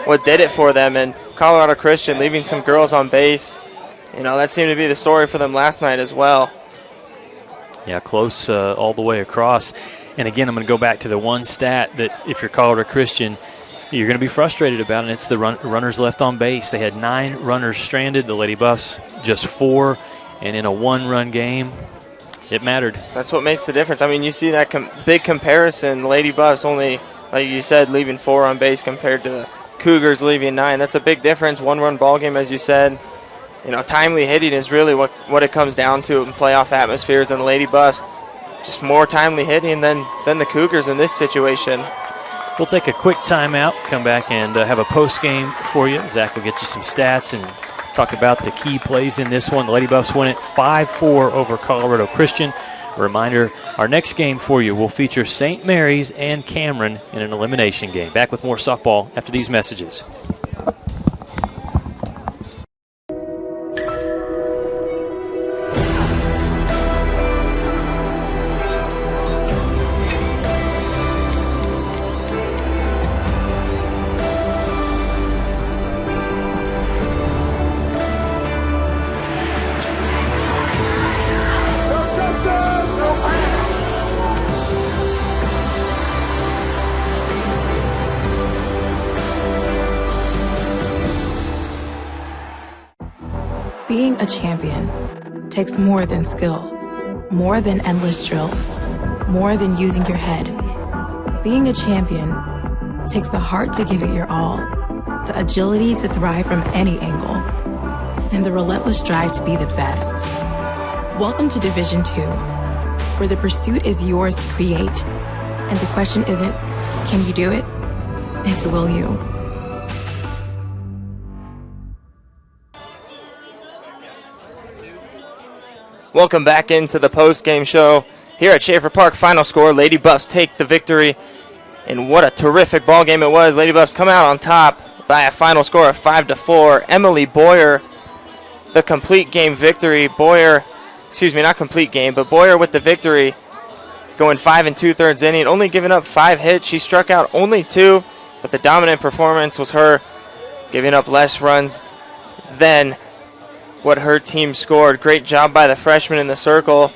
what did it for them. And Colorado Christian leaving some girls on base, that seemed to be the story for them last night as well. Yeah, close all the way across. And again, I'm going to go back to the one stat that if you're Colorado Christian, you're going to be frustrated about, and it's the runners left on base. They had 9 runners stranded. The Lady Buffs just 4, and in a 1-run game, it mattered. That's what makes the difference. I mean, you see that big comparison. The Lady Buffs only, like you said, leaving 4 on base compared to the Cougars leaving 9. That's a big difference. 1-run ball game, as you said. Timely hitting is really what it comes down to in playoff atmospheres, and the Lady Buffs just more timely hitting than the Cougars in this situation. We'll take a quick timeout, come back and have a post-game for you. Zach will get you some stats and talk about the key plays in this one. The Lady Buffs win it 5-4 over Colorado Christian. A reminder, our next game for you will feature St. Mary's and Cameron in an elimination game. Back with more softball after these messages. Being a champion takes more than skill, more than endless drills, more than using your head. Being a champion takes the heart to give it your all, the agility to thrive from any angle, and the relentless drive to be the best. Welcome to Division 2, where the pursuit is yours to create, and the question isn't, can you do it? It's, will you? Welcome back into the post-game show here at Schaefer Park. Final score, Lady Buffs take the victory, and what a terrific ball game it was. Lady Buffs come out on top by a final score of 5-4. Emily Boyer, the complete game victory. Boyer with the victory, going 5 2/3 inning, only giving up 5 hits. She struck out only 2, but the dominant performance was her giving up less runs than what her team scored. Great job by the freshman in the circle.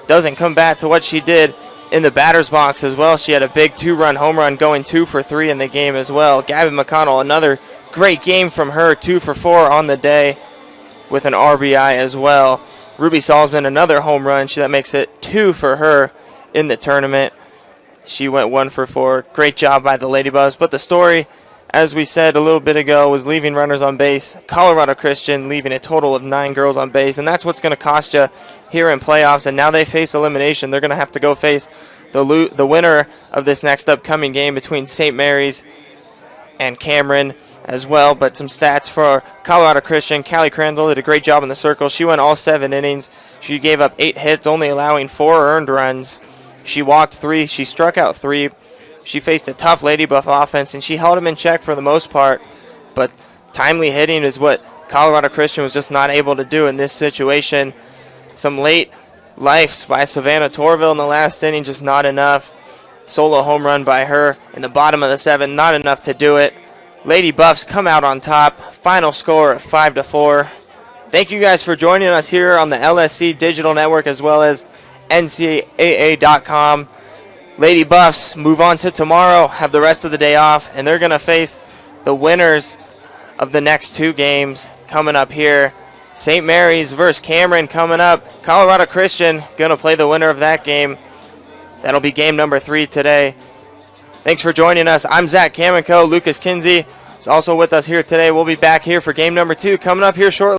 Doesn't come back to what she did in the batter's box as well. She had a big 2-run home run, going 2 for 3 in the game as well. Gabby McConnell, another great game from her, 2 for 4 on the day with an RBI as well. Ruby Salzman, another home run. That makes it 2 for her in the tournament. She went 1 for 4. Great job by the Lady Buffs. But the story, as we said a little bit ago, was leaving runners on base. Colorado Christian leaving a total of 9 girls on base, and that's what's going to cost you here in playoffs. And now they face elimination. They're going to have to go face the winner of this next upcoming game between St. Mary's and Cameron as well. But some stats for Colorado Christian. Callie Crandall did a great job in the circle. She went all 7 innings. She gave up 8 hits, only allowing 4 earned runs. She walked 3. She struck out 3. She faced a tough Lady Buff offense, and she held them in check for the most part. But timely hitting is what Colorado Christian was just not able to do in this situation. Some late lifes by Savannah Torville in the last inning, just not enough. Solo home run by her in the bottom of the 7th, not enough to do it. Lady Buffs come out on top. Final score of 5-4. Thank you guys for joining us here on the LSC Digital Network as well as NCAA.com. Lady Buffs move on to tomorrow, have the rest of the day off, and they're going to face the winners of the next 2 games coming up here. St. Mary's versus Cameron coming up. Colorado Christian going to play the winner of that game. That'll be game number 3 today. Thanks for joining us. I'm Zach Kamenko. Lucas Kinsey is also with us here today. We'll be back here for game number 2 coming up here shortly.